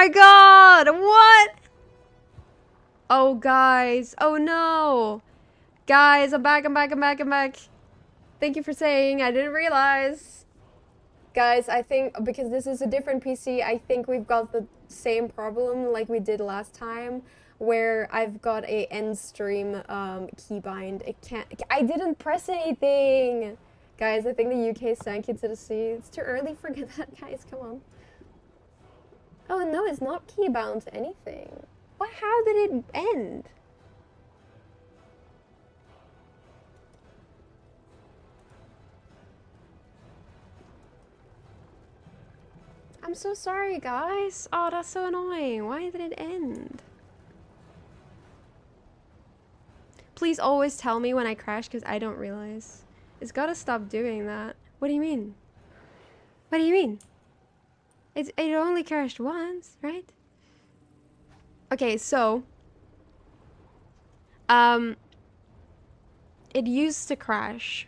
my god! What? Oh, guys. Oh, no. Guys, I'm back, I'm back, I'm back, I'm back. Thank you for saying. I didn't realize. Guys, I think because this is a different PC, I think we've got the same problem like we did last time, where I've got a end stream keybind. It can't. I didn't press anything. Guys, I think the UK sank into the sea. It's too early. Forget that, guys. Come on. Oh no, it's not keybound to anything. What? How did it end? I'm so sorry, guys. Oh, that's so annoying. Why did it end? Please always tell me when I crash, because I don't realize. It's gotta stop doing that. What do you mean? What do you mean? It only crashed once, right? Okay, so... it used to crash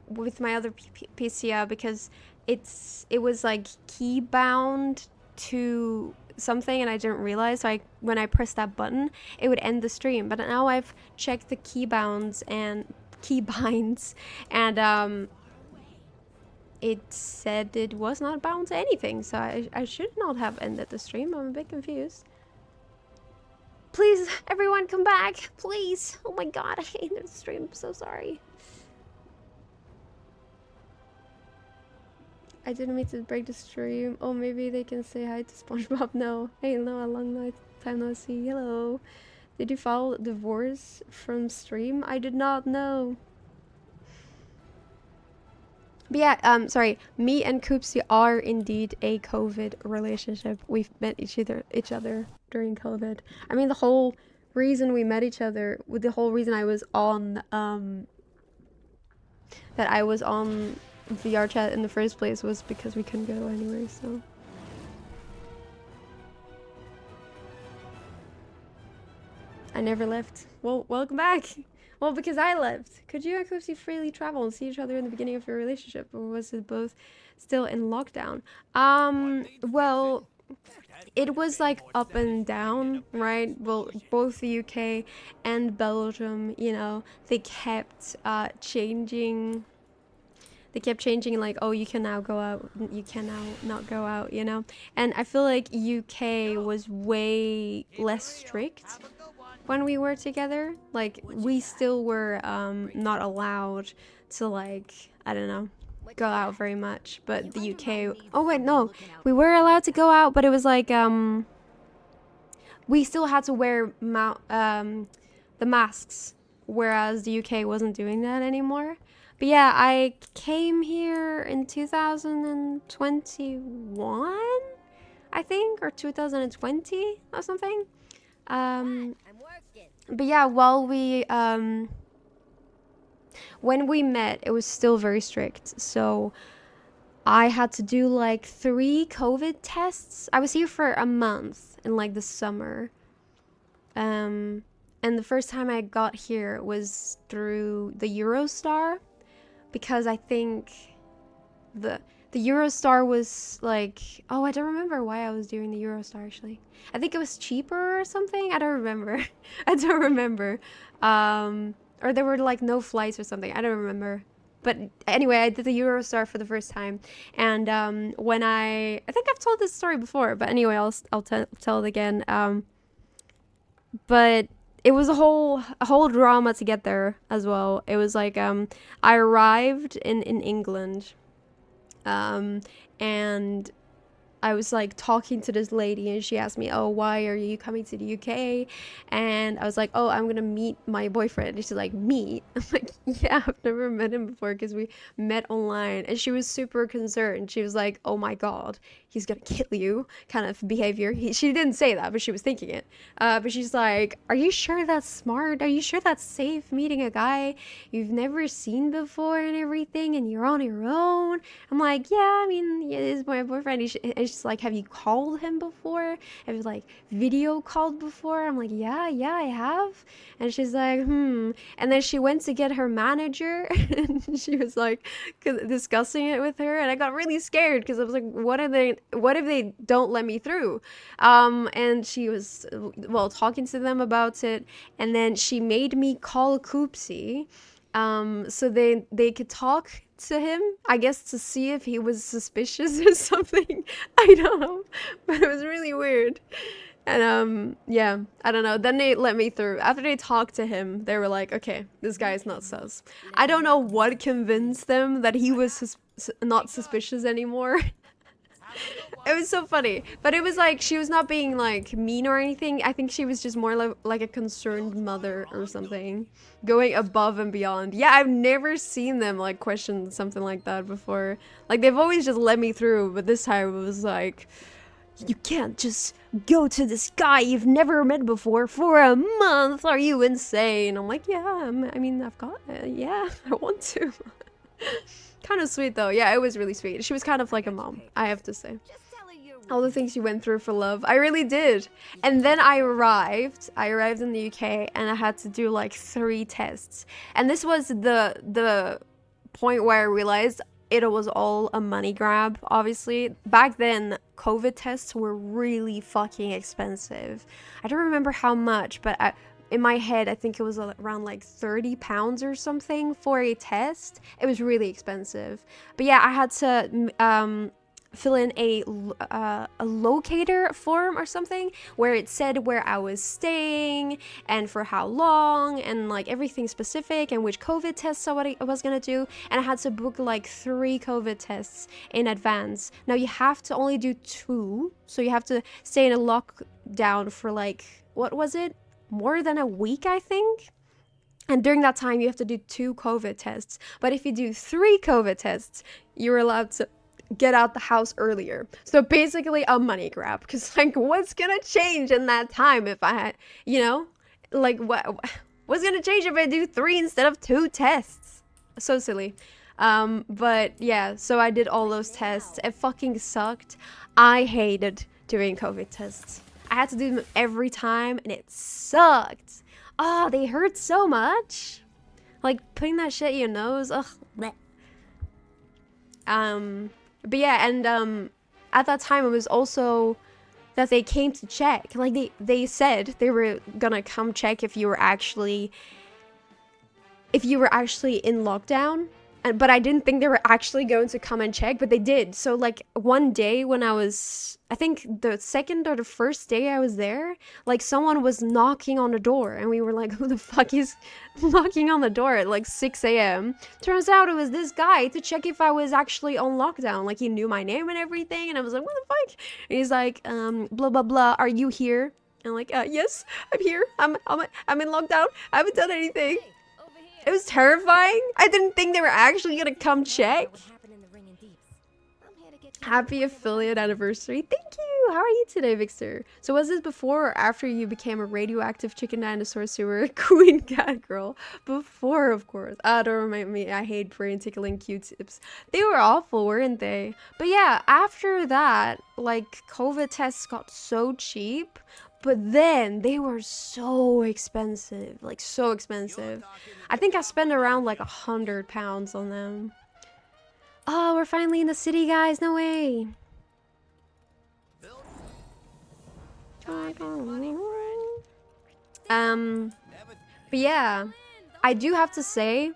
with my other PC because it was like key bound to something and I didn't realize, so when I pressed that button it would end the stream. But now I've checked the key binds and it said it was not bound to anything, so I should not have ended the stream. I'm a bit confused. Please, everyone, come back, please. Oh my god, I ended the stream. I'm so sorry. I didn't mean to break the stream. Oh, maybe they can say hi to SpongeBob. No. Hey, no, a long time no see. Hello. Did you file divorce from stream? I did not know. But yeah, sorry. Me and Koopsie are indeed a COVID relationship. We've met each other during COVID. I mean, the whole reason we met each other, the whole reason I was on, that I was on VR chat in the first place was because we couldn't go anywhere, so. I never left. Well, welcome back. Well, because I left. Could you and Koopsie freely travel and see each other in the beginning of your relationship, or was it both still in lockdown? Well, it was like up and down, right? Well, both the UK and Belgium, you know, they kept changing. They kept changing, like, oh, you can now go out, you can now not go out, you know? And I feel like UK was way less strict when we were together. Like, we still were not allowed to, like, I don't know, go out very much. But the UK, oh wait, no, we were allowed to go out, but it was like, we still had to wear the masks, whereas the UK wasn't doing that anymore. But yeah, I came here in 2021, I think, or 2020 or something. But yeah, while when we met, it was still very strict. So I had to do like 3 COVID tests. I was here for a month in like the summer. And the first time I got here was through the Eurostar, because I think the Eurostar was like, oh, I don't remember why I was doing the Eurostar actually. I think it was cheaper or something. I don't remember. I don't remember. Or there were like no flights or something. I don't remember. But anyway, I did the Eurostar for the first time, and when I think I've told this story before, but anyway, I'll tell it again. But it was a whole drama to get there as well. It was like I arrived in England, and I was like talking to this lady, and she asked me, oh, why are you coming to the UK? And I was like, oh, I'm gonna meet my boyfriend. And she's like, meet? I'm like, yeah, I've never met him before because we met online. And she was super concerned. She was like, oh my god, he's gonna kill you kind of behavior. She didn't say that, but she was thinking it. But she's like, are you sure that's smart? Are you sure that's safe, meeting a guy you've never seen before and everything, and you're on your own? I'm like, yeah, I mean, yeah, this is my boyfriend. And she's like, have you called him before? Have you like video called before? I'm like, yeah, I have. And she's like, and then she went to get her manager and she was like discussing it with her, and I got really scared because I was like, what if they don't let me through? And she was, well, talking to them about it, and then she made me call Koopsie, so they could talk to him, I guess, to see if he was suspicious or something. I don't know, but it was really weird. And yeah, I don't know. Then they let me through. After they talked to him, they were like, okay, this guy is not sus. I don't know what convinced them that he was not suspicious anymore. It was so funny, but it was like she was not being like mean or anything. I think she was just more like a concerned mother or something, going above and beyond. Yeah, I've never seen them like question something like that before. Like they've always just let me through, but this time it was like, you can't just go to this guy you've never met before for a month. Are you insane? I'm like, yeah, I mean, I've got it. Yeah, I want to. Kind of sweet though. Yeah, it was really sweet. She was kind of like a mom, I have to say. All the things you went through for love. I really did. And then I arrived in the UK, and I had to do like 3 tests. And this was the point where I realized it was all a money grab, obviously. Back then, COVID tests were really fucking expensive. I don't remember how much, but in my head, I think it was around like 30 pounds or something for a test. It was really expensive. But yeah, I had to fill in a locator form or something where it said where I was staying and for how long and like everything specific and which COVID tests I was gonna do. And I had to book like 3 COVID tests in advance. Now you have to only do 2, so you have to stay in a lockdown for like, what was it? More than a week, I think. And during that time, you have to do 2 COVID tests. But if you do 3 COVID tests, you're allowed to get out the house earlier. So basically a money grab, because like what's gonna change in that time if I had, you know, like what's gonna change if I do 3 instead of 2 tests? So silly. But yeah, so I did all those tests. It fucking sucked. I hated doing COVID tests. I had to do them every time and it sucked. Oh, they hurt so much. Like putting that shit in your nose. Ugh. Bleh. But yeah, and at that time it was also that they came to check. Like they said they were gonna come check if you were actually in lockdown. But I didn't think they were actually going to come and check, but they did. So like one day when I think the second or the first day I was there, like someone was knocking on the door and we were like, who the fuck is knocking on the door at like 6 a.m? Turns out it was this guy to check if I was actually on lockdown. Like he knew my name and everything, and I was like, what the fuck? And he's like, blah blah blah, are you here? And I'm like, yes, I'm here. I'm in lockdown. I haven't done anything. It was terrifying. I didn't think they were actually gonna come check. Happy affiliate anniversary. Thank you. How are you today, Vixter? So was this before or after you became a radioactive chicken dinosaur sewer queen cat girl? Before, of course. Ah, don't remind me. I hate brain tickling Q-tips. They were awful, weren't they? But yeah, after that, like, COVID tests got so cheap. But then they were so expensive, like so expensive. I think I spent around like £100 on them. Oh, we're finally in the city, guys. No way. But yeah, I do have to say,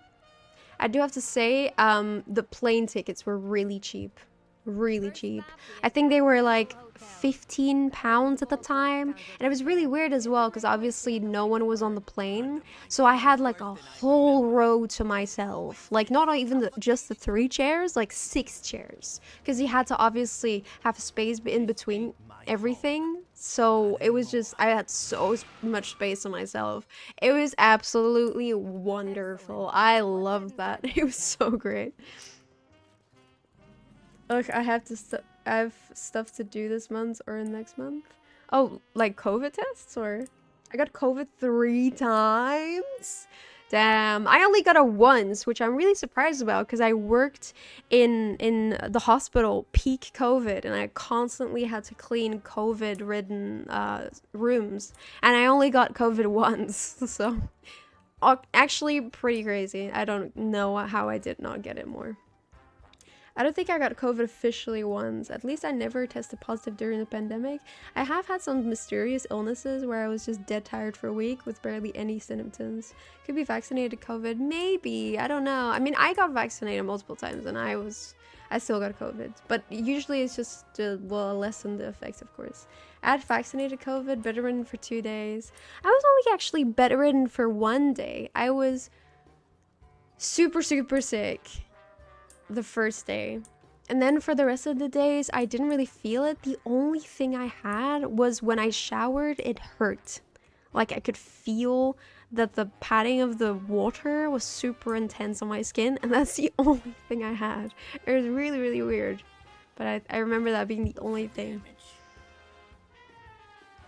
the plane tickets were really cheap. Really cheap. I think they were like £15 at the time, and it was really weird as well because obviously no one was on the plane, so I had like a whole row to myself, like not even just the 3 chairs, like 6 chairs, because you had to obviously have space in between everything. So it was just, I had so much space on myself. It was absolutely wonderful. I loved that. It was so great. Look, I have stuff to do this month or next month. Oh, like COVID tests, or I got COVID 3 times. Damn, I only got it once, which I'm really surprised about because I worked in the hospital peak COVID and I constantly had to clean COVID-ridden rooms, and I only got COVID once, so actually pretty crazy. I don't know how I did not get it more. I don't think I got COVID officially once. At least I never tested positive during the pandemic. I have had some mysterious illnesses where I was just dead tired for a week with barely any symptoms. Could be vaccinated COVID, maybe. I don't know. I mean, I got vaccinated multiple times and I still got COVID. But usually it's just well, lessen the effects, of course. I had vaccinated COVID, bedridden for 2 days. I was only actually bedridden for 1 day. I was super sick the first day, and then for the rest of the days I didn't really feel it. The only thing I had was when I showered, it hurt. Like I could feel that the patting of the water was super intense on my skin, and that's the only thing I had. It was really weird, but I remember that being the only thing.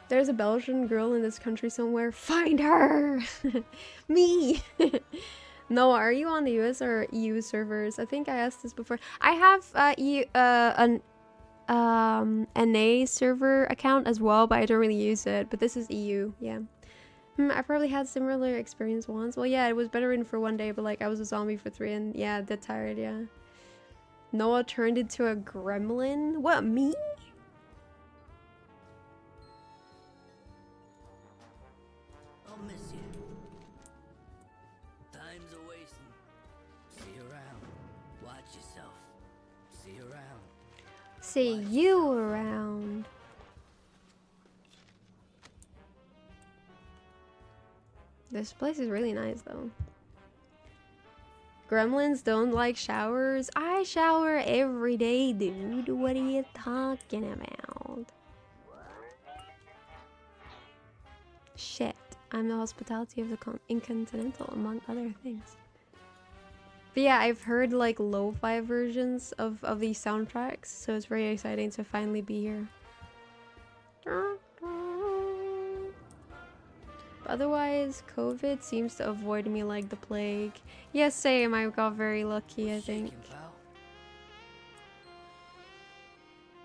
There's a Belgian girl in this country somewhere. Find her. Me. No, are you on the US or EU servers? I think I asked this before. I have an NA server account as well, but I don't really use it. But this is EU, yeah. I probably had similar experience once. Well, yeah, it was bedridden for 1 day, but like I was a zombie for 3 and yeah, dead tired, yeah. Noah turned into a gremlin? What, me? See you around. This place is really nice though. Gremlins don't like showers. I shower every day, dude. What are you talking about? Shit. I'm the hospitality of the Incontinental, among other things. But yeah, I've heard like lo-fi versions of these soundtracks, so it's very exciting to finally be here. But otherwise, COVID seems to avoid me like the plague. Yes, same. I got very lucky, I think.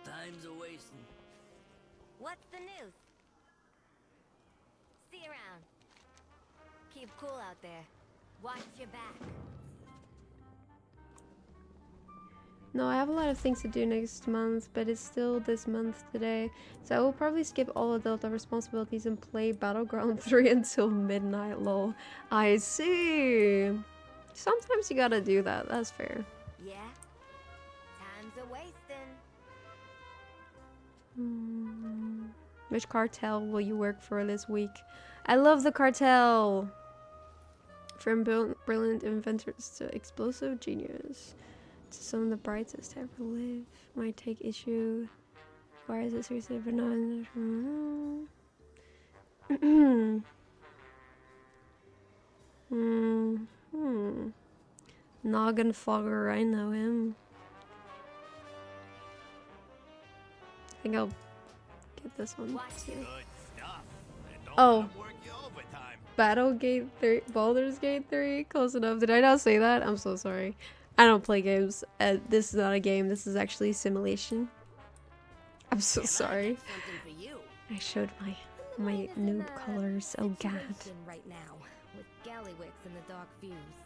Time's a wasting. What's the news? See you around. Keep cool out there. Watch your back. No, I have a lot of things to do next month, but it's still this month today. So I will probably skip all adult responsibilities and play Battleground 3 until midnight, lol. I see. Sometimes you gotta do that, that's fair. Yeah? Time's a wasting. Which cartel will you work for this week? I love the cartel! From brilliant inventors to explosive genius. Some of the brightest ever live. Might take issue. Why is it seriously but not Noggin Fogger, I know him. I think I'll get this one too. Oh. Battlegate 3, Baldur's Gate 3, close enough. Did I not say that? I'm so sorry. I don't play games. This is not a game. This is actually simulation. I'm so sorry. I showed my noob colors. Oh god.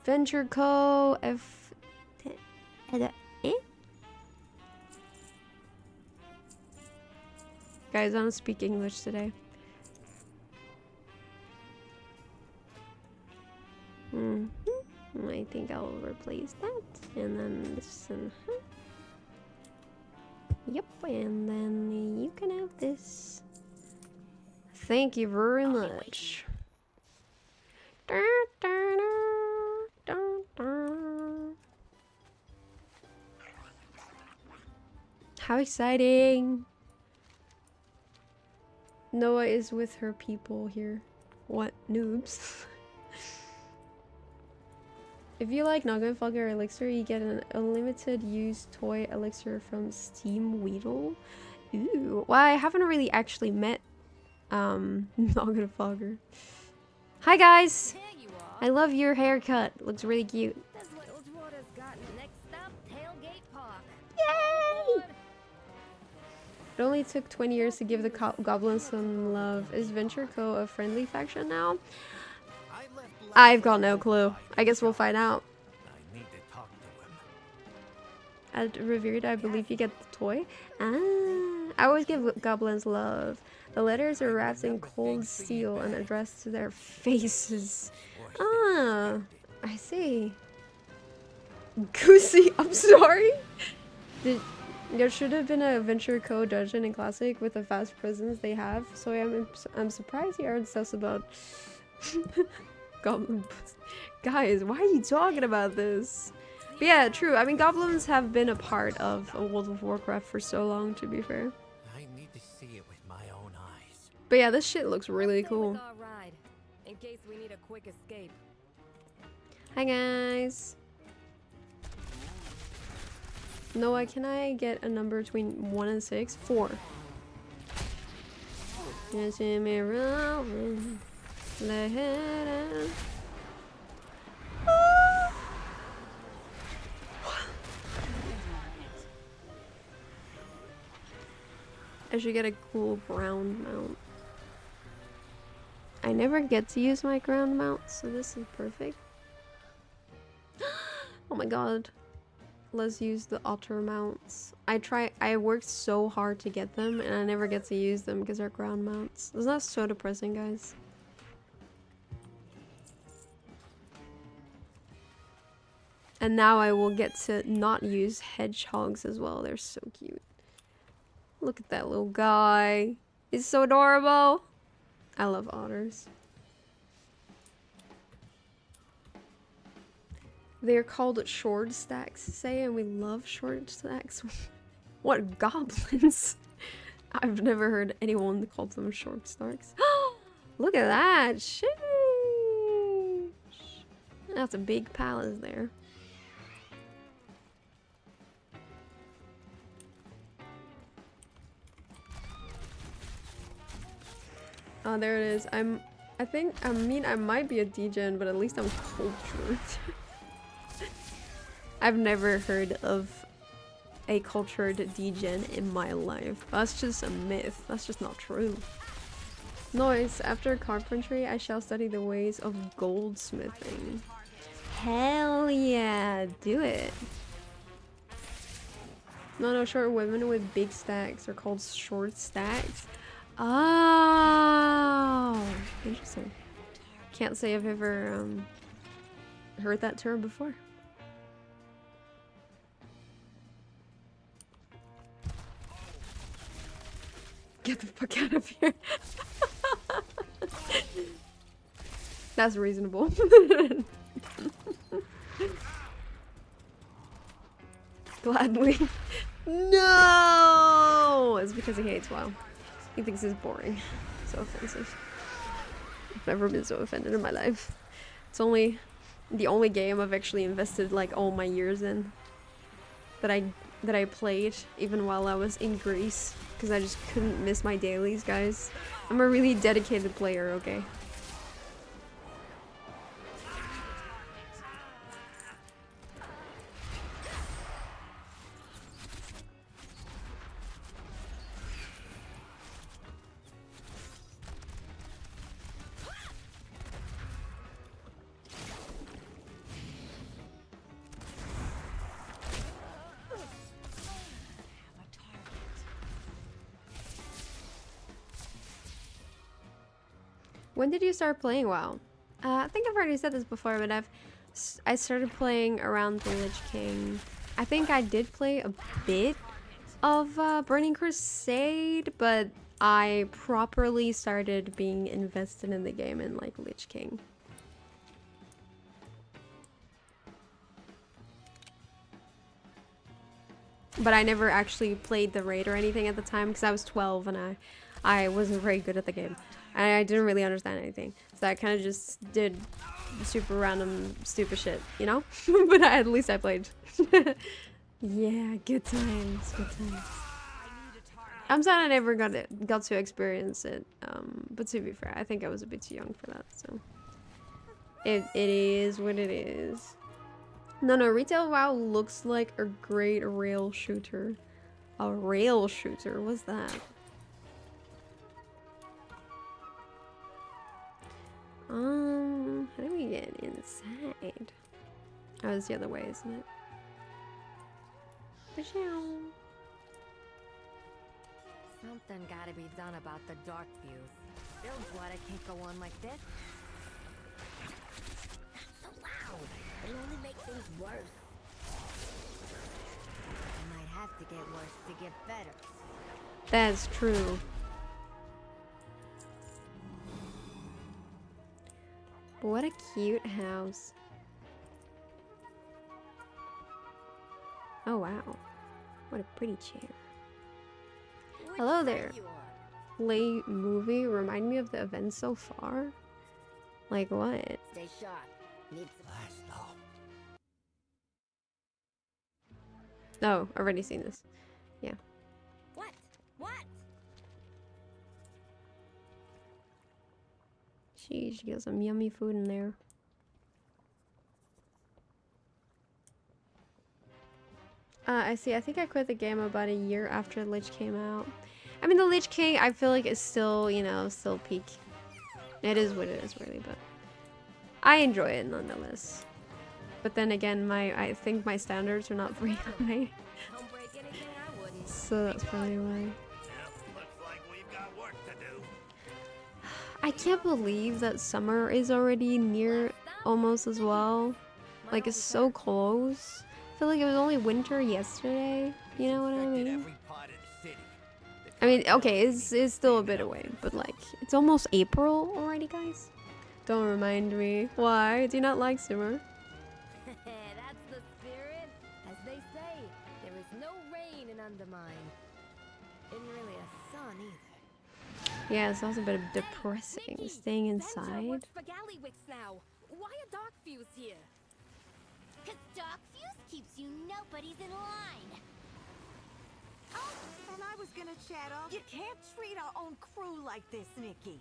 Venture Co. F. Guys, I don't speak English today. I think I'll replace that, and then this, and yep, and then you can have this. Thank you very much. How exciting! Noah is with her people here. What noobs? If you like Noggenfogger Elixir, you get an unlimited used toy elixir from Steam Weedle. Ooh. Well, I haven't really actually met Noggenfogger. Hi guys! There you are. I love your haircut. Looks really cute. That's what Edgewater's got. Next stop, Tailgate Park. Yay! It only took 20 years to give the goblins some love. Is Venture Co. a friendly faction now? I've got no clue. I guess we'll find out. I need to talk to him. At Revered, I believe you get the toy. Ah, I always give goblins love. The letters are wrapped in cold steel and addressed to their faces. Ah, I see. Goosey, I'm sorry. There should have been a Venture Co. dungeon in Classic with the fast prisons they have. So I'm surprised you aren't sus about goblin. Guys, why are you talking about this? But yeah, true. I mean, goblins have been a part of World of Warcraft for so long, to be fair. I need to see it with my own eyes. But yeah, this shit looks really Let's go cool. with our ride, in case we need a quick escape. Hi guys. Noah, can I get a number between 1 and 6? 4. Just in me rolling, let it out. I should get a cool ground mount. I never get to use my ground mount, so this is perfect. Oh my god. Let's use the otter mounts. I worked so hard to get them and I never get to use them because they're ground mounts. Isn't that so depressing, guys? And now I will get to not use hedgehogs as well. They're so cute. Look at that little guy. He's so adorable. I love otters. They're called short stacks, say, and we love short stacks. What goblins? I've never heard anyone call them short stacks. Look at that! Sheesh. That's a big palace there. Oh, there it is. I mean, I might be a degen, but at least I'm cultured. I've never heard of a cultured degen in my life. That's just a myth. That's just not true. Noise. After carpentry, I shall study the ways of goldsmithing. Hell yeah, do it. No, short women with big stacks are called short stacks. Oh, interesting. Can't say I've ever heard that term before. Get the fuck out of here. That's reasonable. Gladly. No! It's because he hates WoW. He thinks it's boring. So offensive. I've never been so offended in my life. It's only the only game I've actually invested like all my years in. That I played even while I was in Greece. Because I just couldn't miss my dailies, guys. I'm a really dedicated player, okay? When did you start playing WoW? I think I've already said this before, but I started playing around the Lich King. I think I did play a bit of Burning Crusade, but I properly started being invested in the game in like Lich King. But I never actually played the raid or anything at the time because I was 12 and I wasn't very good at the game. And I didn't really understand anything. So I kind of just did super random stupid shit, you know? But at least I played. Yeah, good times, good times. I'm sad I never got to experience it. But to be fair, I think I was a bit too young for that, so. It is what it is. No, retail WoW looks like a great rail shooter. A rail shooter? What's that? How do we get inside? Oh, it's the other way, isn't it? Something gotta be done about the dark views. Build's water can't go on like this. Not so loud. It'll only make things worse. It might have to get worse to get better. That's true. What a cute house. Oh wow. What a pretty chair. Hello there. Late movie. Remind me of the events so far. Like what? Stay sharp. Need Oh, already seen this. Yeah. What? What? She got some yummy food in there. I see. I think I quit the game about a year after Lich came out. I mean, the Lich King, I feel like is still, you know, still peak. It is what it is, really, but I enjoy it nonetheless. But then again, I think my standards are not very high. Don't break anything I wouldn't. So that's probably why. Yep, looks like we've got work to do. I can't believe that summer is already near almost as well. Like, it's so close. I feel like it was only winter yesterday. You know what I Affected mean? every part of the city. I mean, okay, it's still a bit away, but like, it's almost April already, guys. Don't remind me. Why? Do you not like summer? That's the spirit. As they say, there is no rain in Undermine. Isn't really a sun either. Yeah, it sounds a bit depressing. Mickey, Staying Venture inside. works for Gallywix now. Why are dark views here? Cause Dark Fuse keeps you nobody's in line. Oh, and I was gonna chat up. You can't treat our own crew like this, Nikki.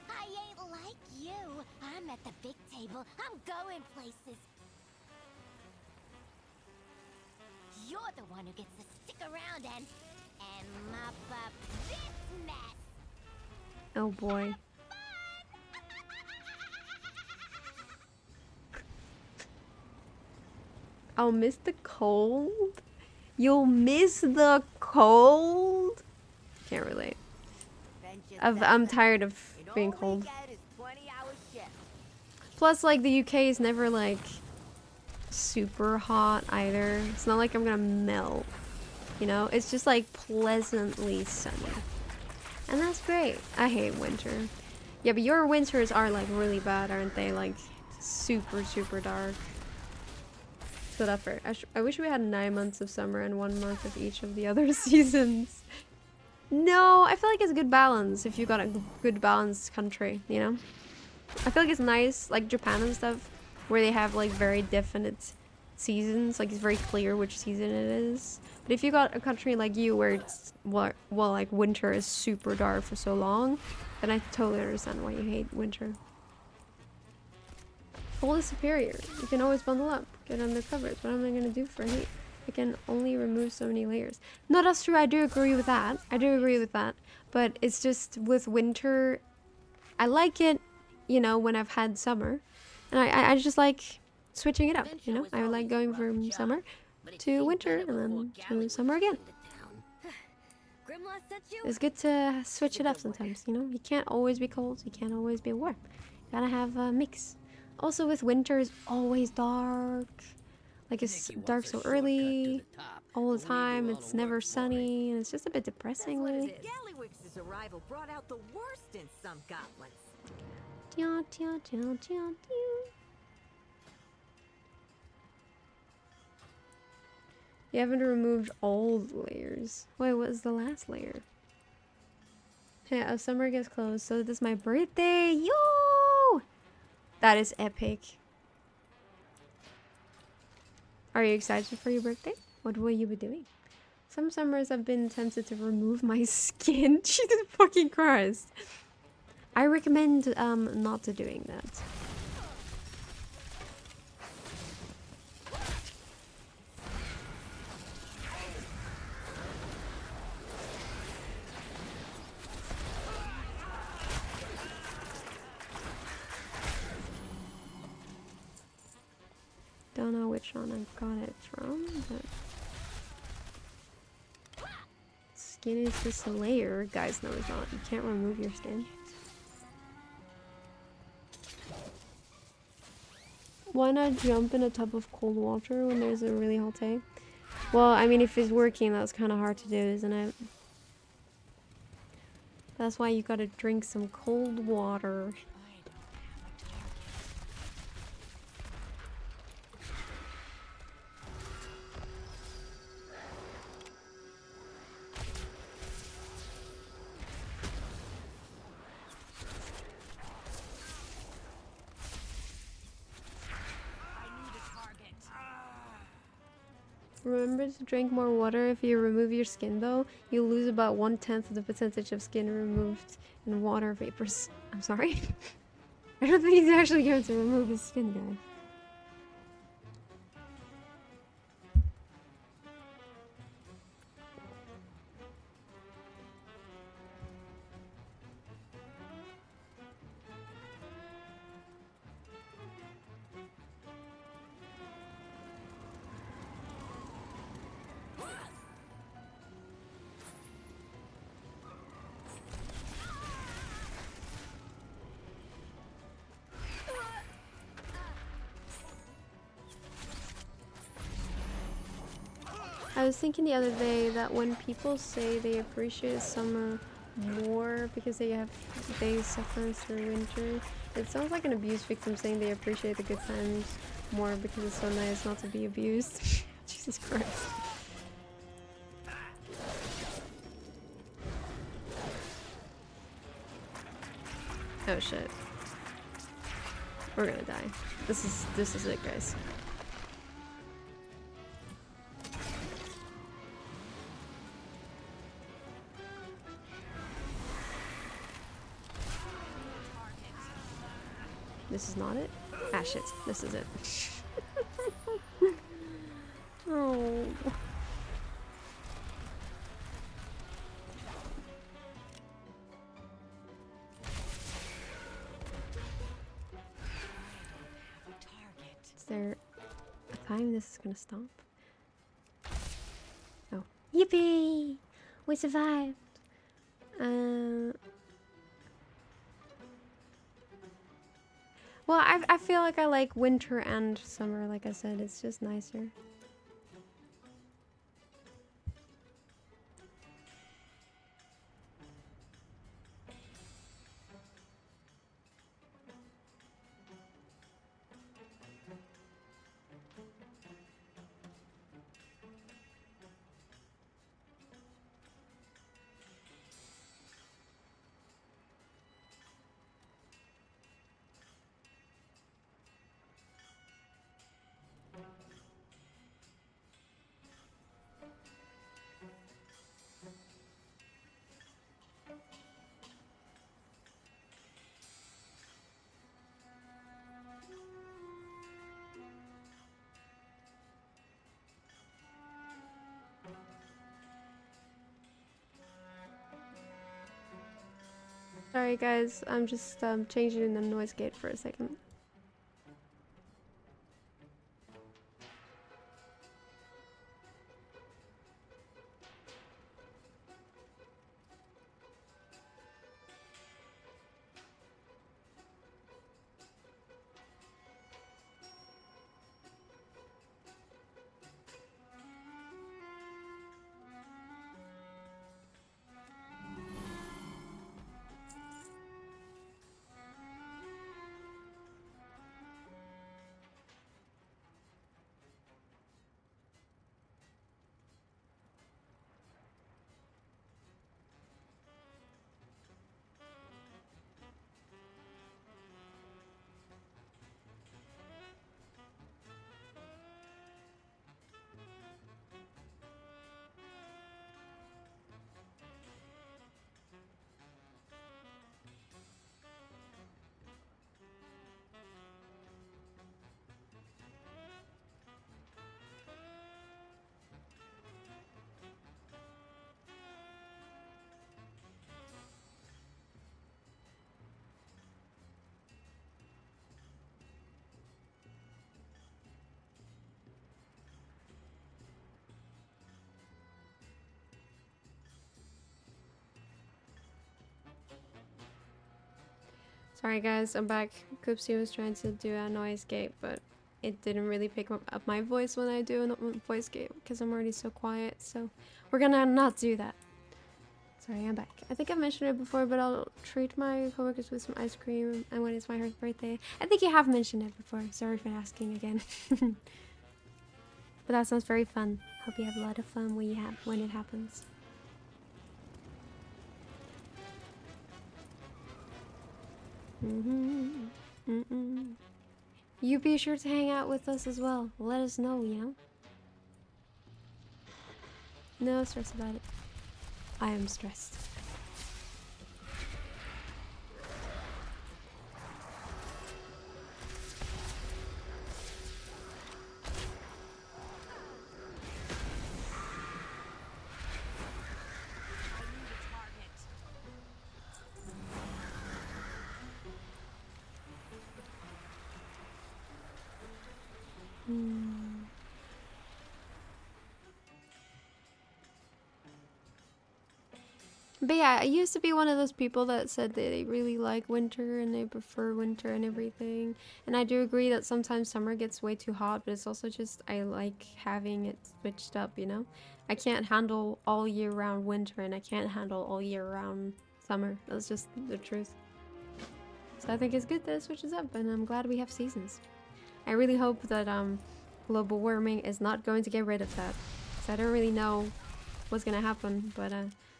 I ain't like you. I'm at the big table. I'm going places. You're the one who gets to stick around and mop up this mess. Oh boy. I'll miss the cold. You'll miss the cold. Can't relate. I'm tired of being cold. Plus, like, the UK is never like super hot either. It's not like I'm gonna melt. You know, it's just like pleasantly sunny. And that's great. I hate winter. Yeah, but your winters are like really bad, aren't they? Like super, super dark. Good effort. I wish we had 9 months of summer and 1 month of each of the other seasons. No, I feel like it's a good balance if you got a good balanced country, you know? I feel like it's nice, like Japan and stuff, where they have like very definite seasons, like it's very clear which season it is. But if you got a country like you where it's, well, like winter is super dark for so long, then I totally understand why you hate winter. Cold is superior. You can always bundle up, get under covers. What am I gonna do for heat? I can only remove so many layers. No, that's true. I do agree with that. I do agree with that. But it's just with winter, I like it, you know, when I've had summer. And I just like switching it up, you know? I like going from summer to winter and then to summer again. Grimlock sent you? It's good to switch it up sometimes, you know? You can't always be cold, you can't always be warm. You gotta have a mix. Also with winter, it's always dark. Like it's dark so early, all the time, it's never sunny, and it's just a bit depressing, really. Gallywix's arrival brought out the worst in some goblins. You haven't removed all the layers. Wait, what was the last layer? Hey, as summer gets close, so this is my birthday. Yo! That is epic. Are you excited for your birthday? What will you be doing? Some summers I've been tempted to remove my skin. Jesus fucking Christ. I recommend not to doing that. Don't know which one I got it from, but skin is just a layer. Guys, no, it's not. You can't remove your skin. Why not jump in a tub of cold water when there's a really hot day? Well, I mean, if it's working, that's kind of hard to do, isn't it? That's why you gotta drink some cold water. Remember to drink more water. If you remove your skin though, you lose about 1/10 of the percentage of skin removed in water vapors. I'm sorry. I don't think he's actually going to remove his skin, guys. I was thinking the other day that when people say they appreciate summer more because they suffer through winter, it sounds like an abuse victim saying they appreciate the good times more because it's so nice not to be abused. Jesus Christ. Oh shit. We're gonna die. This is it, guys. This is not it? Ah shit, this is it. Oh. Is there a time this is gonna stop? Oh. Yippee! We survived! Well, I feel like I like winter and summer, like I said, it's just nicer. Sorry guys, I'm just changing the noise gate for a second. Sorry guys, I'm back. Koopsie was trying to do a noise gate, but it didn't really pick up my voice when I do a voice gate because I'm already so quiet. So we're gonna not do that. Sorry, I'm back. I think I've mentioned it before, but I'll treat my coworkers with some ice cream and when it's my birthday. I think you have mentioned it before. Sorry for asking again. But that sounds very fun. Hope you have a lot of fun when it happens. You be sure to hang out with us as well. Let us know, you know? No stress about it. I am stressed. But yeah, I used to be one of those people that said that they really like winter and they prefer winter and everything. And I do agree that sometimes summer gets way too hot, but it's also just I like having it switched up, you know? I can't handle all year round winter and I can't handle all year round summer. That's just the truth. So I think it's good that it switches up and I'm glad we have seasons. I really hope that global warming is not going to get rid of that. So I don't really know what's gonna happen, but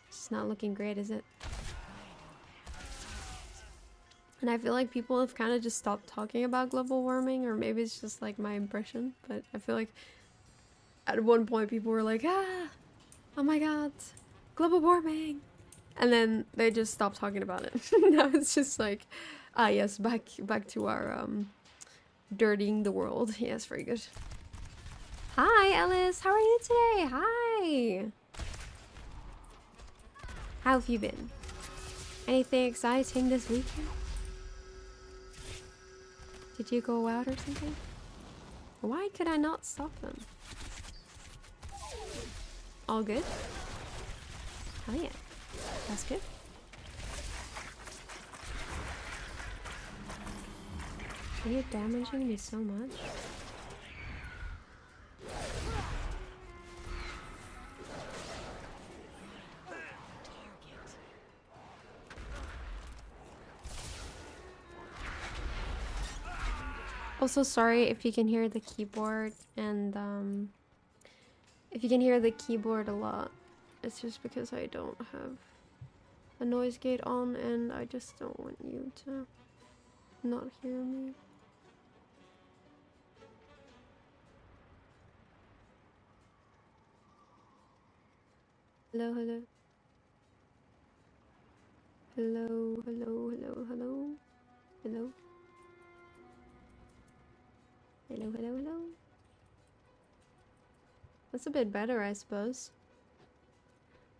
it's not looking great, is it? And I feel like people have kind of just stopped talking about global warming, or maybe it's just like my impression, but I feel like at one point people were like, ah, oh my god, global warming. And then they just stopped talking about it. Now it's just like, ah yes, back to our dirtying the world. Yes, very good. Hi Ellis, how are you today? Hi. How have you been? Anything exciting this weekend? Did you go out or something? Why could I not stop them? All good? Hell yeah. That's good. Are you damaging me so much? Also, sorry if you can hear the keyboard and if you can hear the keyboard a lot. It's just because I don't have a noise gate on and I just don't want you to not hear me. Hello, hello. Hello, hello, hello, hello. Hello. Hello, hello, hello. That's a bit better, I suppose.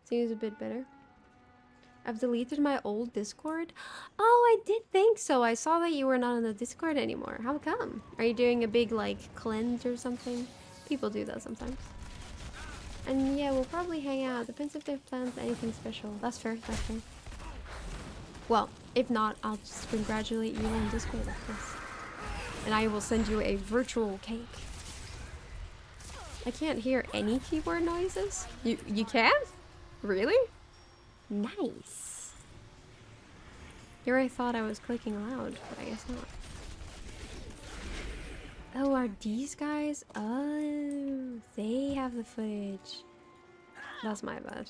Seems a bit better. I've deleted my old Discord. Oh, I did think so. I saw that you were not on the Discord anymore. How come? Are you doing a big, like, cleanse or something? People do that sometimes. And yeah, we'll probably hang out. Depends if they've planned anything special. That's fair, that's fair. Well, if not, I'll just congratulate you on Discord, of course. And I will send you a virtual cake. I can't hear any keyboard noises. You can? Really? Nice. Here I thought I was clicking loud, but I guess not. Oh, are these guys? Oh, they have the footage. That's my bad.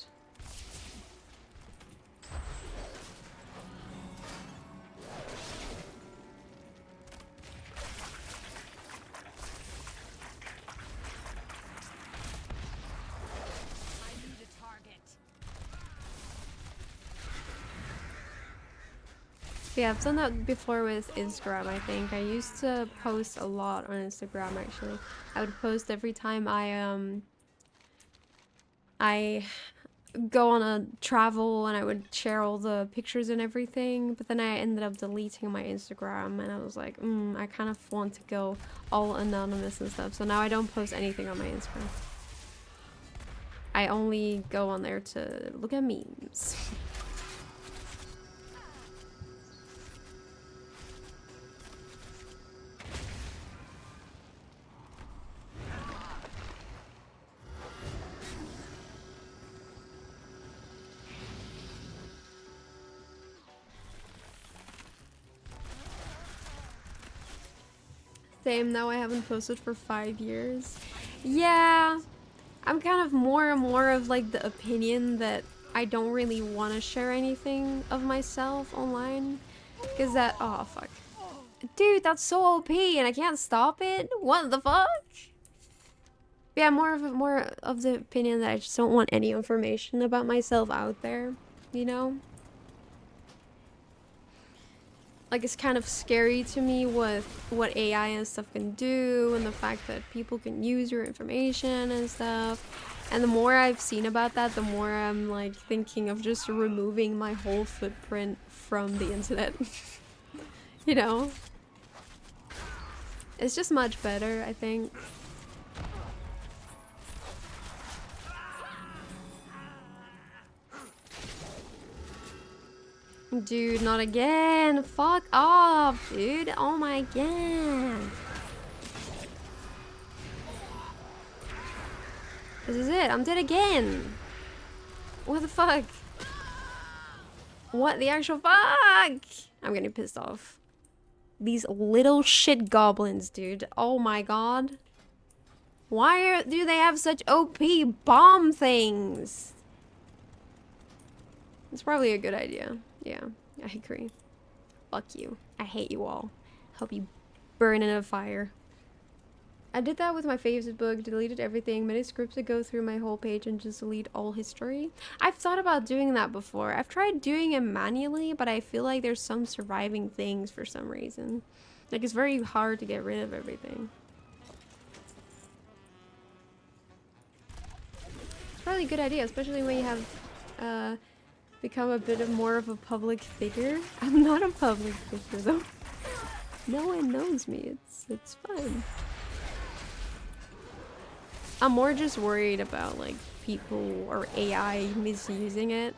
Yeah, I've done that before with Instagram, I think. I used to post a lot on Instagram, actually. I would post every time I go on a travel and I would share all the pictures and everything, but then I ended up deleting my Instagram and I was like, I kind of want to go all anonymous and stuff, so now I don't post anything on my Instagram. I only go on there to look at memes. Same, now I haven't posted for 5 years. Yeah, I'm kind of more and more of like the opinion that I don't really want to share anything of myself online. Because that, oh fuck. Dude, that's so OP and I can't stop it? What the fuck? Yeah, more of the opinion that I just don't want any information about myself out there, you know? Like, it's kind of scary to me with what AI and stuff can do and the fact that people can use your information and stuff. And the more I've seen about that, the more I'm like thinking of just removing my whole footprint from the internet. You know? It's just much better, I think. Dude, not again. Fuck off, dude. Oh my god. This is it. I'm dead again. What the fuck? What the actual fuck? I'm getting pissed off. These little shit goblins, dude. Oh my god. Why do they have such OP bomb things? It's probably a good idea. Yeah, I agree. Fuck you. I hate you all. Hope you burn in a fire. I did that with my favorite book, deleted everything, made a script to go through my whole page and just delete all history. I've thought about doing that before. I've tried doing it manually, but I feel like there's some surviving things for some reason. Like, it's very hard to get rid of everything. It's probably a good idea, especially when you have become a bit more of a public figure. I'm not a public figure though. No one knows me. It's fine. I'm more just worried about like people or AI misusing it.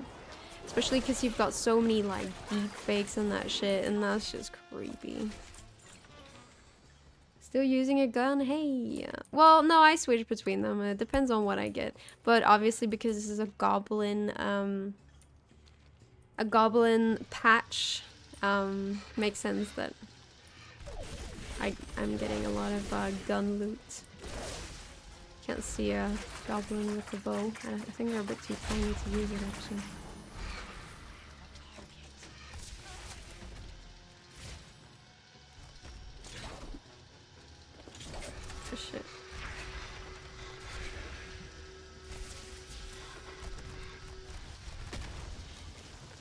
Especially because you've got so many like deep fakes and that shit, and that's just creepy. Still using a gun? Hey. Well, no, I switch between them. It depends on what I get. But obviously because this is a goblin patch, makes sense that I'm getting a lot of gun loot. Can't see a goblin with a bow. I think they're a bit too tiny to use it actually. Oh shit.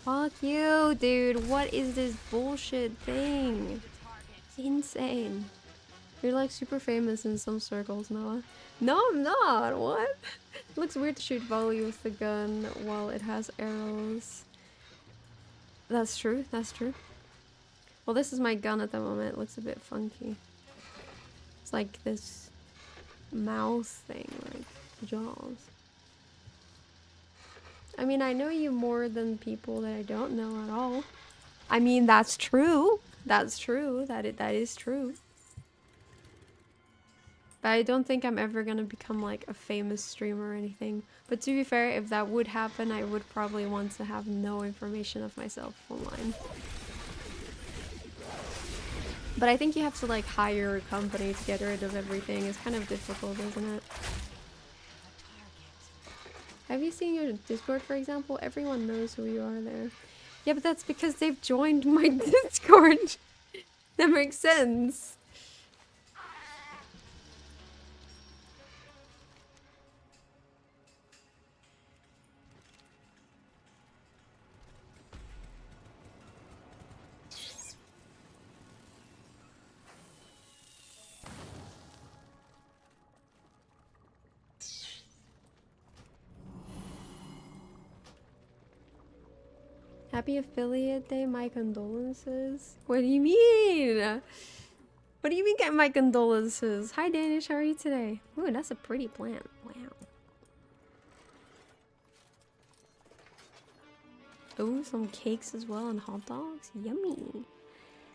Fuck you, dude. What is this bullshit thing? It's insane. You're like super famous in some circles, Noah. No, I'm not. What? It looks weird to shoot volley with the gun while it has arrows. That's true. That's true. Well, this is my gun at the moment. It looks a bit funky. It's like this mouth thing, like jaws. I mean, I know you more than people that I don't know at all. I mean, that's true. That's true. That is true. But I don't think I'm ever gonna become like a famous streamer or anything. But to be fair, if that would happen, I would probably want to have no information of myself online. But I think you have to like hire a company to get rid of everything. It's kind of difficult, isn't it? Have you seen your Discord, for example? Everyone knows who you are there. Yeah, but that's because they've joined my Discord. That makes sense. Happy Affiliate Day, my condolences. What do you mean? What do you mean get my condolences? Hi Danish, how are you today? Ooh, that's a pretty plant. Wow. Ooh, some cakes as well and hot dogs. Yummy.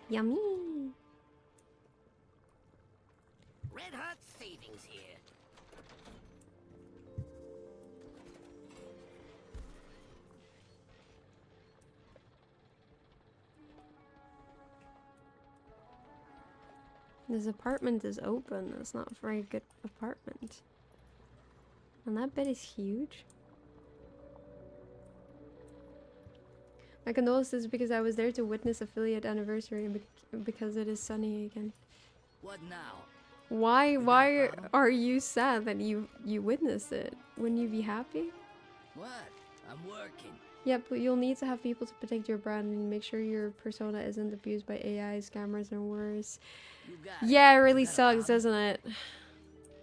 Yummy. Red hot savings here. This apartment is open. It's not a very good apartment. And that bed is huge. My condolences because I was there to witness affiliate anniversary and because it is sunny again. What now? Why are you sad that you witnessed it? Wouldn't you be happy? What? I'm working. Yeah, but you'll need to have people to protect your brand and make sure your persona isn't abused by AI, scammers, and worse. You got Yeah, it really You got a sucks, problem? doesn't it?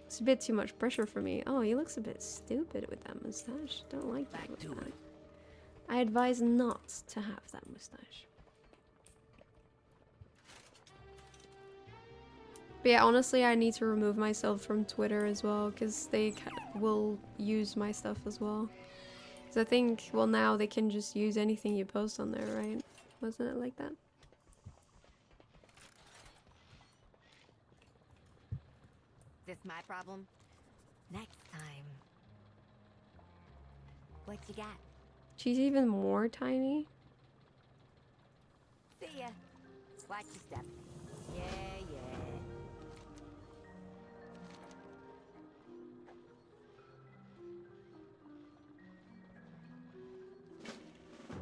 It's a bit too much pressure for me. Oh, he looks a bit stupid with that mustache. Don't like that Back with to that. it. I advise not to have that mustache. But yeah, honestly, I need to remove myself from Twitter as well, because they will use my stuff as well. Because I think, well, now they can just use anything you post on there, right? Wasn't it like that? This my problem? Next time. What you got? She's even more tiny. See ya. Watch your step. Yeah, yeah.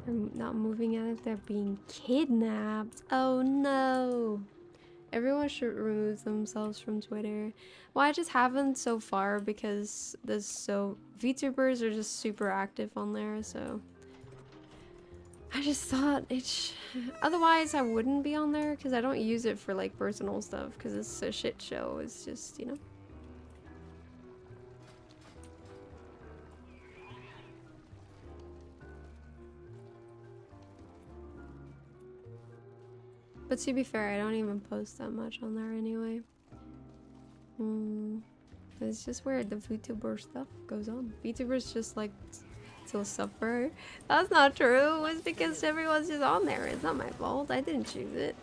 I'm not moving out if they're being kidnapped. Oh no. Everyone should remove themselves from Twitter. Well, I just haven't so far because VTubers are just super active on there, so I just thought otherwise I wouldn't be on there because I don't use it for like personal stuff because it's a shit show. It's just, you know. But to be fair, I don't even post that much on there anyway. It's just where the VTuber stuff goes on. VTubers just like to suffer. That's not true. It's because everyone's just on there. It's not my fault. I didn't choose it.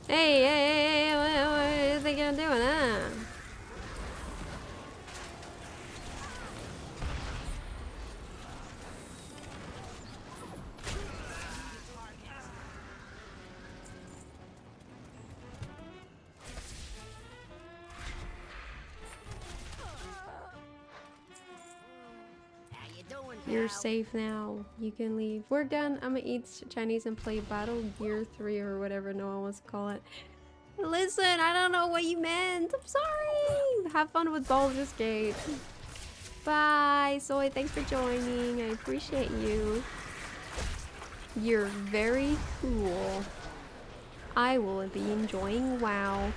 Hey, what are you thinking of doing, huh? How you doing, You're pal? safe now. You can leave. We're done. I'm gonna eat Chinese and play Battle Gear 3 or whatever no one wants to call it. Listen, I don't know what you meant. I'm sorry. Have fun with Baldur's Gate. Bye. Soy, thanks for joining. I appreciate you. You're very cool. I will be enjoying WoW.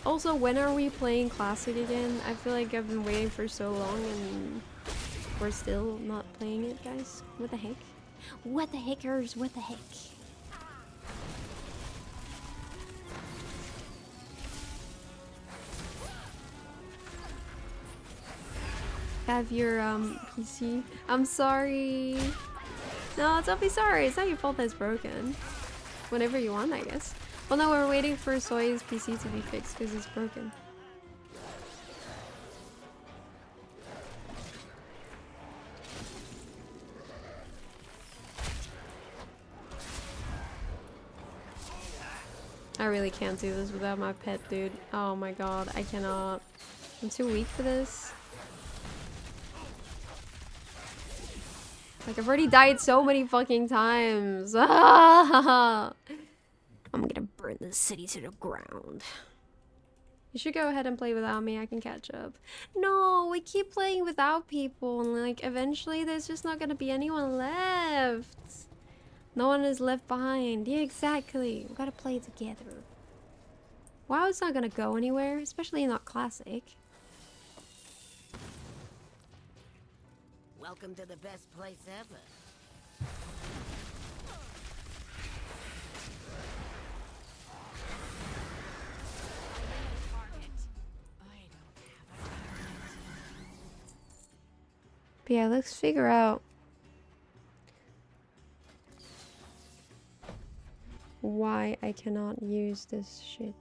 Also, when are we playing Classic again? I feel like I've been waiting for so long and we're still not playing it, guys. What the heck? What the heckers? What the heck? Have your PC. I'm sorry. No, don't be sorry. It's not your fault that it's broken. Whenever you want, I guess. Well, no, we're waiting for Soy's PC to be fixed because it's broken. I really can't do this without my pet, dude. Oh my god, I cannot. I'm too weak for this. Like, I've already died so many fucking times. I'm gonna burn this city to the ground. You should go ahead and play without me. I can catch up. No, we keep playing without people, and like, eventually there's just not gonna be anyone left. No one is left behind. Yeah, exactly. We gotta play together. WoW is not gonna go anywhere, especially not Classic. Welcome to the best place ever. But yeah, let's figure out why I cannot use this shit.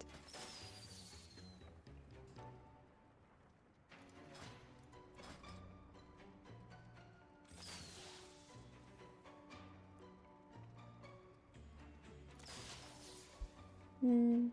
Hmm.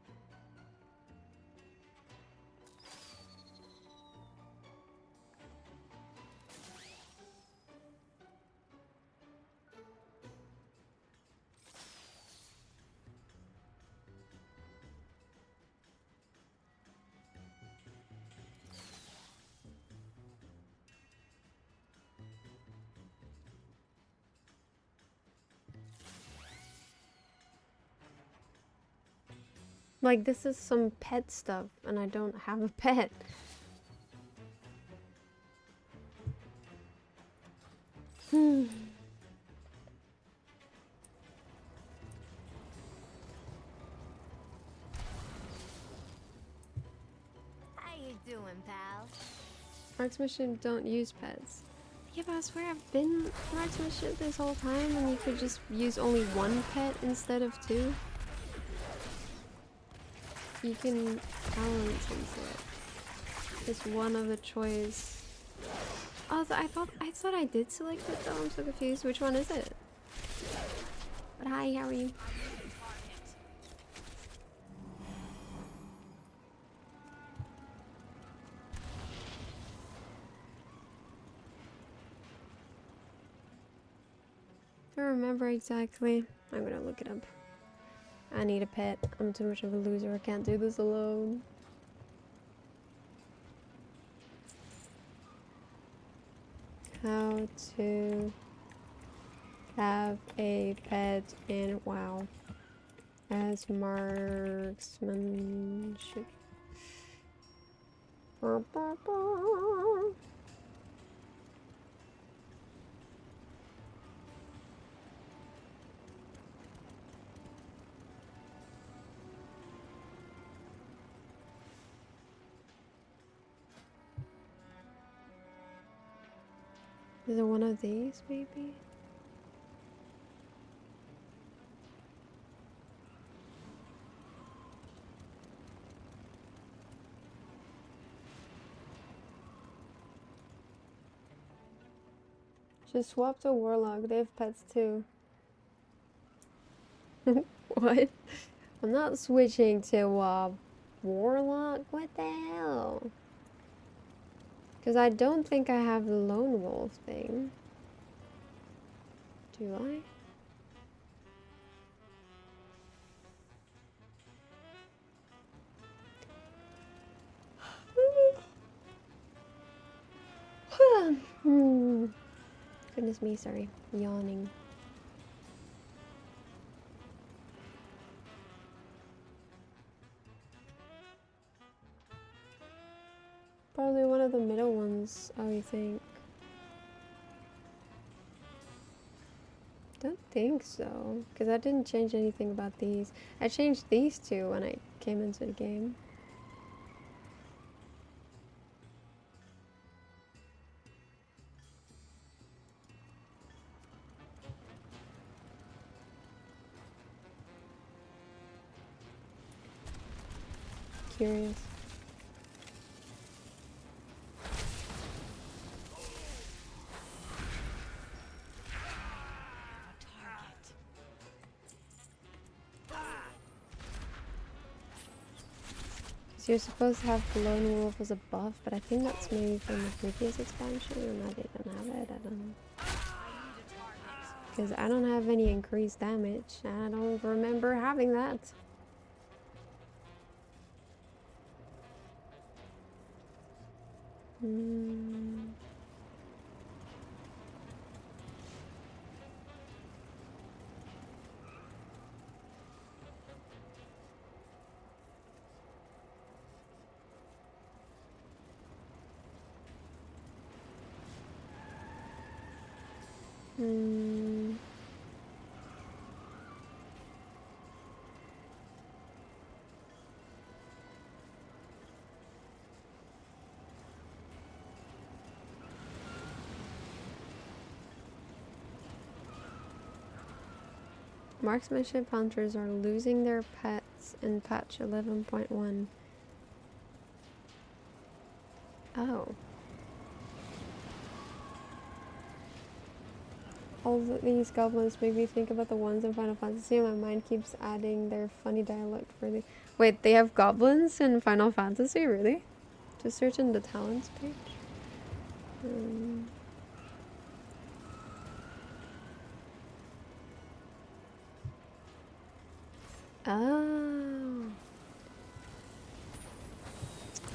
Like, this is some pet stuff, and I don't have a pet. Hmm. How you doing, pal? Marksmanship don't use pets. Yeah, but I swear I've been marksmanship this whole time, and you could just use only one pet instead of two. You can balance into it. It's one of the choice. Oh, I thought I did select it though. I'm so confused. Which one is it? But hi, how are you? I don't remember exactly. I'm gonna look it up. I need a pet. I'm too much of a loser. I can't do this alone. How to have a pet in WoW as marksmanship. Is it one of these, maybe? Just swap to Warlock. They have pets too. What? I'm not switching to Warlock. What the hell? Because I don't think I have the Lone Wolf thing. Do I? Hmm. Goodness me, sorry. Yawning. Probably one of the middle ones, I would think. Don't think so, because I didn't change anything about these. I changed these two when I came into the game. Curious. So you're supposed to have the Lone Wolf as a buff, but I think that's maybe from the previous expansion, and I didn't have it, I don't know. Because I don't have any increased damage, and I don't remember having that. Hmm. Hmm. Marksmanship hunters are losing their pets in patch 11.1. Oh. All these goblins make me think about the ones in Final Fantasy, and my mind keeps adding their funny dialect for the. Wait, they have goblins in Final Fantasy, really? Just search in the talents page. Oh.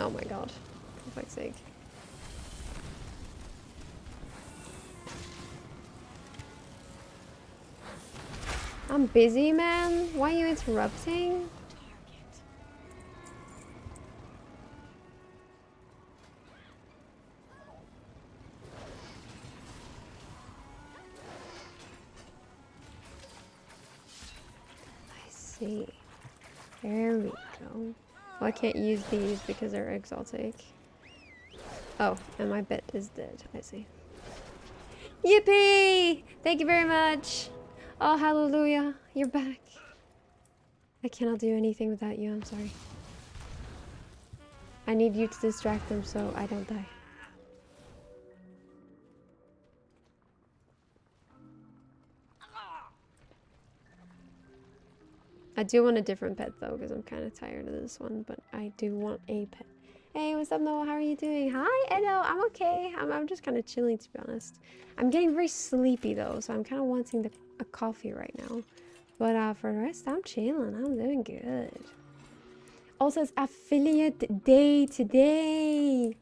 Oh my god. For fuck's sake. I'm busy, man. Why are you interrupting? I see. There we go. Well, I can't use these because they're exotic. Oh, and my bit is dead. I see. Yippee! Thank you very much. Oh, hallelujah. You're back. I cannot do anything without you. I'm sorry. I need you to distract them so I don't die. I do want a different pet though, because I'm kind of tired of this one, but I do want a pet. Hey, what's up, Noah? How are you doing? Hi, Edo. I'm okay. I'm just kind of chilling, to be honest. I'm getting very sleepy though, so I'm kind of wanting a coffee right now. But for the rest, I'm chilling. I'm doing good. Also, it's affiliate day today.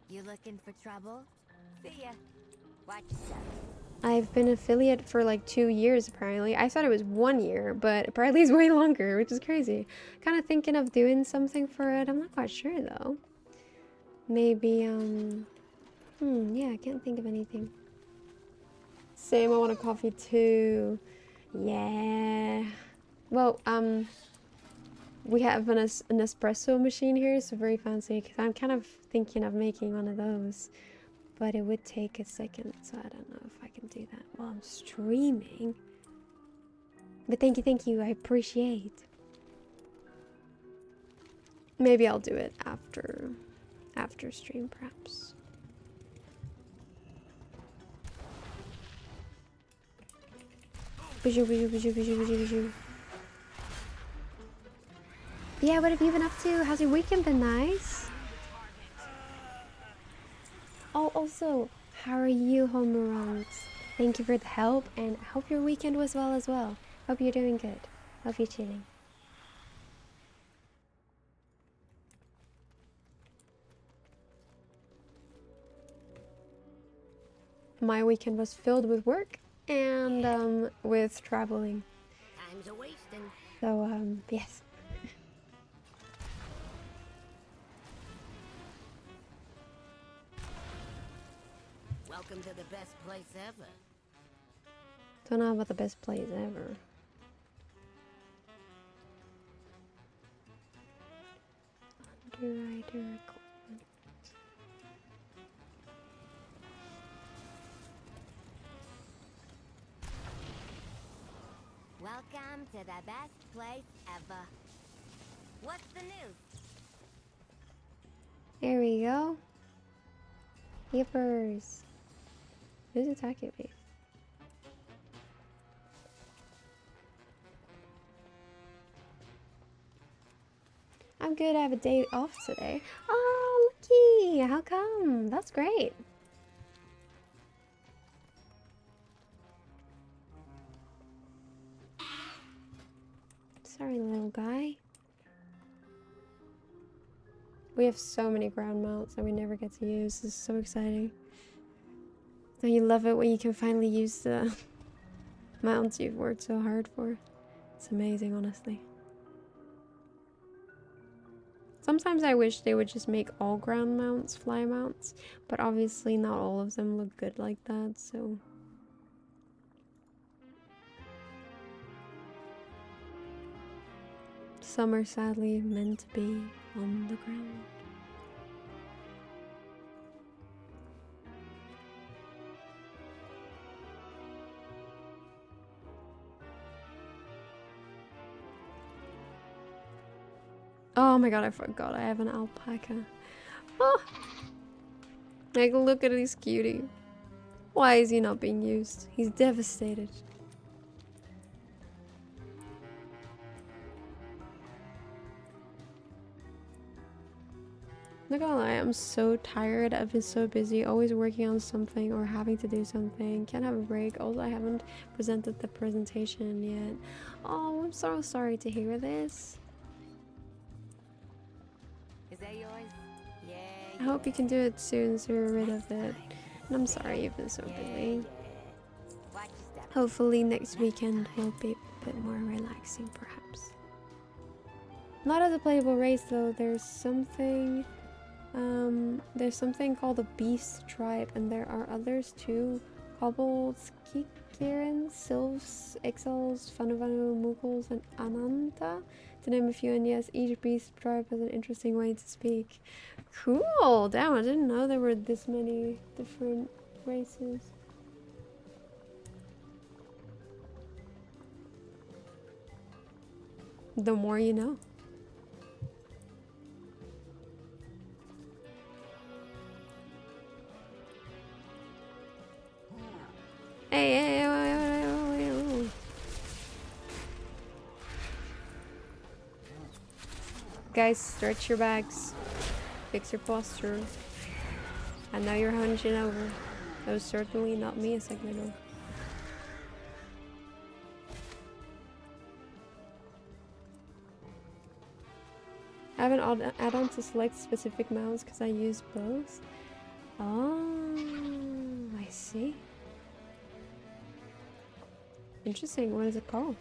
You looking for trouble? See ya. Watch yourself. I've been affiliate for like 2 years apparently. I thought it was 1 year, but apparently it's way longer, which is crazy. Kind of thinking of doing something for it. I'm not quite sure though. Maybe, yeah, I can't think of anything. Same, I want a coffee too. Yeah. Well, we have an espresso machine here, so very fancy, because I'm kind of thinking of making one of those. But it would take a second, so I don't know if I can do that while I'm streaming. But thank you, I appreciate. Maybe I'll do it after stream, perhaps. Yeah, what have you been up to? How's your weekend been? Nice? Oh, also, how are you, Homerons? Thank you for the help, and I hope your weekend was well as well. Hope you're doing good. Hope you're chilling. My weekend was filled with work and with traveling. Time's a wasting. So, yes. Welcome to the best place ever. Don't know about the best place ever. Underwriter equipment. Welcome to the best place ever. What's the news? There we go. Yippers. Who's attacking me? I'm good, I have a day off today. Oh, lucky! How come? That's great. Sorry, little guy. We have so many ground mounts that we never get to use. This is so exciting. Don't you love it when you can finally use the mounts you've worked so hard for? It's amazing, honestly. Sometimes I wish they would just make all ground mounts fly mounts, but obviously not all of them look good like that, so... Some are sadly meant to be on the ground. Oh my god, I forgot I have an alpaca. Oh! Like, look at this cutie. Why is he not being used? He's devastated. Not gonna lie, I'm so tired. I've been so busy, always working on something or having to do something. Can't have a break. Also, I haven't presented the presentation yet. Oh, I'm so sorry to hear this. Is that yours? Yeah. I hope you can do it soon so you're rid of it. And I'm sorry you've been so busy. Watch your step. Hopefully next weekend will be a bit more relaxing, perhaps. Not as a playable race though. There's something called the Beast Tribe, and there are others too. Kobolds, Kikirans, Sylphs, Exiles, Fanavanu, Mughals, and Ananta, to name a few. And yes, each Beast Tribe has an interesting way to speak. Cool! Damn, I didn't know there were this many different races. The more you know. Hey. Guys, stretch your backs. Fix your posture. I know you're hunching over. That was certainly not me a second ago. I have an add-on to select specific mounts because I use both. Oh, I see. Interesting. What is it called?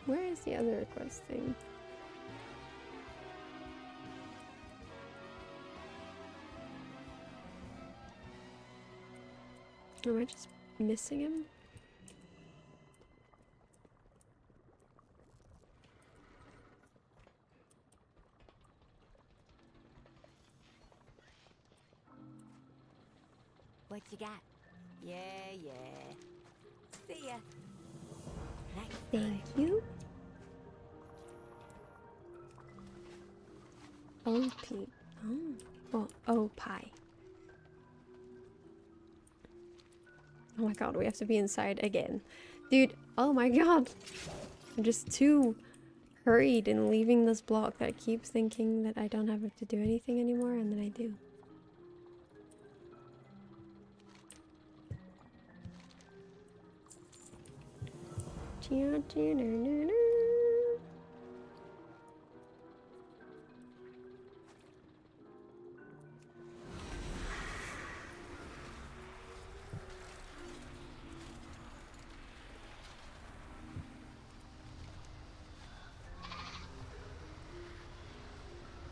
Where is the other request thing? Am I just missing him? What you got? Yeah. See ya. Next Thank you. OP. Oh. Well, O-Pie. Oh my god, we have to be inside again. Dude, oh my god. I'm just too hurried in leaving this block that I keep thinking that I don't have to do anything anymore, and then I do.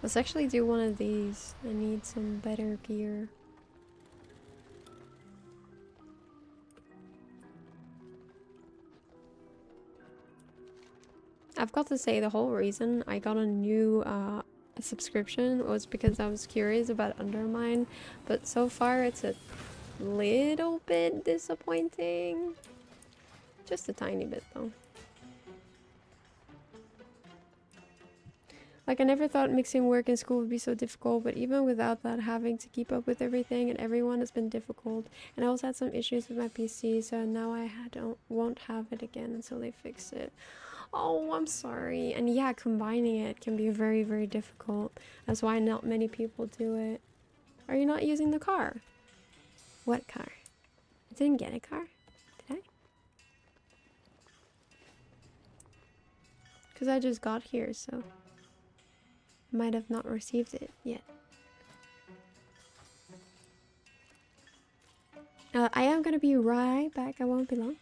Let's actually do one of these. I need some better gear. I've got to say, the whole reason I got a new subscription was because I was curious about Undermine, but so far it's a little bit disappointing. Just a tiny bit though. Like, I never thought mixing work and school would be so difficult, but even without that, having to keep up with everything and everyone has been difficult. And I also had some issues with my PC, so now I won't have it again until they fix it. Oh, I'm sorry. And yeah, combining it can be very, very difficult. That's why not many people do it. Are you not using the car? What car? I didn't get a car, did I? Because I just got here, so might have not received it yet. I am gonna be right back. I won't be long.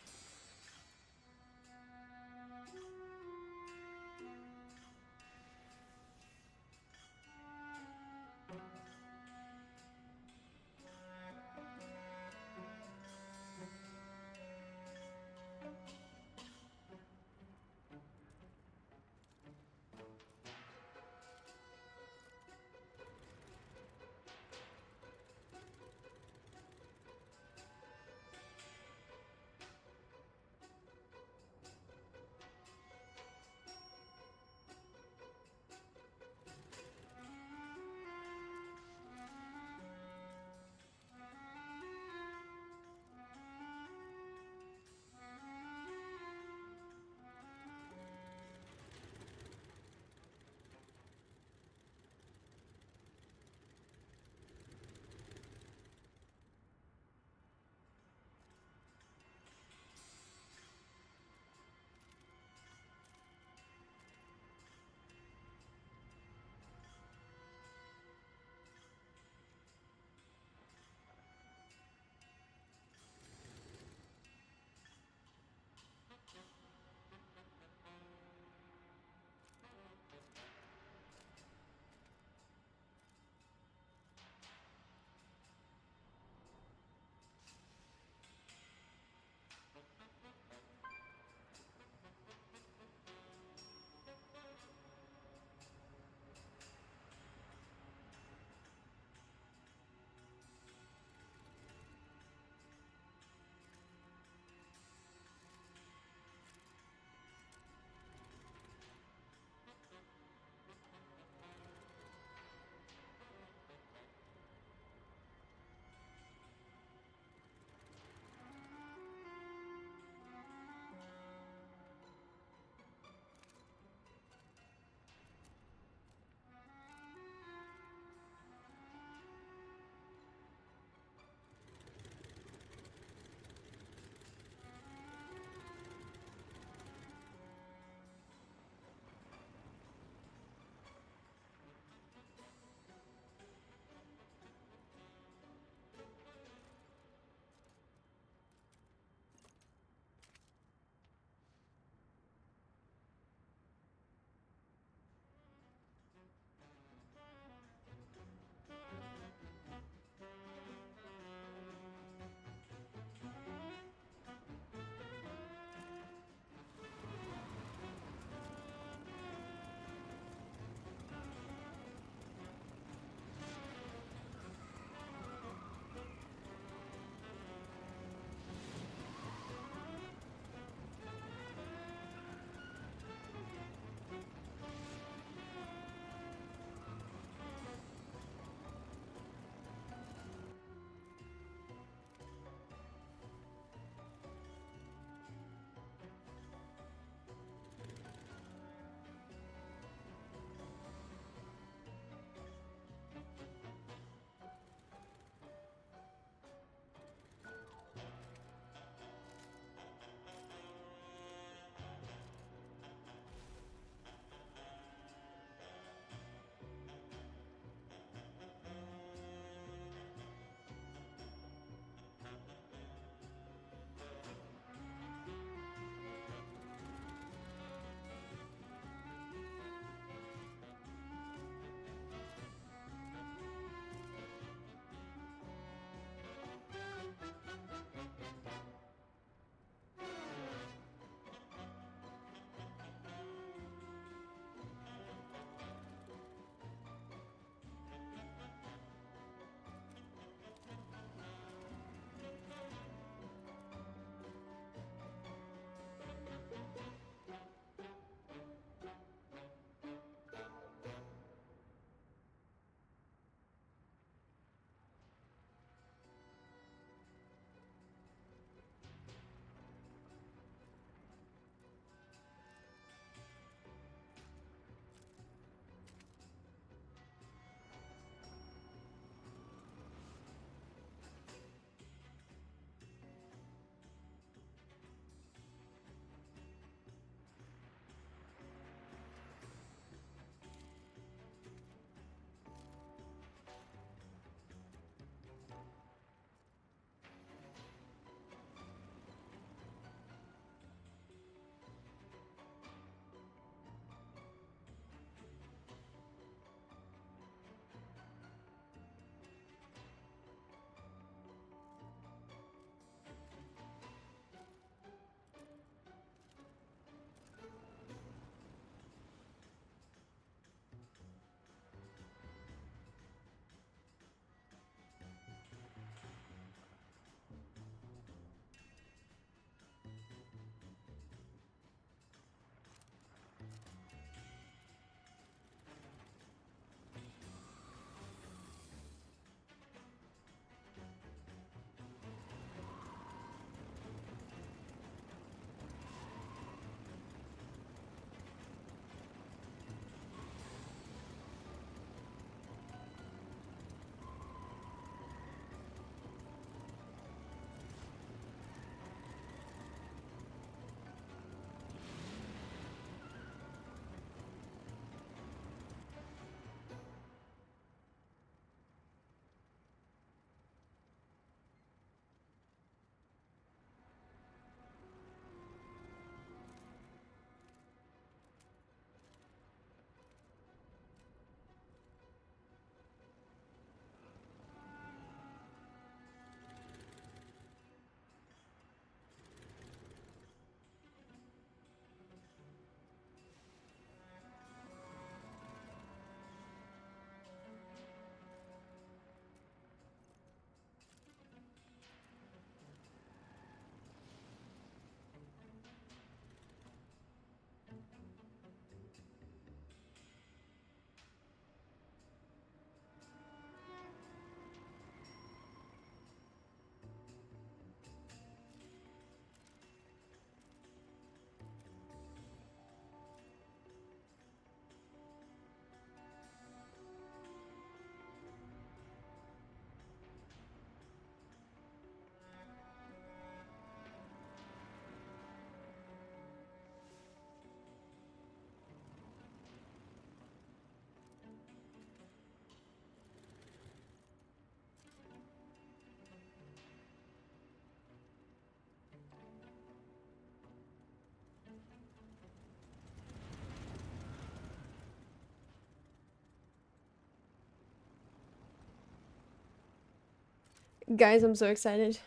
Guys, I'm so excited.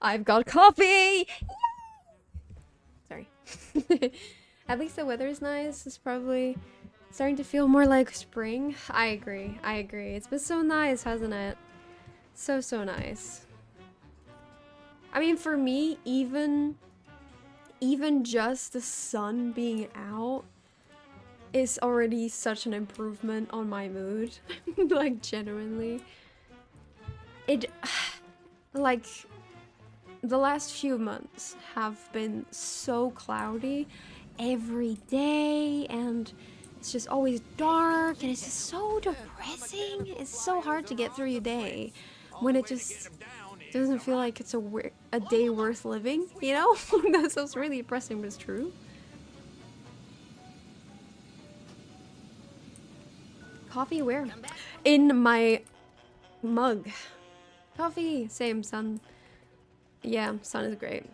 I've got coffee! Sorry. At least the weather is nice. It's probably starting to feel more like spring. I agree. I agree. It's been so nice, hasn't it? So, so nice. I mean, for me, even just the sun being out is already such an improvement on my mood. Like, genuinely. Like, the last few months have been so cloudy every day, and it's just always dark, and it's just so depressing. It's so hard to get through your day when it just doesn't feel like it's a day worth living, you know? That sounds really depressing, but it's true. Coffee where? In my mug. Coffee, same, sun. Yeah, sun is great.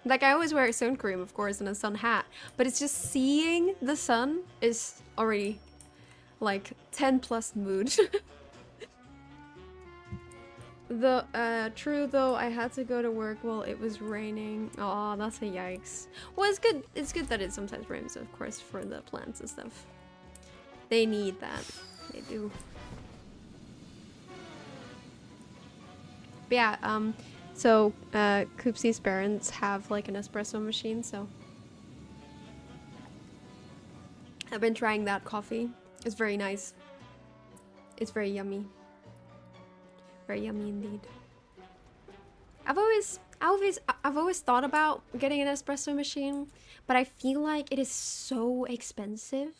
Like, I always wear sun cream, of course, and a sun hat, but it's just seeing the sun is already like 10 plus mood. True though, I had to go to work while it was raining. Oh, that's a yikes. Well, it's good that it sometimes rains, of course, for the plants and stuff. They need that. They do. But yeah, so, Koopsie's parents have like an espresso machine, so I've been trying that coffee. It's very nice. It's very yummy. Very yummy indeed. I've always thought about getting an espresso machine, but I feel like it is so expensive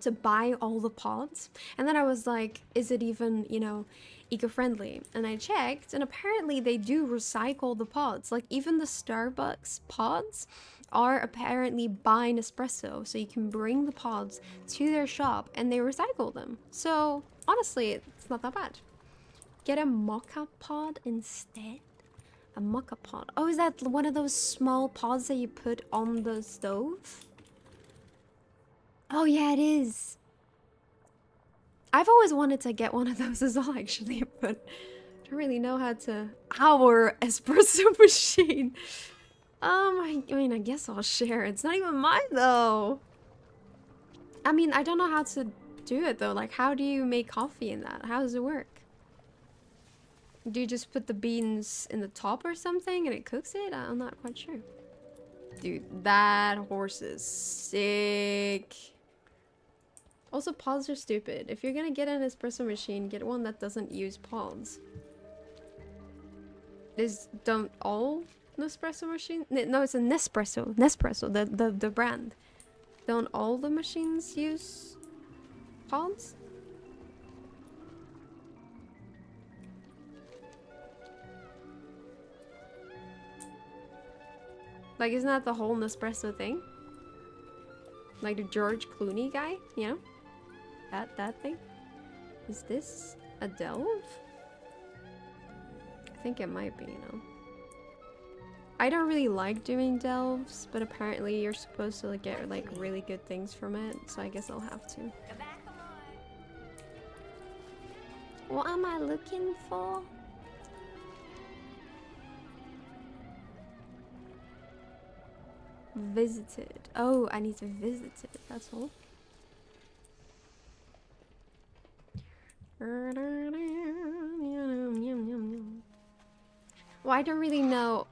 to buy all the pods. And then I was like, is it even, you know, eco-friendly? And I checked, and apparently they do recycle the pods. Like, even the Starbucks pods are apparently by Nespresso, so you can bring the pods to their shop and they recycle them. So honestly, it's not that bad. Get a mocha pod instead. A mocha pod. Oh, is that one of those small pods that you put on the stove? Oh yeah, it is. I've always wanted to get one of those as well, actually, but I don't really know how to. Our espresso machine. I mean, I guess I'll share. It's not even mine though. I mean, I don't know how to do it though. Like, how do you make coffee in that? How does it work? Do you just put the beans in the top or something and it cooks it? I'm not quite sure. Dude, that horse is sick. Also, pods are stupid. If you're gonna get an espresso machine, get one that doesn't use pods. Don't all Nespresso machines? No, it's a Nespresso. Nespresso, the brand. Don't all the machines use pods? Like, isn't that the whole Nespresso thing? Like the George Clooney guy, you know? That thing? Is this a delve? I think it might be, you know. I don't really like doing delves, but apparently you're supposed to like, get like really good things from it, so I guess I'll have to. What am I looking for? Visited. Oh, I need to visit it, that's all. Well, I don't really know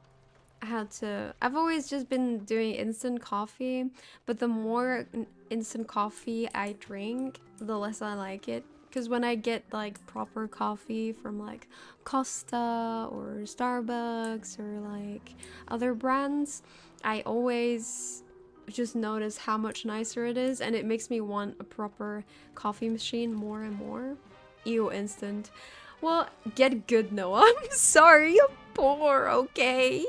how to. I've always just been doing instant coffee, but the more instant coffee I drink, the less I like it. Because when I get like proper coffee from like Costa or Starbucks or like other brands, I always just notice how much nicer it is, and it makes me want a proper coffee machine more and more. Ew, instant. Well, get good, Noah. I'm sorry, I'm poor, okay?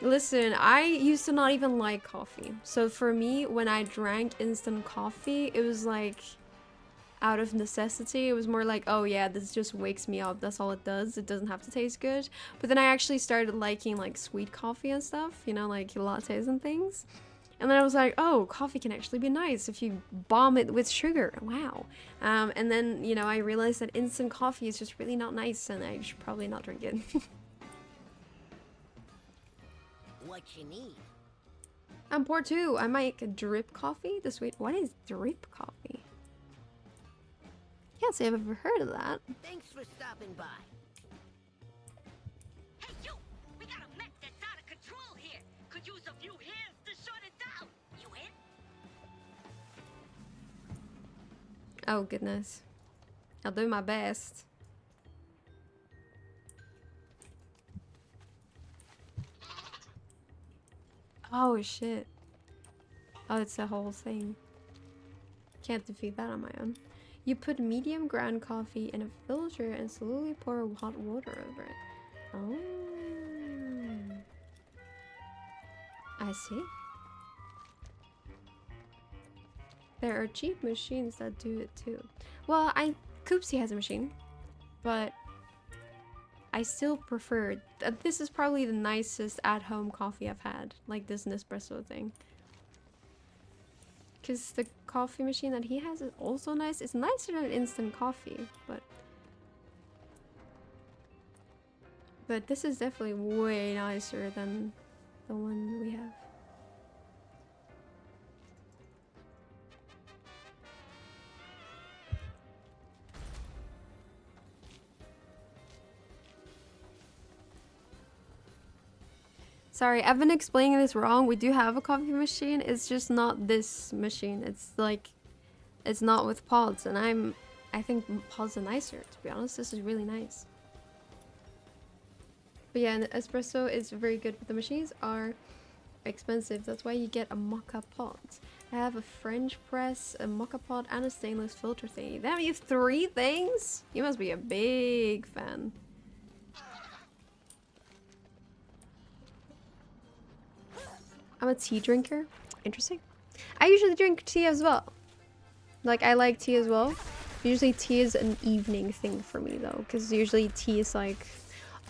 Listen, I used to not even like coffee. So for me, when I drank instant coffee, it was like out of necessity. It was more like, oh yeah, this just wakes me up. That's all it does. It doesn't have to taste good. But then I actually started liking like sweet coffee and stuff, you know, like lattes and things. And then I was like, oh, coffee can actually be nice if you bomb it with sugar. Wow. And then, you know, I realized that instant coffee is just really not nice and I should probably not drink it. What you need? I'm poor too. I make drip coffee. What is drip coffee? Can't say I've ever heard of that. Thanks for stopping by. Hey, you! We got a mech that's out of control here. Could use a few hands to shut it down. You in? Oh, goodness. I'll do my best. Oh, shit. Oh, it's a whole thing. Can't defeat that on my own. You put medium ground coffee in a filter and slowly pour hot water over it. Oh. I see. There are cheap machines that do it too. Well, Koopsie has a machine, but I still prefer this is probably the nicest at-home coffee I've had, like this Nespresso thing. Because the coffee machine that he has is also nice. It's nicer than instant coffee, but this is definitely way nicer than the one we have. Sorry, I've been explaining this wrong. We do have a coffee machine. It's just not this machine. It's like, it's not with pods, and I think pods are nicer, to be honest. This is really nice. But yeah, and the espresso is very good, but the machines are expensive. That's why you get a mocha pot. I have a French press, a mocha pot, and a stainless filter thingy. Damn, you have 3 things? You must be a big fan. I'm a tea drinker. Interesting. I usually drink tea as well. Like, I like tea as well. Usually tea is an evening thing for me though, because usually tea is like,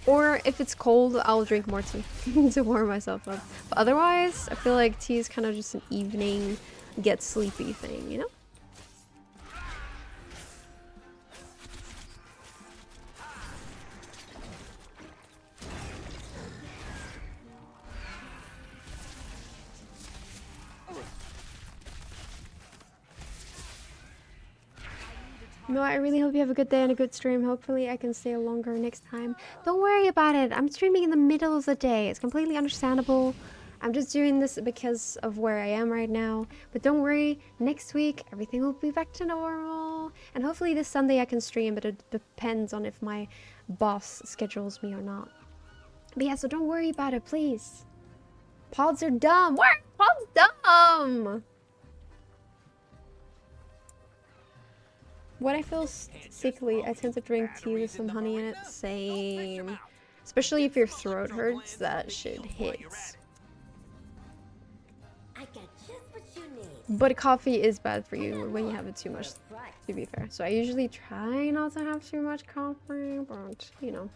or if it's cold, I'll drink more tea to warm myself up. But otherwise, I feel like tea is kind of just an evening get sleepy thing, you know? No, I really hope you have a good day and a good stream. Hopefully I can stay longer next time. Don't worry about it. I'm streaming in the middle of the day. It's completely understandable. I'm just doing this because of where I am right now. But don't worry, next week everything will be back to normal. And hopefully this Sunday I can stream, but it depends on if my boss schedules me or not. But yeah, so don't worry about it, please. Pods are dumb. What? Pods dumb! When I feel sickly, I tend to drink tea with some honey in it. Same. Especially if your throat hurts, that shit hits. I got just what you need. But coffee is bad for you when you have it too much, to be fair. So I usually try not to have too much coffee, but, you know,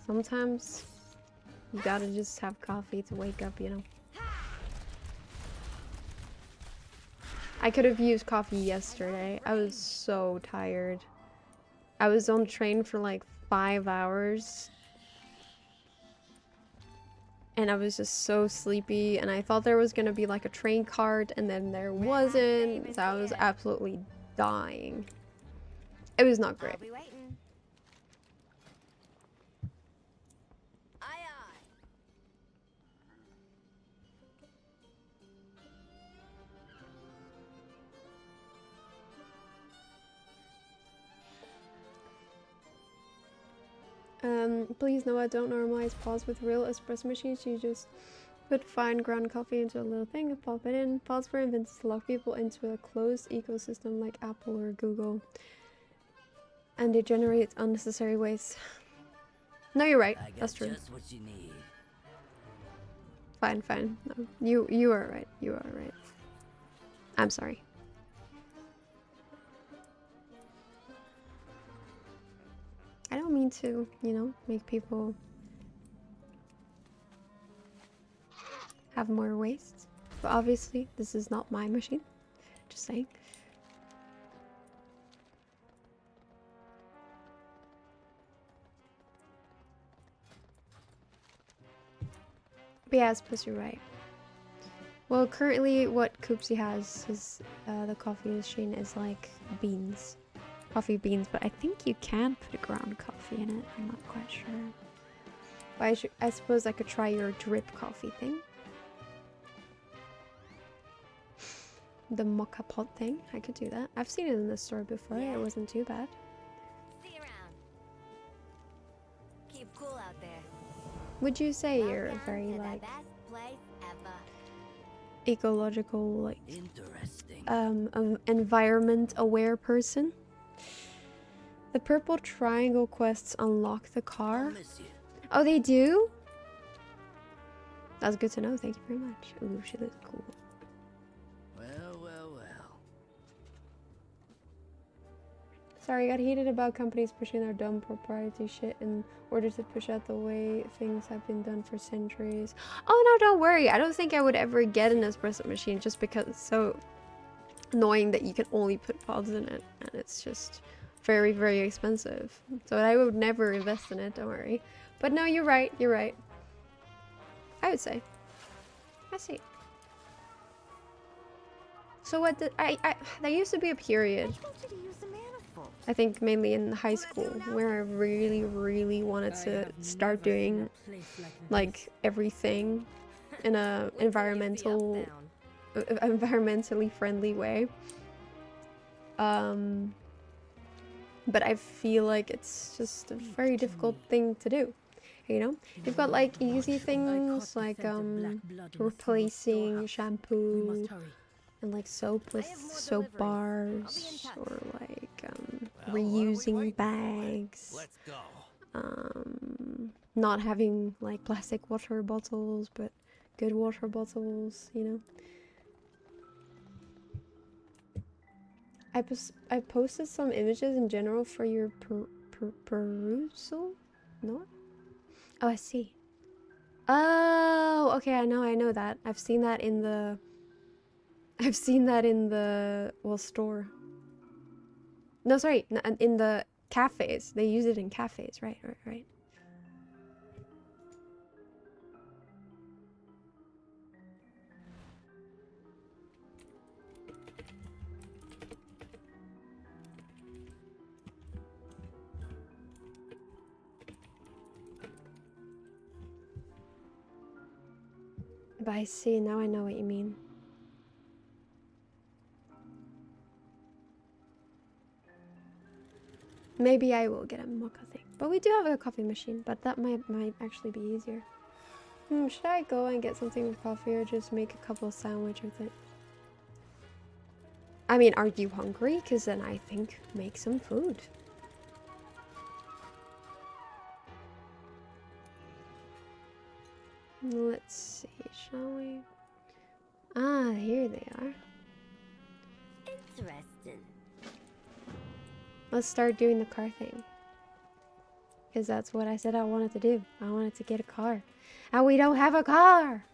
sometimes you gotta just have coffee to wake up, you know. I could have used coffee yesterday. I was so tired. I was on train for like 5 hours. And I was just so sleepy, and I thought there was gonna be like a train cart, and then there wasn't. So I was absolutely dying. It was not great. I'll be waiting. Aye, aye. Please no, I don't normalize pods with real espresso machines. You just put fine ground coffee into a little thing and pop it in. Pods were invented to lock people into a closed ecosystem like Apple or Google. And they generate unnecessary waste. No, you're right. That's true. Just what you need. Fine, fine. No, you are right. You are right. I'm sorry. I don't mean to, you know, make people have more waste, but obviously this is not my machine. Just saying. But yeah, I suppose you're right. Well, currently what Koopsie has is the coffee machine is like beans. Coffee beans, but I think you can put ground coffee in it. I'm not quite sure. But I suppose I could try your drip coffee thing. The mocha pot thing. I could do that. I've seen it in the store before. Yeah. It wasn't too bad. See you around. Keep cool out there. Would you say you're a Welcome very to the like best place ever. ecological, like Interesting. environment aware person? The purple triangle quests unlock the I'll car. miss you. Oh, they do? That's good to know. Thank you very much. Ooh, she looks cool. Well, well, well. Sorry, I got heated about companies pushing their dumb proprietary shit in order to push out the way things have been done for centuries. Oh no, don't worry. I don't think I would ever get an espresso machine just because it's so annoying that you can only put pods in it, and it's just very, very expensive. So I would never invest in it, don't worry. But no, you're right, you're right. I would say. I see. So what did there used to be a period, I want you to use the manifold. I think mainly in high school, where I really, really wanted to start doing like everything in a Wait till you see Uptown. environmentally friendly way. But I feel like it's just a very difficult thing to do. You know, you've got like easy things like replacing shampoo and like soap with I have more soap deliveries. I'll be in bars, touch. or like Well, what are we reusing waiting for? bags. Let's go. Not having like plastic water bottles, but good water bottles, you know. I posted some images in general for your perusal? No? Oh, I see. Oh, okay, I know that. I've seen that in the well, store. No, sorry, in the cafes. They use it in cafes, right. But I see, now I know what you mean. Maybe I will get a mocha thing. But we do have a coffee machine, but that might actually be easier. Should I go and get something with coffee or just make a couple sandwich with it? I mean, are you hungry? Because then I think make some food. Let's see, shall we? Ah, here they are. Interesting. Let's start doing the car thing. Because that's what I said I wanted to do. I wanted to get a car. And we don't have a car!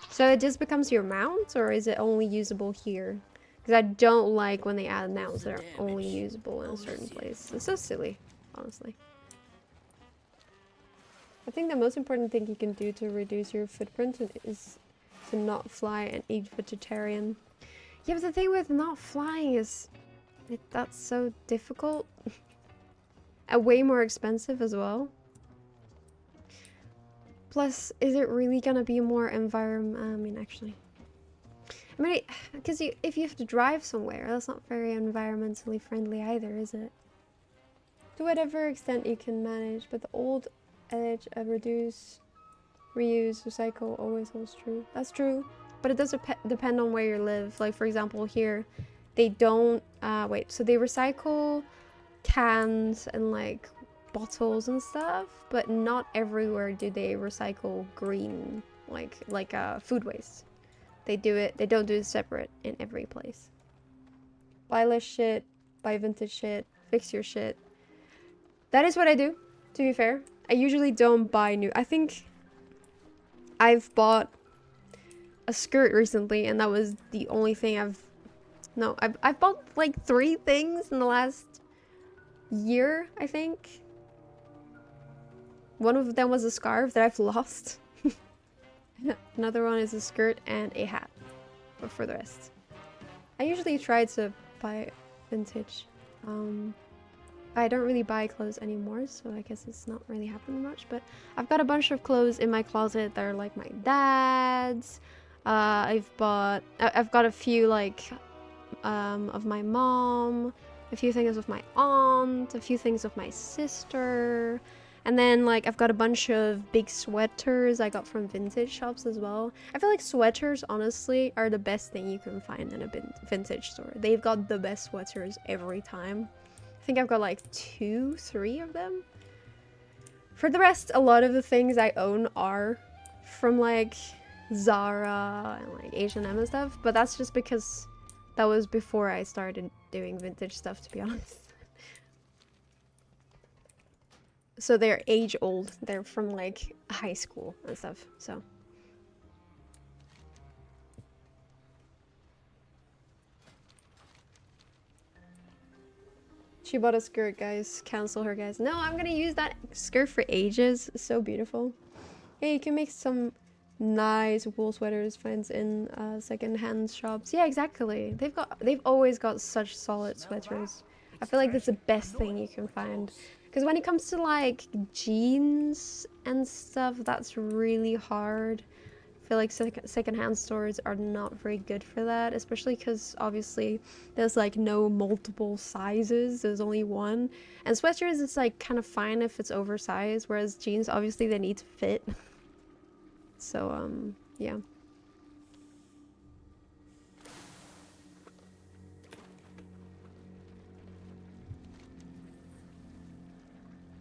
So it just becomes your mount, or is it only usable here? Because I don't like when they add mounts that are only usable in a certain place. It's so silly, honestly. I think the most important thing you can do to reduce your footprint is to not fly and eat vegetarian. Yeah, but the thing with not flying is that's so difficult. And way more expensive as well. Plus, is it really gonna be more because if you have to drive somewhere, that's not very environmentally friendly either, is it? To whatever extent you can manage, but the old adage of reduce, reuse, recycle always holds true. That's true, but it does depend on where you live. Like, for example, here, they don't, so they recycle cans and like bottles and stuff, but not everywhere do they recycle green, like food waste. They don't do it separate in every place. Buy less shit, buy vintage shit, fix your shit. That is what I do, to be fair. I usually don't buy new. I think I've bought a skirt recently, and that was the only thing I've bought like 3 things in the last year, I think. One of them was a scarf that I've lost. Another one is a skirt and a hat. But for the rest, I usually try to buy vintage. I don't really buy clothes anymore, so I guess it's not really happening much. But I've got a bunch of clothes in my closet that are like my dad's. I've got a few like of my mom, a few things of my aunt, a few things of my sister. And then, like, I've got a bunch of big sweaters I got from vintage shops as well. I feel like sweaters, honestly, are the best thing you can find in a vintage store. They've got the best sweaters every time. I think I've got like 2, 3 of them. For the rest, a lot of the things I own are from, like, Zara and, like, H&M and stuff. But that's just because that was before I started doing vintage stuff, to be honest. So they're age old. They're from like high school and stuff. So she bought a skirt, guys. Cancel her, guys. No, I'm gonna use that skirt for ages. It's so beautiful. Yeah, you can make some nice wool sweaters finds in second-hand shops. Yeah, exactly. They've always got such solid sweaters. I feel like that's the best thing you can find. Because when it comes to like jeans and stuff, that's really hard. I feel like secondhand stores are not very good for that, especially because obviously there's like no multiple sizes, there's only one. And sweatshirts, it's like kind of fine if it's oversized, whereas jeans, obviously they need to fit. So, yeah.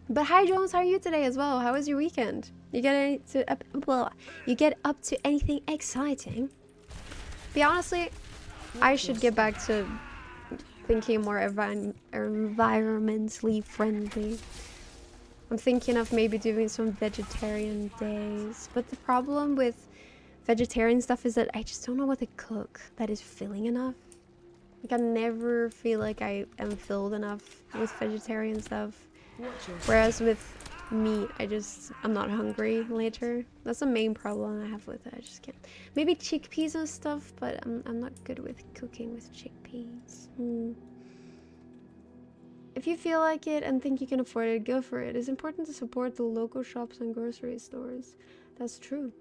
But hi Jones, how are you today as well? How was your weekend? You get up to anything exciting? But honestly, I should get back to thinking more environmentally friendly. I'm thinking of maybe doing some vegetarian days. But the problem with vegetarian stuff is that I just don't know what to cook that is filling enough. Like I never feel like I am filled enough with vegetarian stuff. Whereas with meat, I'm not hungry later. That's the main problem I have with it. I just can't. Maybe chickpeas and stuff, but I'm not good with cooking with chickpeas. If you feel like it and think you can afford it, go for it. It's important to support the local shops and grocery stores. That's true.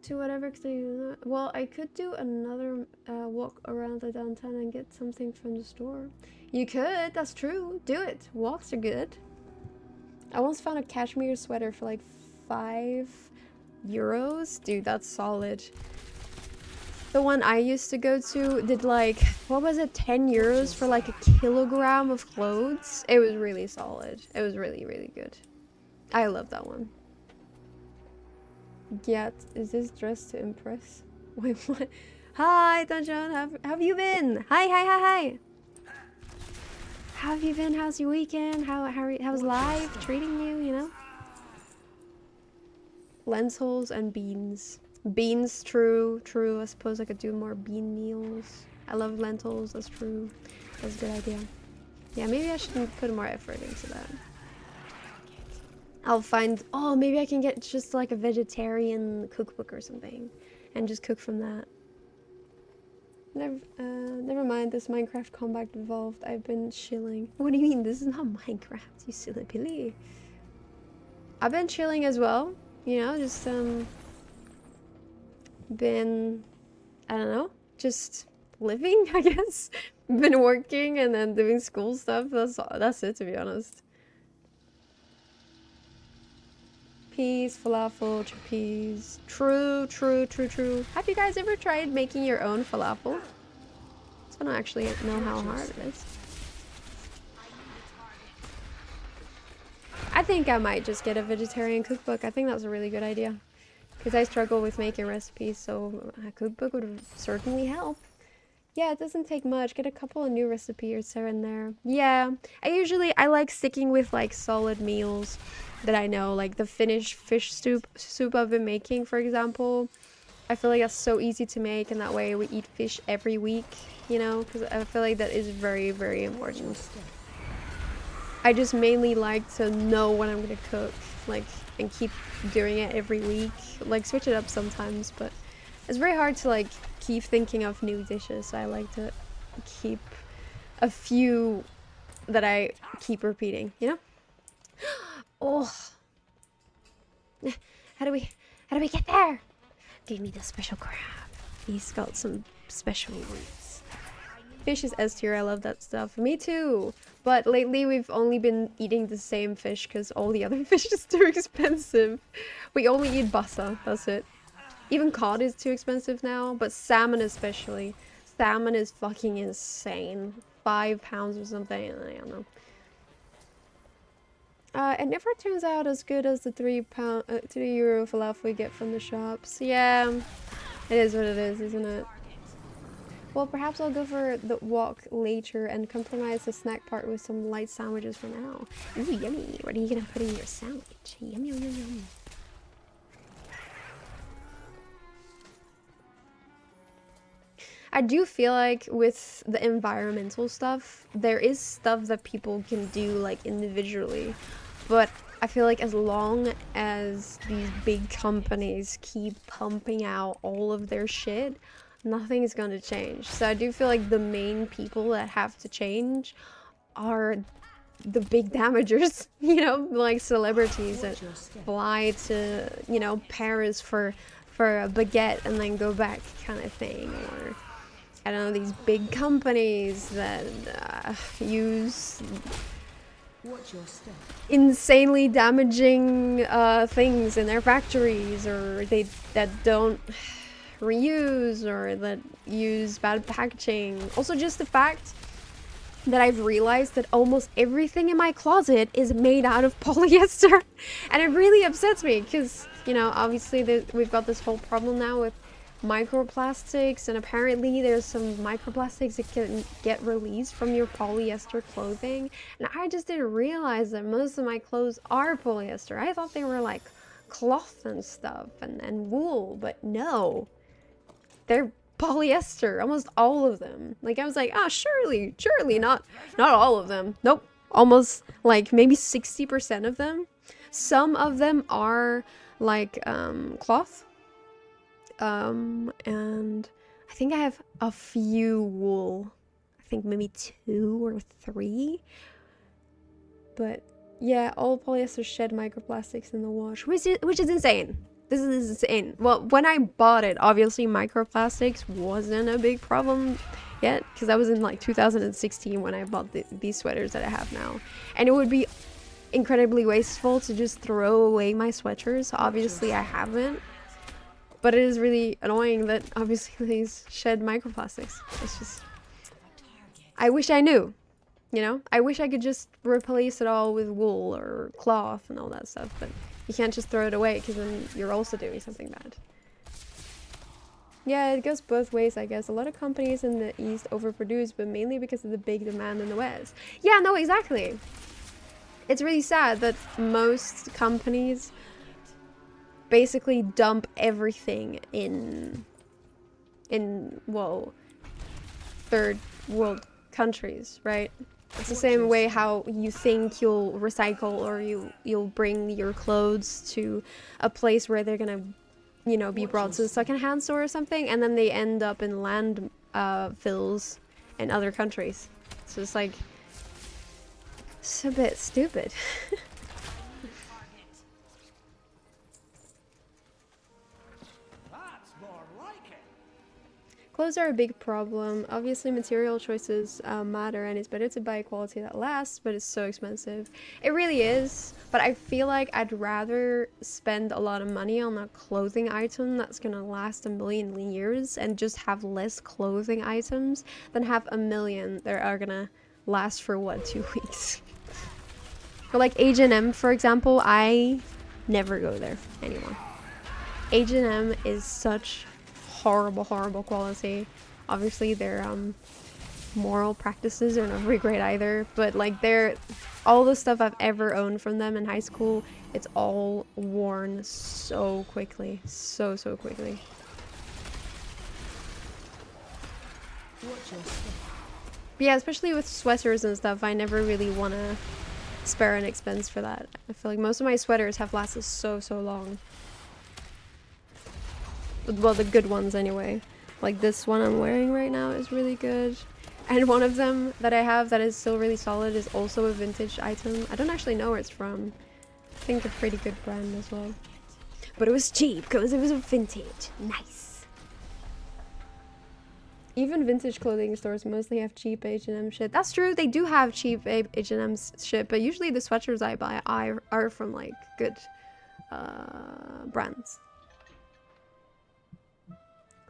To whatever extent. Well, I could do another walk around the downtown and get something from the store. You could, that's true. Do it. Walks are good. I once found a cashmere sweater for like €5. Dude, that's solid. The one I used to go to did like, what was it, €10 for like a kilogram of clothes? It was really solid. It was really, really good. I love that one. Yet, is this dress to impress? Wait, what? Hi, Dungeon. How have you been? Hi. How have you been? How's your weekend? How's life treating you, you know? Lentils and beans. Beans, true. I suppose I could do more bean meals. I love lentils, that's true. That's a good idea. Yeah, maybe I should put more effort into that. I'll find, oh, maybe I can get just like a vegetarian cookbook or something and just cook from that. Never mind, this Minecraft combat evolved. I've been chilling. What do you mean? This is not Minecraft, you silly pilly. I've been chilling as well, you know, just been, I don't know, just living, I guess. Been working and then doing school stuff. That's it, to be honest. Peas, falafel, chickpeas. True. Have you guys ever tried making your own falafel? I don't actually know how hard it is. I think I might just get a vegetarian cookbook. I think that's a really good idea. Because I struggle with making recipes, so a cookbook would certainly help. Yeah, it doesn't take much. Get a couple of new recipes here and there. Yeah, I like sticking with like solid meals that I know, like the Finnish fish soup I've been making, for example. I feel like that's so easy to make, and that way we eat fish every week, you know, because I feel like that is very, very important. I just mainly like to know what I'm gonna cook, like, and keep doing it every week, like switch it up sometimes, but it's very hard to like keep thinking of new dishes, so I like to keep a few that I keep repeating, you know? Oh, how do we get there? Give me the special crab. He's got some special roots. Fish is S tier, I love that stuff. Me too. But lately we've only been eating the same fish because all the other fish is too expensive. We only eat bassa, that's it. Even cod is too expensive now, but salmon especially. Salmon is fucking insane. £5 or something, I don't know. It never turns out as good as the €3 falafel we get from the shops. Yeah, it is what it is, isn't it? Well, perhaps I'll go for the walk later and compromise the snack part with some light sandwiches for now. Ooh, yummy. What are you gonna put in your sandwich? Yum, yum, yum, yum. I do feel like with the environmental stuff, there is stuff that people can do like individually, but I feel like as long as these big companies keep pumping out all of their shit, nothing's gonna change. So I do feel like the main people that have to change are the big damagers, you know, like celebrities that fly to, you know, Paris for a baguette and then go back kind of thing, or I don't know, these big companies that use insanely damaging things in their factories, or that don't reuse, or that use bad packaging. Also, just the fact that I've realized that almost everything in my closet is made out of polyester, and it really upsets me because, you know, obviously we've got this whole problem now with microplastics, and apparently there's some microplastics that can get released from your polyester clothing, and I just didn't realize that most of my clothes are polyester. I thought they were like cloth and stuff and wool, but no, they're polyester, almost all of them. Like, I was like, oh, surely not all of them. Nope, almost like maybe 60% of them. Some of them are like cloth, and I think I have a few wool. I think maybe 2 or 3, but yeah, all polyester shed microplastics in the wash, which is insane. This is insane. Well, when I bought it, obviously microplastics wasn't a big problem yet, because that was in like 2016 when I bought these sweaters that I have now, and it would be incredibly wasteful to just throw away my sweaters. Obviously I haven't, but it is really annoying that obviously these shed microplastics. It's just, I wish I knew, you know? I wish I could just replace it all with wool or cloth and all that stuff, but you can't just throw it away because then you're also doing something bad. Yeah, it goes both ways, I guess. A lot of companies in the East overproduce, but mainly because of the big demand in the West. Yeah, no, exactly. It's really sad that most companies basically dump everything in well, third world countries, right? It's the same way how you think you'll recycle, or you'll bring your clothes to a place where they're gonna, you know, be brought to the secondhand store or something, and then they end up in landfills in other countries. So it's like, it's a bit stupid. Clothes are a big problem. Obviously material choices matter, and it's better to buy quality that lasts, but it's so expensive. It really is, but I feel like I'd rather spend a lot of money on a clothing item that's gonna last a million years and just have less clothing items than have a million that are gonna last for, what, 2 weeks? But like H&M, for example, I never go there anymore. H&M is such horrible quality. Obviously their moral practices are not very great either, but like all the stuff I've ever owned from them in high school, it's all worn so quickly, so quickly. Watch your step. But yeah, especially with sweaters and stuff, I never really want to spare an expense for that. I feel like most of my sweaters have lasted so long. Well, the good ones anyway. Like this one I'm wearing right now is really good. And one of them that I have that is still really solid is also a vintage item. I don't actually know where it's from. I think a pretty good brand as well. But it was cheap because it was a vintage. Nice. Even vintage clothing stores mostly have cheap H&M shit. That's true, they do have cheap H&M shit, but usually the sweatshirts I buy are from like good brands.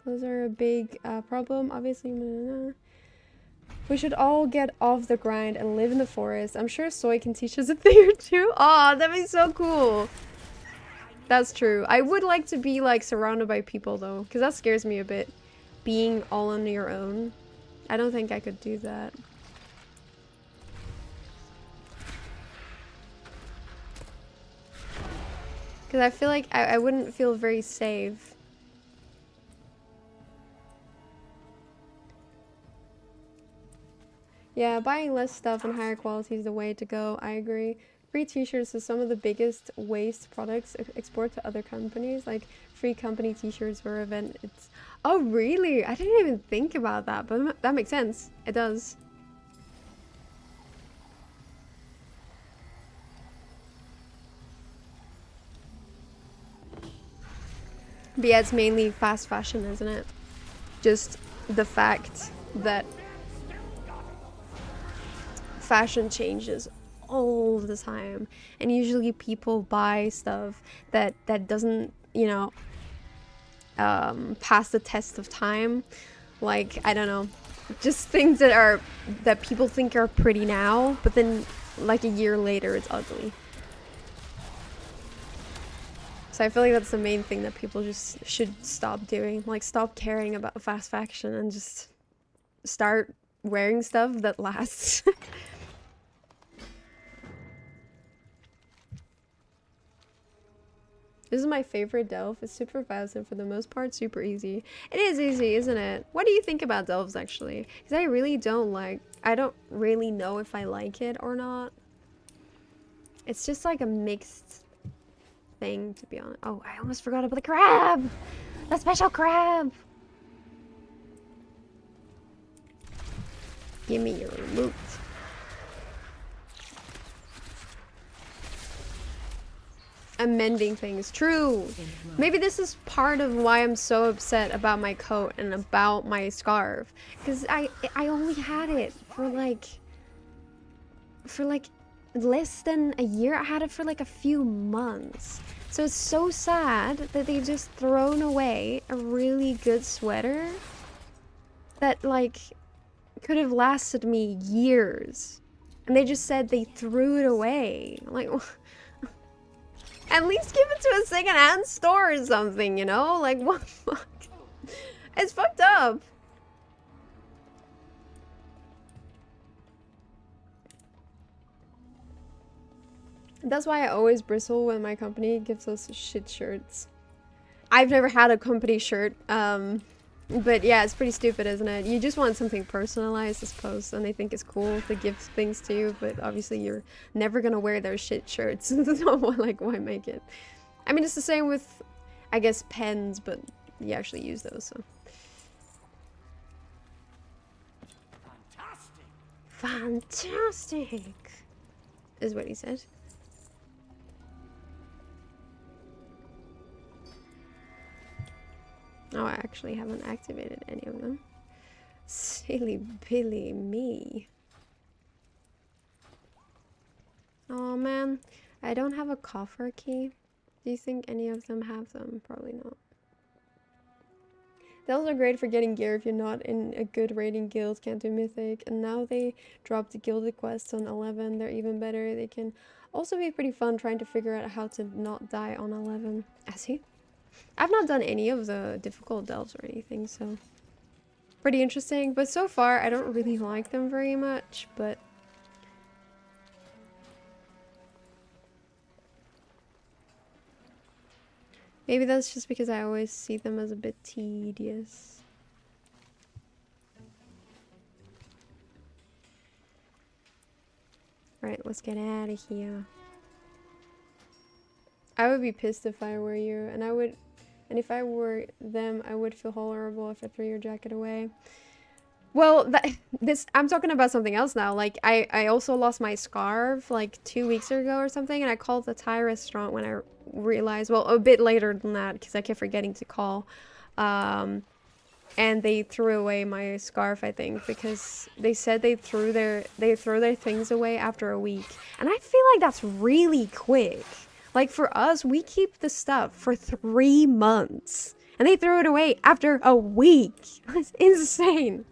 Clothes are a big problem, obviously. We should all get off the grind and live in the forest. I'm sure Soy can teach us a thing or two. Aw, that'd be so cool. That's true. I would like to be like surrounded by people though, because that scares me a bit. Being all on your own. I don't think I could do that. Because I feel like I wouldn't feel very safe. Yeah, buying less stuff and higher quality is the way to go. I agree. Free t-shirts is some of the biggest waste products export to other companies. Like free company t-shirts for event. It's oh really? I didn't even think about that, but that makes sense. It does. But yeah, it's mainly fast fashion, isn't it? Just the fact that fashion changes all the time, and usually people buy stuff that doesn't, you know, pass the test of time. Like, I don't know, just things that people think are pretty now, but then like a year later it's ugly. So I feel like that's the main thing that people just should stop doing. Like, stop caring about fast fashion and just start wearing stuff that lasts. This is my favorite delve. It's super fast and for the most part super easy. It is easy, isn't it? What do you think about delves actually? Because I really don't I don't really know if I like it or not. It's just like a mixed thing, to be honest. Oh, I almost forgot about the crab! The special crab! Give me your remote. Amending things. True. Maybe this is part of why I'm so upset about my coat and about my scarf. Because I only had it for like less than a year. I had it for like a few months. So it's so sad that they've just thrown away a really good sweater that like could have lasted me years. And they just said they threw it away. I'm like, at least give it to a secondhand store or something, you know? Like, what the fuck? It's fucked up. That's why I always bristle when my company gives us shit shirts. I've never had a company shirt, but yeah, it's pretty stupid, isn't it? You just want something personalized, I suppose, and they think it's cool to give things to you, but obviously you're never gonna wear their shit shirts. So like, why make it? I mean, it's the same with, I guess, pens, but you actually use those, so. Fantastic! Is what he said. Oh, I actually haven't activated any of them. Silly Billy me. Oh man, I don't have a coffer key. Do you think any of them have them? Probably not. Those are great for getting gear if you're not in a good rating guild, can't do mythic. And now they dropped the gilded quests on 11. They're even better. They can also be pretty fun trying to figure out how to not die on 11. I see. I've not done any of the difficult delves or anything, so pretty interesting. But so far, I don't really like them very much, but maybe that's just because I always see them as a bit tedious. Let's get out of here. I would be pissed if I were you, and if I were them, I would feel horrible if I threw your jacket away. Well, I'm talking about something else now. Like, I also lost my scarf like 2 weeks ago or something, and I called the Thai restaurant when I realized, well, a bit later than that, because I kept forgetting to call. And they threw away my scarf, I think, because they said they throw their things away after a week. And I feel like that's really quick. Like, for us, we keep the stuff for 3 months. And they throw it away after a week. That's insane.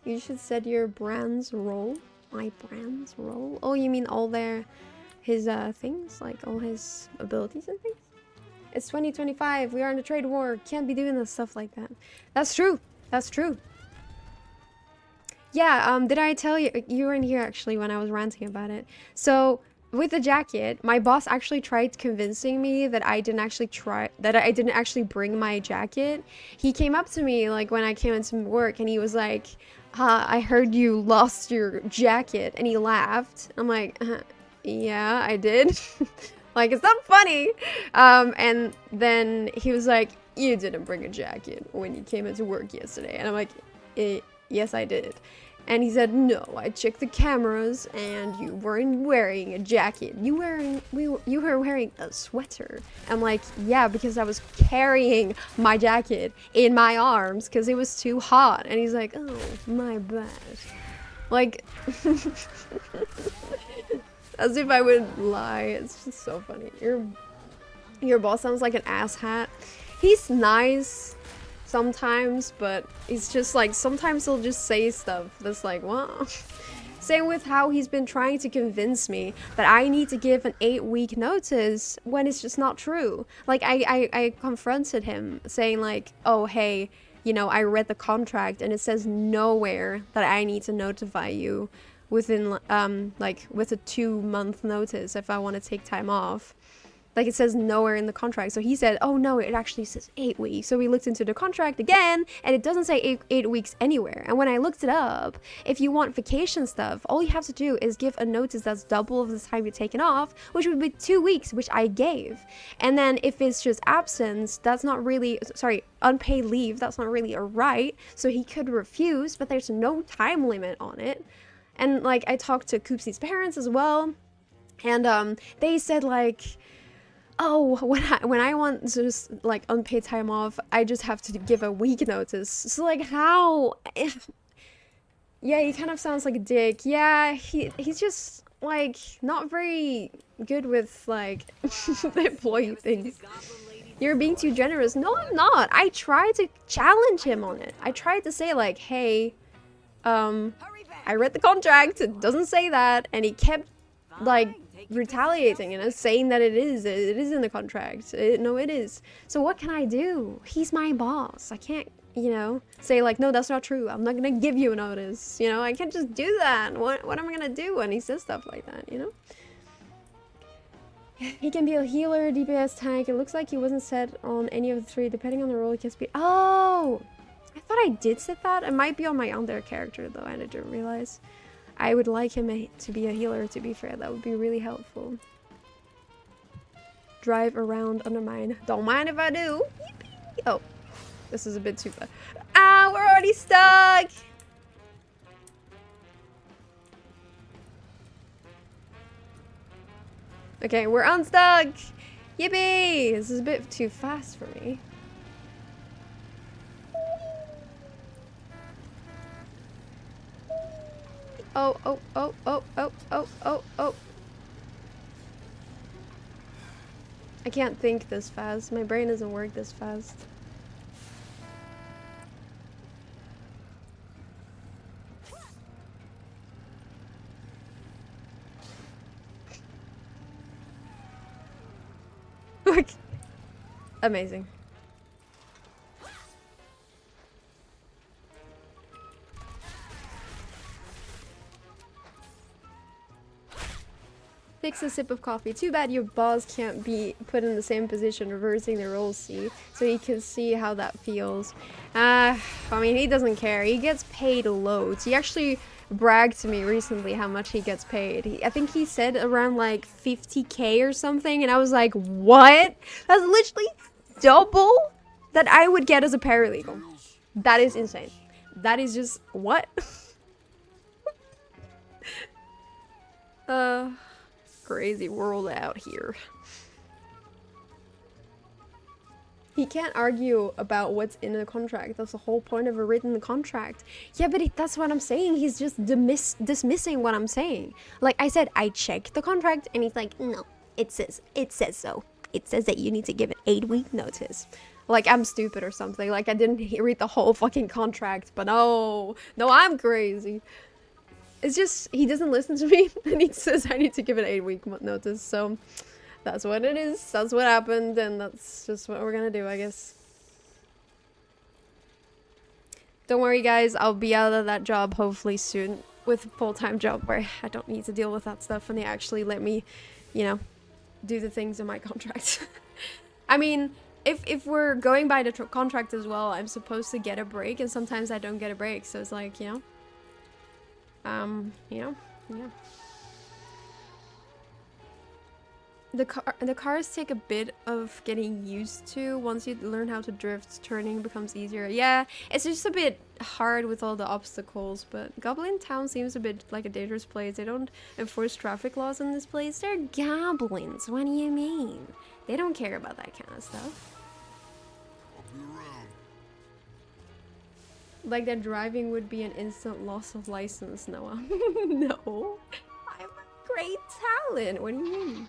You should set your brand's role. My brand's role? Oh, you mean all his things? Like, all his abilities and things? It's 2025. We are in a trade war. Can't be doing this stuff like that. That's true. That's true. Yeah, did I tell you? You were in here, actually, when I was ranting about it. So, with the jacket, my boss actually tried convincing me that I didn't actually bring my jacket. He came up to me, like, when I came into work, and he was like, I heard you lost your jacket, and he laughed. I'm like, yeah, I did. Like, it's not funny. And then he was like, you didn't bring a jacket when you came into work yesterday. And I'm like, yes, I did. And he said, no, I checked the cameras and you weren't wearing a jacket. You were wearing a sweater. I'm like, yeah, because I was carrying my jacket in my arms because it was too hot. And he's like, oh, my bad. Like, as if I would lie. It's just so funny. Your boss sounds like an asshat. He's nice sometimes, but he's just like, sometimes he'll just say stuff that's like, wow. Same with how he's been trying to convince me that I need to give an 8-week notice when it's just not true. Like, I confronted him saying like, oh, hey, you know, I read the contract and it says nowhere that I need to notify you within, with a 2-month notice if I want to take time off. Like, it says nowhere in the contract. So he said, oh no, it actually says 8 weeks. So we looked into the contract again, and it doesn't say 8 weeks anywhere. And when I looked it up, if you want vacation stuff, all you have to do is give a notice that's double of the time you're taken off, which would be 2 weeks, which I gave. And then if it's just absence, that's not really, unpaid leave, that's not really a right. So he could refuse, but there's no time limit on it. And like, I talked to Koopsie's parents as well, and they said like, oh, when I want just like unpaid time off, I just have to give a week notice. So like, how? Yeah, he kind of sounds like a dick. Yeah, he's just like not very good with like the employee things. You're being too generous. No, I'm not. I tried to challenge him on it. I tried to say like, hey, I read the contract. It doesn't say that, and he kept like retaliating and saying that it is in the contract. No, it is. So what can I do? He's my boss. I can't, you know, say like, no, that's not true. I'm not gonna give you a notice. You know, I can't just do that. What am I gonna do when he says stuff like that? You know. He can be a healer, DPS, tank. It looks like he wasn't set on any of the 3. Depending on the role, he can be. Oh, I thought I did set that. It might be on my other character though, and I didn't realize. I would like him to be a healer, to be fair. That would be really helpful. Drive around Undermine. Don't mind if I do. Yippee. Oh, this is a bit too far. Ah, we're already stuck! Okay, we're unstuck! Yippee! This is a bit too fast for me. Oh, oh, oh, oh, oh, oh, oh, oh. I can't think this fast. My brain doesn't work this fast. Look. Amazing. Takes a sip of coffee. Too bad your boss can't be put in the same position, reversing the roles, see? So you can see how that feels. I mean, he doesn't care. He gets paid loads. He actually bragged to me recently how much he gets paid. I think he said around like 50K or something, and I was like, what? That's literally double that I would get as a paralegal. That is insane. That is just, what? Crazy world out here. He can't argue about what's in a contract. That's the whole point of a written contract. Yeah, but that's what I'm saying. He's just dismissing what I'm saying. Like I said, I checked the contract, and he's like, no, it says so. It says that you need to give an 8-week notice. Like I'm stupid or something. Like I didn't read the whole fucking contract. But no, I'm crazy. It's just he doesn't listen to me, and he says I need to give an 8-week notice. So. That's what it is, that's what happened, and that's just what we're gonna do, I guess. Don't worry guys, I'll be out of that job hopefully soon with a full-time job where I don't need to deal with that stuff and they actually let me, you know, do the things in my contract. I mean, if we're going by the contract as well, I'm supposed to get a break, and sometimes I don't get a break, so it's like, you know, yeah. The cars take a bit of getting used to. Once you learn how to drift, turning becomes easier. Yeah, it's just a bit hard with all the obstacles, but Goblin Town seems a bit like a dangerous place. They don't enforce traffic laws in this place. They're goblins. What do you mean? They don't care about that kind of stuff. I'll be around. Like that driving would be an instant loss of license, Noah. No. I'm a great talent. What do you mean?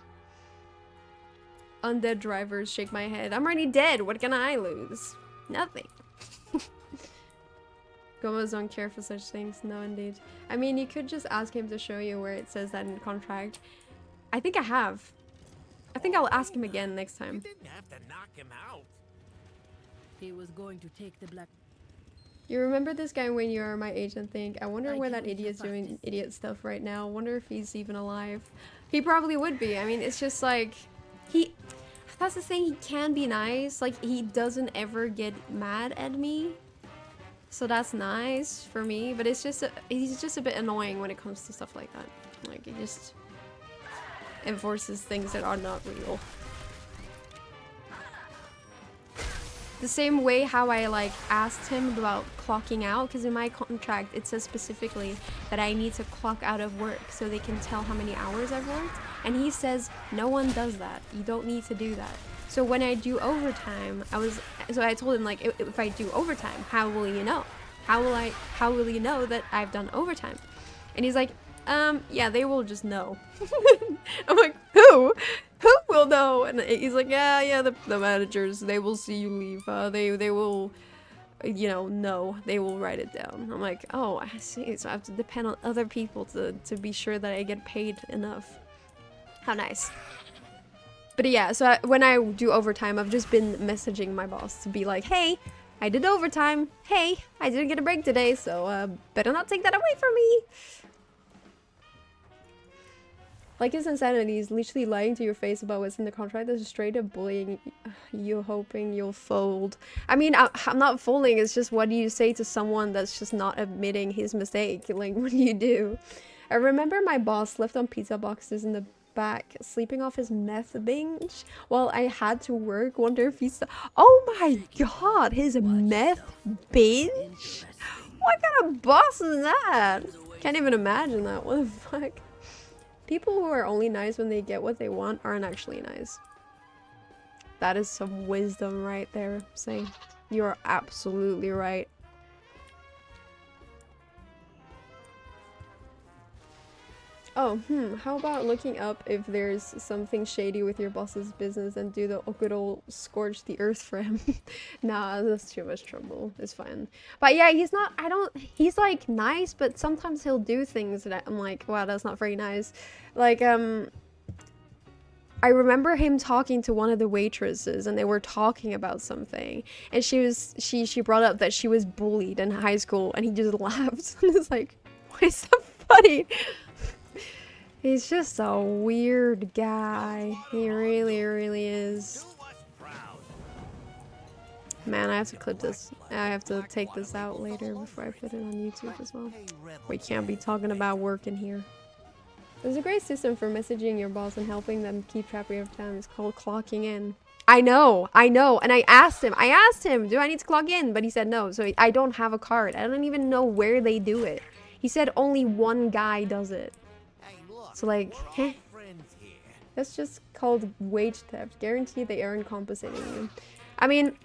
Undead drivers, shake my head. I'm already dead. What can I lose? Nothing. Gomez don't care for such things. No, indeed. I mean, you could just ask him to show you where it says that in the contract. I think I have. I think I'll ask him again next time. You didn't have to knock him out. He was going to take the black. You remember this guy when you are my age and think, I wonder I where do that it the idiot's doing fastest. idiot stuff right now. Wonder if he's even alive. He probably would be. I mean, it's just like, that's the thing, he can be nice. Like, he doesn't ever get mad at me. So that's nice for me. But it's just, he's just a bit annoying when it comes to stuff like that. Like, he just enforces things that are not real. The same way how I like asked him about clocking out, because in my contract it says specifically that I need to clock out of work so they can tell how many hours I've worked, and he says no one does that. You don't need to do that. So when I do overtime, I told him, like, if I do overtime, how will you know? How will you know that I've done overtime? And he's like, yeah, they will just know. I'm like, who? Who will know? And he's like, yeah, the managers, they will see you leave. They will, you know, they will write it down. I'm like, oh, I see. So I have to depend on other people to be sure that I get paid enough. How nice. But yeah, so when I do overtime, I've just been messaging my boss to be like, hey, I did overtime. Hey, I didn't get a break today, so better not take that away from me. Like, his insanity is literally lying to your face about what's in the contract. That's straight up bullying you, hoping you'll fold. I mean, I'm not folding. It's just, what do you say to someone that's just not admitting his mistake? Like, what do you do? I remember my boss left on pizza boxes in the back, sleeping off his meth binge while I had to work. Wonder if he's... Oh my god, his meth binge? What kind of boss is that? Can't even imagine that. What the fuck? People who are only nice when they get what they want aren't actually nice. That is some wisdom right there, saying you're absolutely right. Oh, how about looking up if there's something shady with your boss's business and do the good old scorch the earth for him? Nah, that's too much trouble. It's fine. But yeah, he's like nice, but sometimes he'll do things that I'm like, wow, that's not very nice. Like, I remember him talking to one of the waitresses and they were talking about something, and she brought up that she was bullied in high school, and he just laughed. And it's like, why is that funny? He's just a weird guy. He really, really is. Man, I have to clip this. I have to take this out later before I put it on YouTube as well. We can't be talking about work in here. There's a great system for messaging your boss and helping them keep track of your time. It's called clocking in. I know. And I asked him, do I need to clock in? But he said no, so I don't have a card. I don't even know where they do it. He said only one guy does it. So like, that's just called wage theft. Guaranteed they aren't compensating you. I mean,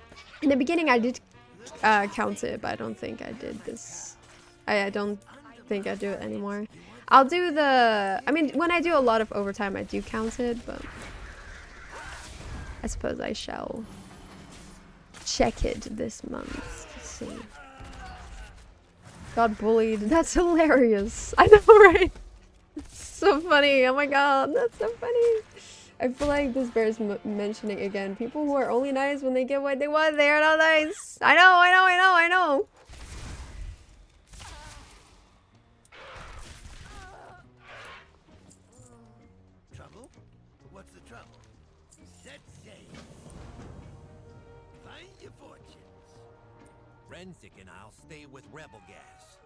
in the beginning I did count it, but I don't think I did this. I don't think I do it anymore. I'll do the... I mean, when I do a lot of overtime, I do count it, but... I suppose I shall check it this month. Let's see. Got bullied. That's hilarious. I know, right? It's so funny. Oh my god, that's so funny. I feel like this bears mentioning again. People who are only nice when they get what they want, they are not nice. I know. Trouble? What's the trouble? Set sail. Find your fortunes. Renzik and I'll stay with Rebel Gas.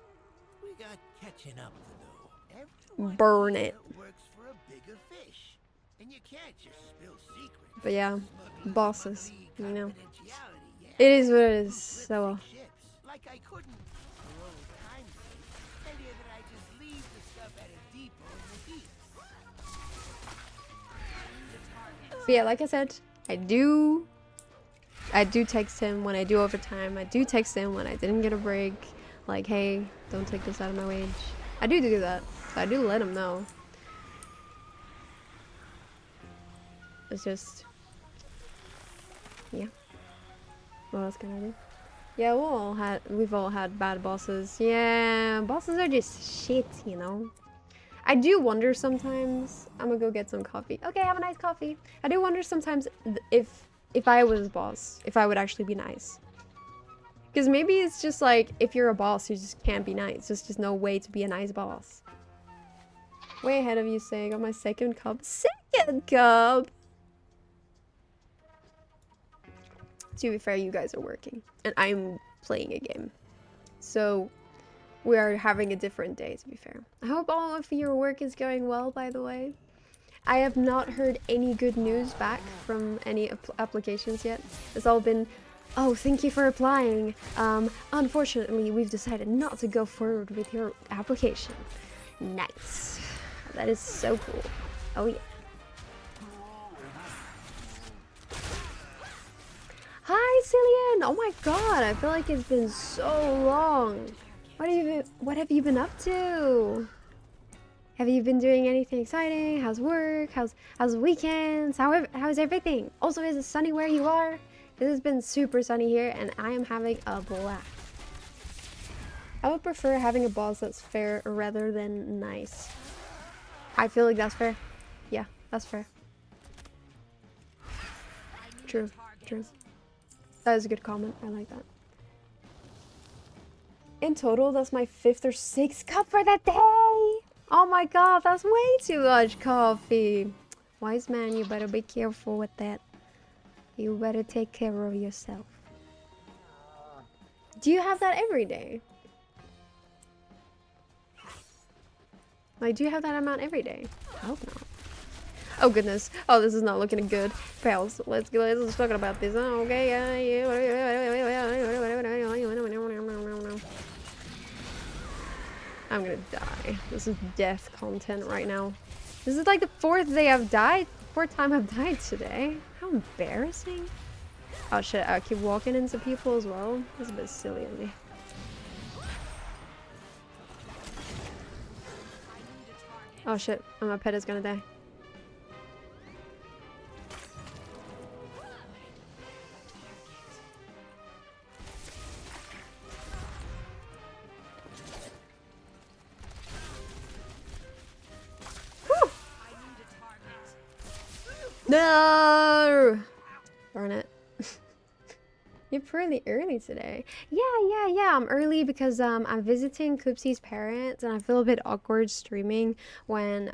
We got catching up to do. Everyone Burn it. here works for a bigger fish. And you can't just spill secrets. But yeah, Smugglers bosses, must you know. confidentiality, yeah. It is what it is. So well. Ships. Like I couldn't, for old time's sake, tell you that I just leave the stuff at a depot in the heat. But yeah, like I said, I do text him when I do overtime. I do text him when I didn't get a break. Like, hey, don't take this out of my wage. I do that. So I do let him know. It's just, yeah. What else can I do? Yeah, we've all had bad bosses. Yeah, bosses are just shit, you know. I do wonder sometimes. I'm gonna go get some coffee. Okay, have a nice coffee. I do wonder sometimes if I was a boss, if I would actually be nice. Because maybe it's just like if you're a boss, you just can't be nice. There's just no way to be a nice boss. Way ahead of you, saying, got my second cup. Second cup. To be fair, you guys are working and I'm playing a game, so we are having a different day, to be fair. I hope all of your work is going well, by the way. I have not heard any good news back from any applications yet. It's all been, oh, thank you for applying. Unfortunately, we've decided not to go forward with your application. Nice. That is so cool. Oh yeah. Hi, Cillian! Oh my god, I feel like it's been so long. What have you been up to? Have you been doing anything exciting? How's work? How's the weekends? How's everything? Also, is it sunny where you are? This has been super sunny here, and I am having a blast. I would prefer having a boss that's fair rather than nice. I feel like that's fair. Yeah, that's fair. True. That is a good comment. I like that. In total, that's my 5th or 6th cup for the day. Oh my god, that's way too much coffee. Wise man, you better be careful with that. You better take care of yourself. Do you have that every day? Like, do you have that amount every day? I hope not. Oh goodness. Oh, this is not looking good. Pals, let's talk about this. Oh, okay, yeah. I'm gonna die. This is death content right now. This is like the 4th day I've died. 4th time I've died today. How embarrassing. Oh shit, I keep walking into people as well. That's a bit silly of me. Oh shit, my pet is gonna die. No! Darn it. You're pretty early today. Yeah. I'm early because I'm visiting Koopsie's parents and I feel a bit awkward streaming when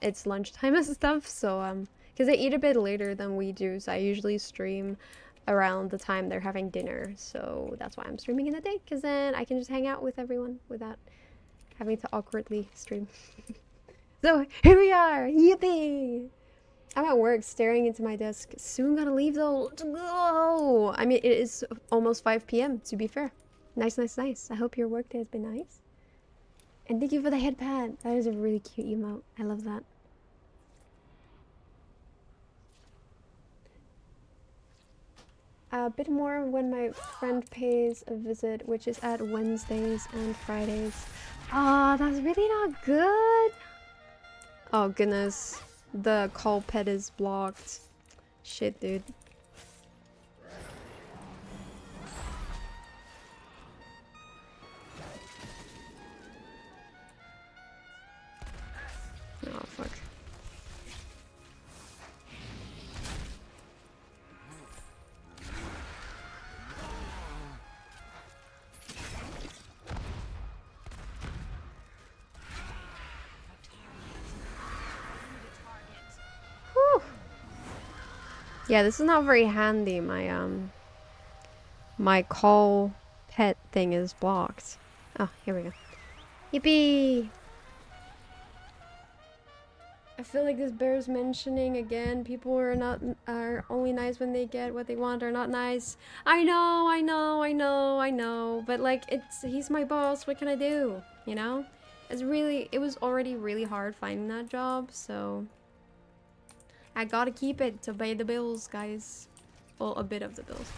it's lunchtime and stuff. So because they eat a bit later than we do, so I usually stream around the time they're having dinner. So that's why I'm streaming in the day, because then I can just hang out with everyone without having to awkwardly stream. So here we are, yippee! I'm at work staring into my desk. Soon gotta leave though. Let's go! I mean, it is almost 5 p.m. to be fair. Nice, nice, nice. I hope your work day has been nice. And thank you for the headband. That is a really cute emote. I love that. A bit more when my friend pays a visit, which is at Wednesdays and Fridays. Ah, that's really not good. Oh goodness. The call pet is blocked. Shit, dude. Oh, fuck. Whew. Yeah, this is not very handy. My call pet thing is blocked. Oh, here we go. Yippee! I feel like this bears mentioning again. People are only nice when they get what they want, are not nice. I know. But like, he's my boss. What can I do? You know? It was already really hard finding that job, so I gotta keep it to pay the bills, guys. Well, a bit of the bills.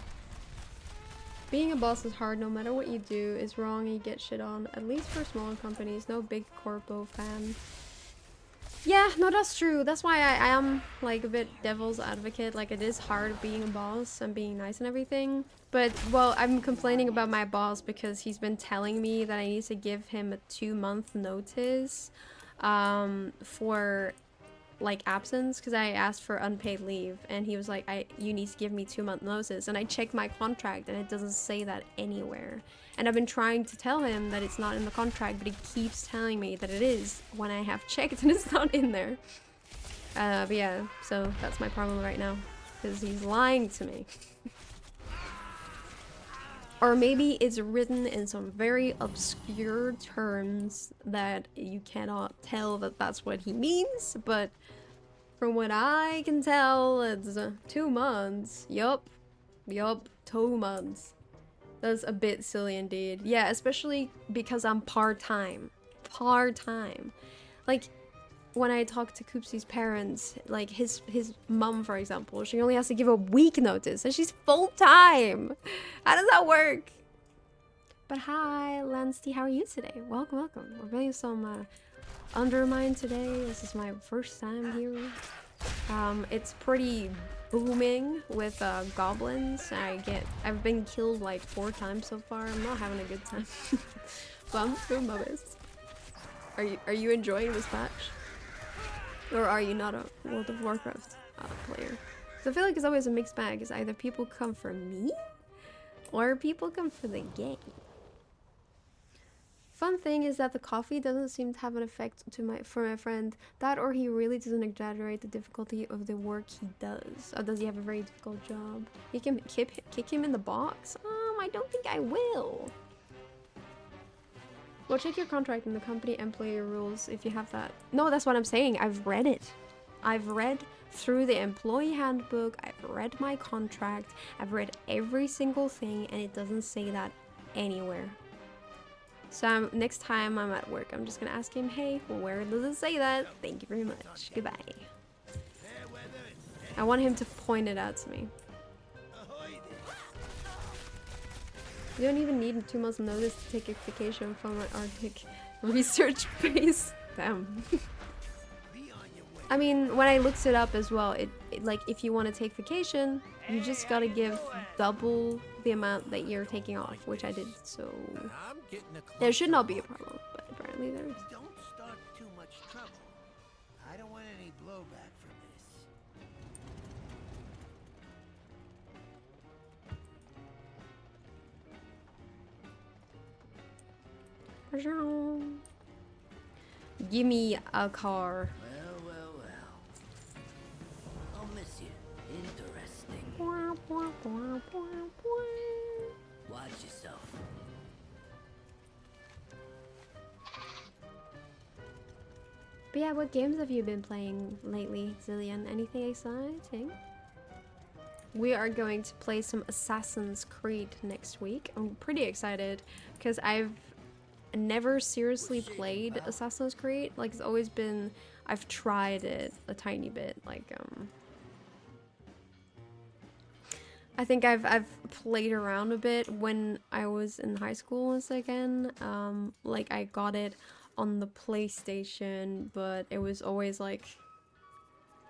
Being a boss is hard. No matter what you do is wrong, you get shit on. At least for smaller companies. No big corpo fan. Yeah, no, that's true. That's why I am like a bit devil's advocate. Like, it is hard being a boss and being nice and everything. But, well, I'm complaining about my boss because he's been telling me that I need to give him a 2-month notice for like absence, because I asked for unpaid leave and he was like, you need to give me 2-month notice, and I checked my contract and it doesn't say that anywhere. And I've been trying to tell him that it's not in the contract, but he keeps telling me that it is when I have checked and it's not in there. But yeah, so that's my problem right now, because he's lying to me. Or maybe it's written in some very obscure terms that you cannot tell that that's what he means, but from what I can tell, it's 2 months. Yup, 2 months. That's a bit silly indeed. Yeah, especially because I'm part-time. Like, when I talk to Koopsie's parents, like his mom, for example, she only has to give a week notice and she's full-time. How does that work? But hi, Lansty, how are you today? Welcome. We're playing some Undermine today. This is my first time here. It's pretty booming with goblins. I've been killed like 4 times so far. I'm not having a good time. But I'm doing my best. Are you enjoying this patch? Or are you not a World of Warcraft player? So I feel like it's always a mixed bag. It's either people come for me or people come for the game. Fun thing is that the coffee doesn't seem to have an effect for my friend. That, or he really doesn't exaggerate the difficulty of the work he does. Or does he have a very difficult job? You can kick him in the box? I don't think I will. Well, check your contract and the company employee rules if you have that. No, that's what I'm saying. I've read it. I've read through the employee handbook. I've read my contract. I've read every single thing, and it doesn't say that anywhere. So next time I'm at work, I'm just gonna ask him, hey, where does it say that? Thank you very much. Goodbye. I want him to point it out to me. You don't even need 2 months notice to take a vacation from an Arctic research base. Damn. I mean, when I looked it up as well, it like, if you want to take vacation, you just gotta give double the amount that you're taking off, which I did, so there should not be a problem, but apparently there is. Don't start too much trouble. I don't want any blowback from this. Give me a car. Well. I'll miss you. Interesting. Watch yourself. But yeah, what games have you been playing lately, Zillion? Anything exciting? We are going to play some Assassin's Creed next week. I'm pretty excited because I've never seriously played Assassin's Creed. Like, it's always been, I've tried it a tiny bit. Like, I think I've played around a bit when I was in high school once again. Like, I got it on the PlayStation, but it was always like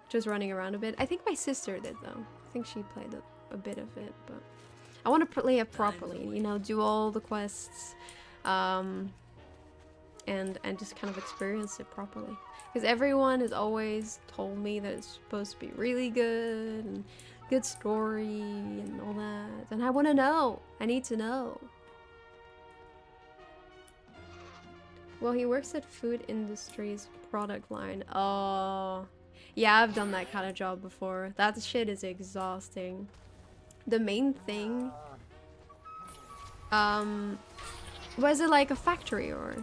just running around a bit. I think my sister did though. I think she played a bit of it, but I want to play it properly, you know, do all the quests, and just kind of experience it properly. Because everyone has always told me that it's supposed to be really good and good story and all that, and I want to know. I need to know. Well, he works at food industry's product line. Oh, yeah, I've done that kind of job before. That shit is exhausting. The main thing, was it like a factory or?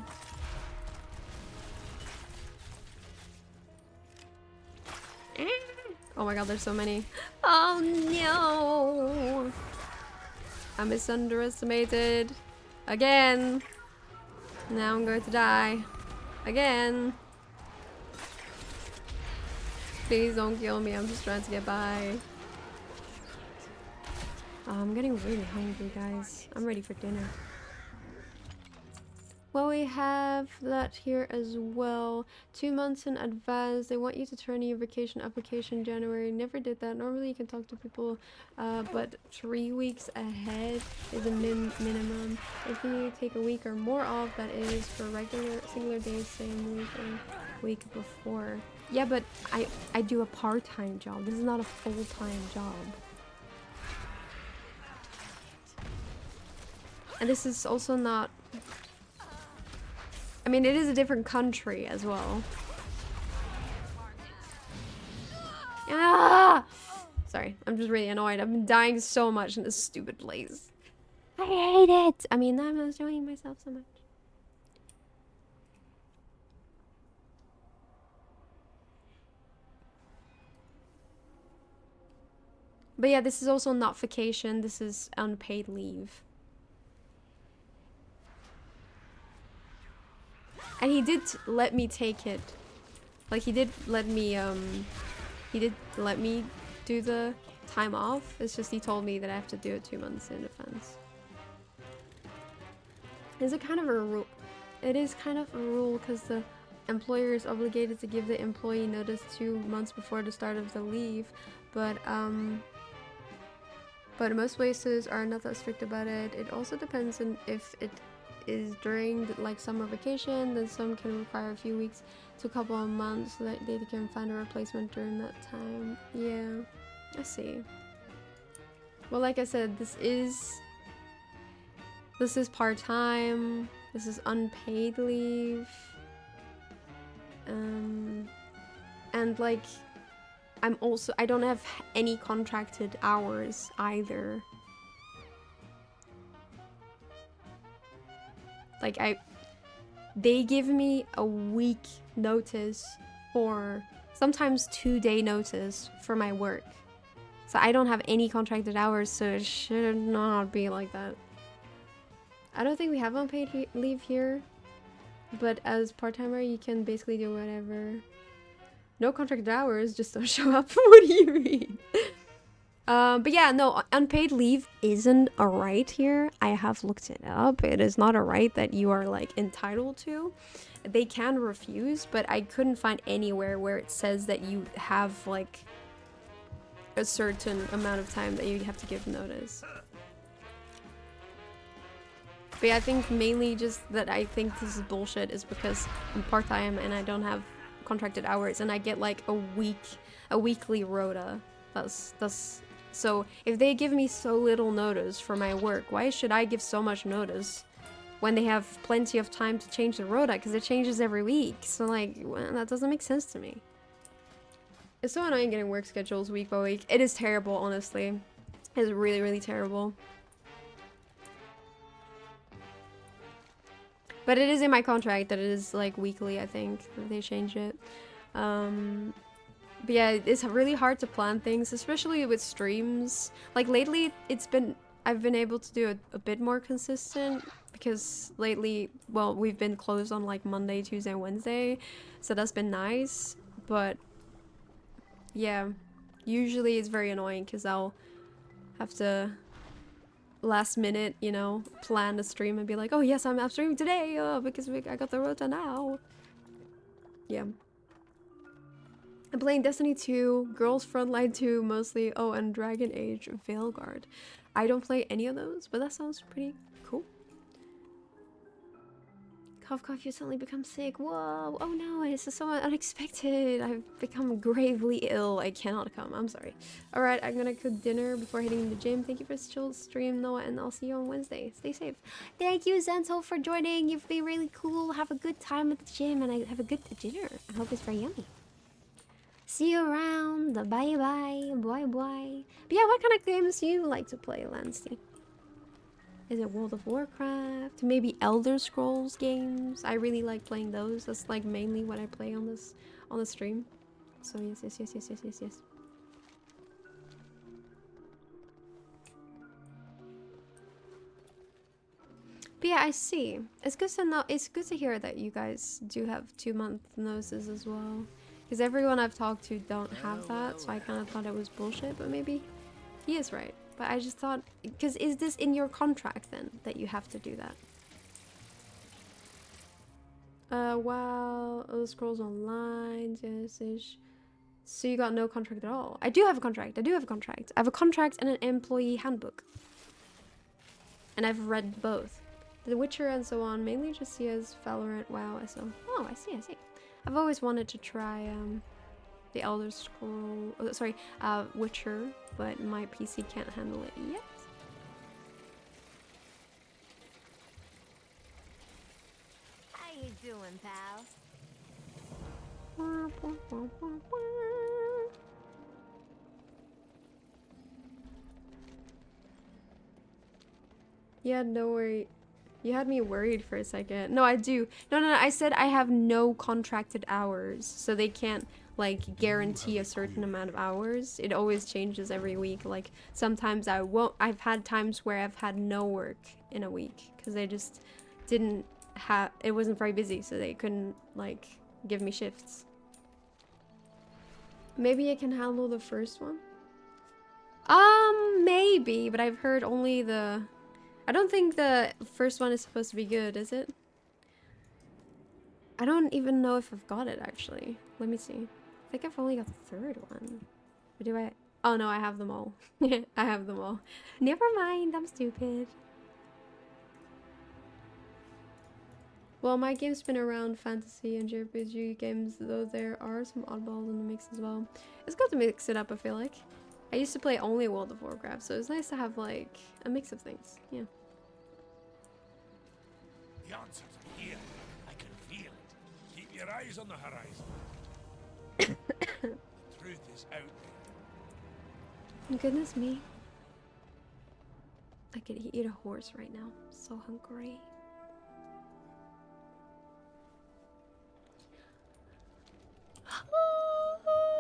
Oh my god, there's so many. Oh no! I misunderestimated. Again. Now I'm going to die. Again. Please don't kill me, I'm just trying to get by. Oh, I'm getting really hungry, guys. I'm ready for dinner. Well, we have that here as well. 2 months in advance. They want you to turn in your vacation application in January. Never did that. Normally you can talk to people, but 3 weeks ahead is a minimum. If you need to take a week or more off, that is for regular singular days, same week or week before. Yeah, but I do a part-time job. This is not a full-time job. And this is also not... I mean, it is a different country as well. Ah! Sorry, I'm just really annoyed. I've been dying so much in this stupid place. I hate it! I mean, I'm enjoying myself so much. But yeah, this is also not vacation. This is unpaid leave. And he did let me take it. Like, he did let me do the time off. It's just he told me that I have to do it 2 months in advance. Is it kind of a rule? It is kind of a rule because the employer is obligated to give the employee notice 2 months before the start of the leave. But most places are not that strict about it. It also depends on if it is during like summer vacation, then some can require a few weeks to a couple of months so that they can find a replacement during that time. Yeah, I see. Well, like I said, this is part-time. This is unpaid leave. And like I don't have any contracted hours either. Like they give me a week notice or sometimes 2-day notice for my work. So I don't have any contracted hours, so it should not be like that. I don't think we have unpaid leave here, but as part-timer you can basically do whatever. No contracted hours, just don't show up. What do you mean? But yeah, no, unpaid leave isn't a right here. I have looked it up. It is not a right that you are like entitled to. They can refuse, but I couldn't find anywhere where it says that you have like a certain amount of time that you have to give notice. But yeah, I think mainly just that I think this is bullshit is because I'm part-time and I don't have contracted hours and I get like a weekly rota. That's so if they give me so little notice for my work, why should I give so much notice when they have plenty of time to change the rota? Because it changes every week. So like, well, that doesn't make sense to me. It's so annoying getting work schedules week by week. It is terrible, honestly. is really, really terrible. But it is in my contract that it is like weekly, I think, if they change it. But yeah, it's really hard to plan things, especially with streams. Like lately, I've been able to do a bit more consistent because lately, well, we've been closed on like Monday, Tuesday, and Wednesday, so that's been nice. But yeah, usually it's very annoying because I'll have to last minute, you know, plan the stream and be like, oh yes, I'm streaming today because I got the rota now. Yeah. I'm playing Destiny 2, Girls Frontline 2 mostly, oh, and Dragon Age Veilguard. I don't play any of those, but that sounds pretty cool. Cough, you suddenly become sick. Whoa, oh no, this is so unexpected. I've become gravely ill. I cannot come, I'm sorry. Alright, I'm gonna cook dinner before heading to the gym. Thank you for the chill stream, Noah, and I'll see you on Wednesday. Stay safe. Thank you, Zenzo, for joining. You've been really cool. Have a good time at the gym, and I have a good dinner. I hope it's very yummy. See you around. Bye bye. Bye bye. But yeah, what kind of games do you like to play, Lansty? Is it World of Warcraft? Maybe Elder Scrolls games? I really like playing those. That's like mainly what I play on the stream. So yes. But yeah, I see. It's good to know. It's good to hear that you guys do have 2-month notices as well. Because everyone I've talked to don't have that, so I kind of thought it was bullshit, but maybe he is right. But I just thought, because is this in your contract then, that you have to do that? Wow, Elder Scrolls Online, yes-ish. So you got no contract at all. I do have a contract, I have a contract and an employee handbook. And I've read both. The Witcher and so on, mainly just CS, Valorant, WoW, SO. Oh, I see. I've always wanted to try the Elder Scroll, Witcher, but my PC can't handle it yet. How you doing, pal? Yeah, no worry. You had me worried for a second. No, I do. No, I said I have no contracted hours, so they can't like guarantee a certain amount of hours. It always changes every week. Like sometimes I won't. I've had times where I've had no work in a week because they just didn't have. It wasn't very busy, so they couldn't like give me shifts. Maybe I can handle the first one. Maybe, but I've heard only the. I don't think the first one is supposed to be good, is it? I don't even know if I've got it, actually. Let me see. I think I've only got the third one. Or do I? Oh no, I have them all. I have them all. Never mind, I'm stupid. Well, my game's been around fantasy and JRPG games, though there are some oddballs in the mix as well. It's good to mix it up, I feel like. I used to play only World of Warcraft, so it's nice to have like a mix of things. Yeah. The answers are here. I can feel it. Keep your eyes on the horizon. The truth is out there. Goodness me. I could eat a horse right now. So hungry.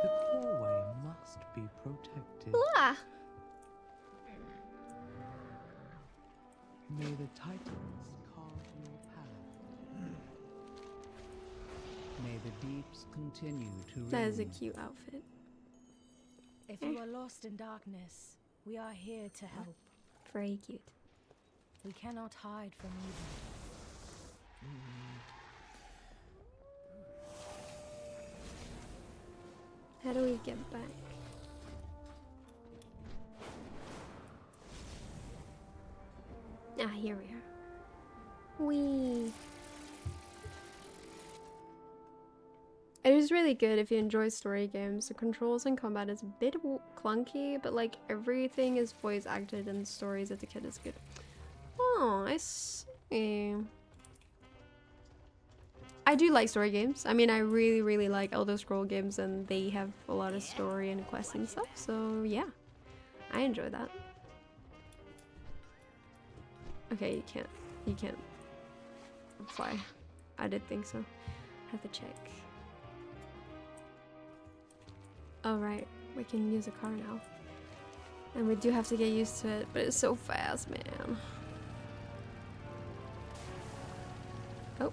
The doorway must be protected. Ah. May the Titans carve your path. May the deeps continue to reign. That is a cute outfit. If you are lost in darkness, we are here to help. Very cute. We cannot hide from evil. How do we get back? Ah, here we are. Whee! It is really good if you enjoy story games. The controls and combat is a bit clunky, but like everything is voice acted and the stories at the kid is good. Oh, I see. I do like story games. I mean, I really like Elder Scroll games, and they have a lot of story and quests and stuff. So yeah, I enjoy that. Okay, you can't fly. I did think so. Have to check. All right, we can use a car now. And we do have to get used to it, but it's so fast, man. Oh.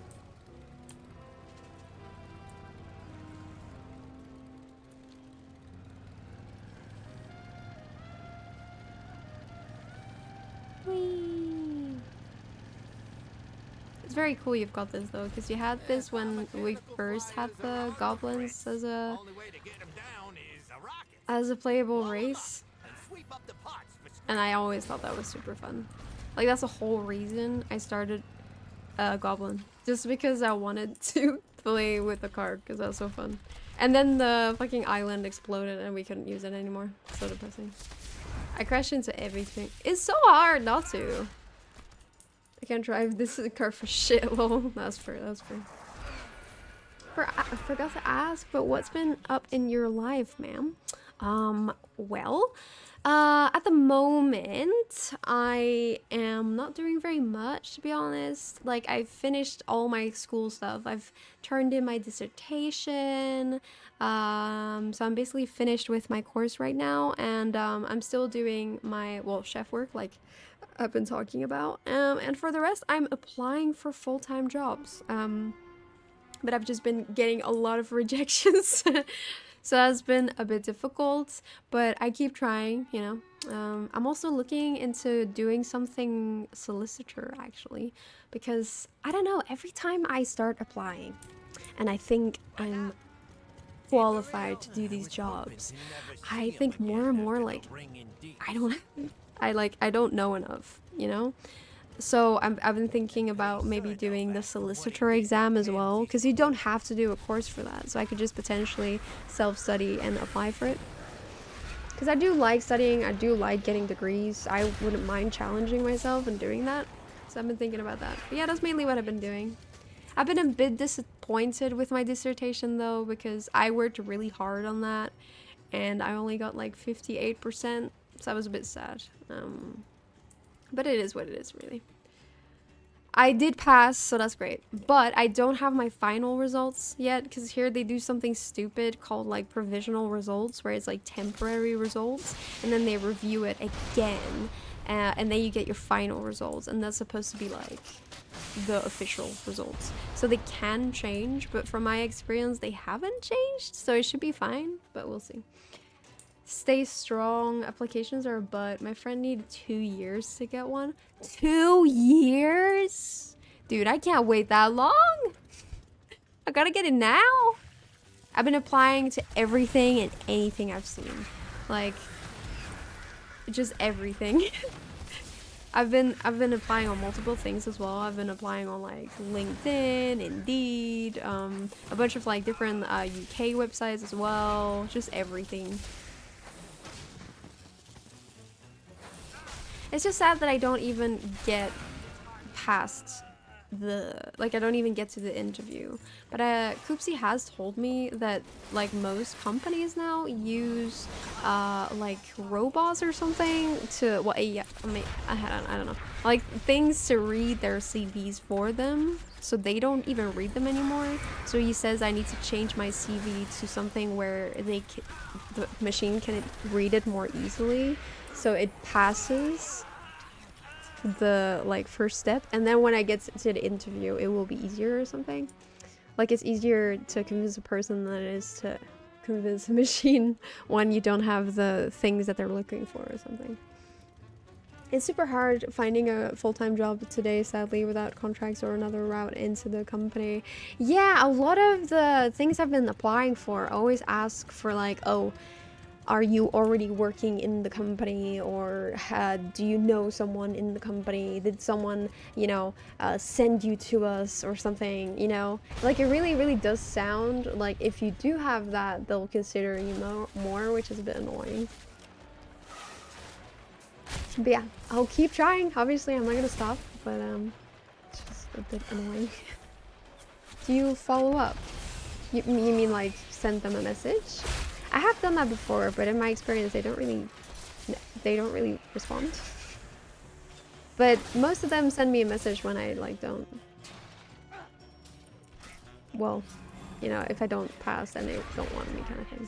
Whee! It's very cool you've got this though, because you had this when we first had the goblins as a playable race. And I always thought that was super fun. Like, that's the whole reason I started Goblin. Just because I wanted to play with the card, because that was so fun. And then the fucking island exploded and we couldn't use it anymore. So depressing. I crashed into everything. It's so hard not to. I can't drive this car for shit, lol. That's fair, that's fair. I forgot to ask, but what's been up in your life, ma'am? Well, at the moment, I am not doing very much, to be honest. Like, I've finished all my school stuff. I've turned in my dissertation. So I'm basically finished with my course right now, and I'm still doing my, well, chef work, like I've been talking about. And for the rest, I'm applying for full-time jobs. But I've just been getting a lot of rejections. So that's been a bit difficult, but I keep trying, you know. I'm also looking into doing something solicitor, actually, because I don't know, every time I start applying and I think I'm qualified to do these jobs, I think more and more like I don't know enough, you know. So I've been thinking about maybe doing the solicitor exam as well, because you don't have to do a course for that. So I could just potentially self-study and apply for it. Because I do like studying, I do like getting degrees. I wouldn't mind challenging myself and doing that. So I've been thinking about that. But yeah, that's mainly what I've been doing. I've been a bit disappointed with my dissertation though, because I worked really hard on that. And I only got like 58%. So I was a bit sad. But it is what it is, really. I did pass, so that's great. But I don't have my final results yet, because here they do something stupid called like provisional results, where it's like temporary results, and then they review it again, and then you get your final results, and that's supposed to be like the official results. So they can change, but from my experience, they haven't changed, so it should be fine, but we'll see. Stay strong. Applications are a butt. My friend needed 2 years to get one. 2 years? Dude, I can't wait that long. I gotta get it now. I've been applying to everything and anything I've seen. Like, just everything. I've been applying on multiple things as well. I've been applying on like LinkedIn, Indeed, a bunch of like different UK websites as well. Just everything. It's just sad that I don't even get past I don't even get to the interview. But Koopsie has told me that like most companies now use like robots or something to, well, yeah, I don't know, like things to read their CVs for them, so they don't even read them anymore. So he says I need to change my CV to something where the machine can read it more easily, so it passes the like first step, and then when I get to the interview it will be easier or something. Like, it's easier to convince a person than it is to convince a machine when you don't have the things that they're looking for or something. It's super hard finding a full-time job today, sadly, without contracts or another route into the company. Yeah, a lot of the things I've been applying for always ask for like, oh, are you already working in the company, or do you know someone in the company? Did someone, you know, send you to us or something, you know? Like, it really, really does sound like if you do have that, they'll consider you more, which is a bit annoying. But yeah, I'll keep trying. Obviously, I'm not gonna stop, but it's just a bit annoying. Do you follow up? You mean like send them a message? I have done that before, but in my experience, they don't really respond. But most of them send me a message when I like don't. Well, you know, if I don't pass, then they don't want me, kind of thing.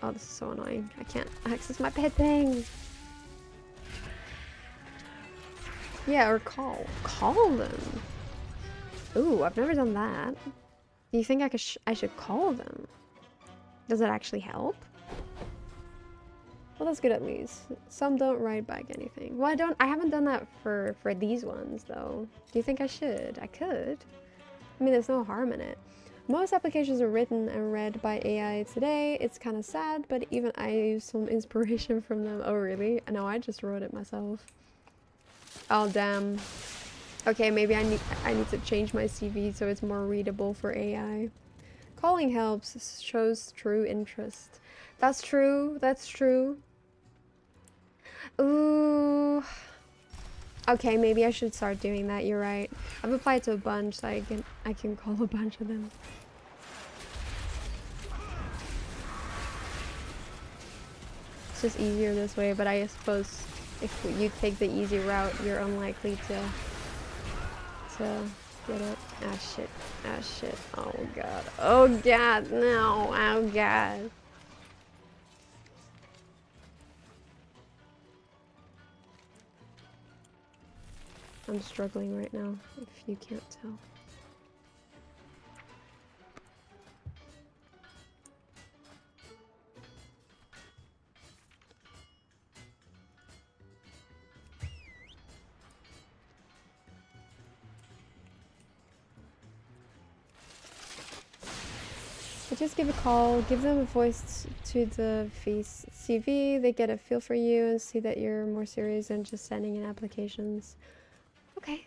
Oh, this is so annoying. I can't access my pet thing. Yeah, or call. Call them. Ooh, I've never done that. Do you think I should call them? Does it actually help? Well, that's good at least. Some don't write back anything. Well, I haven't done that for these ones though. Do you think I should? I could. I mean, there's no harm in it. Most applications are written and read by AI today. It's kind of sad, but even I use some inspiration from them. Oh, really? No, I just wrote it myself. Oh, damn. Okay, maybe I need to change my CV so it's more readable for AI. Calling helps, shows true interest. That's true, that's true. Ooh. Okay, maybe I should start doing that, you're right. I've applied to a bunch, so I can call a bunch of them. It's just easier this way, but I suppose if you take the easy route, you're unlikely to get it. Ah shit. Ah shit. Oh god. Oh god, no. Oh god. I'm struggling right now, if you can't tell. But just give a call, give them a voice to the CV, they get a feel for you and see that you're more serious than just sending in applications. Okay.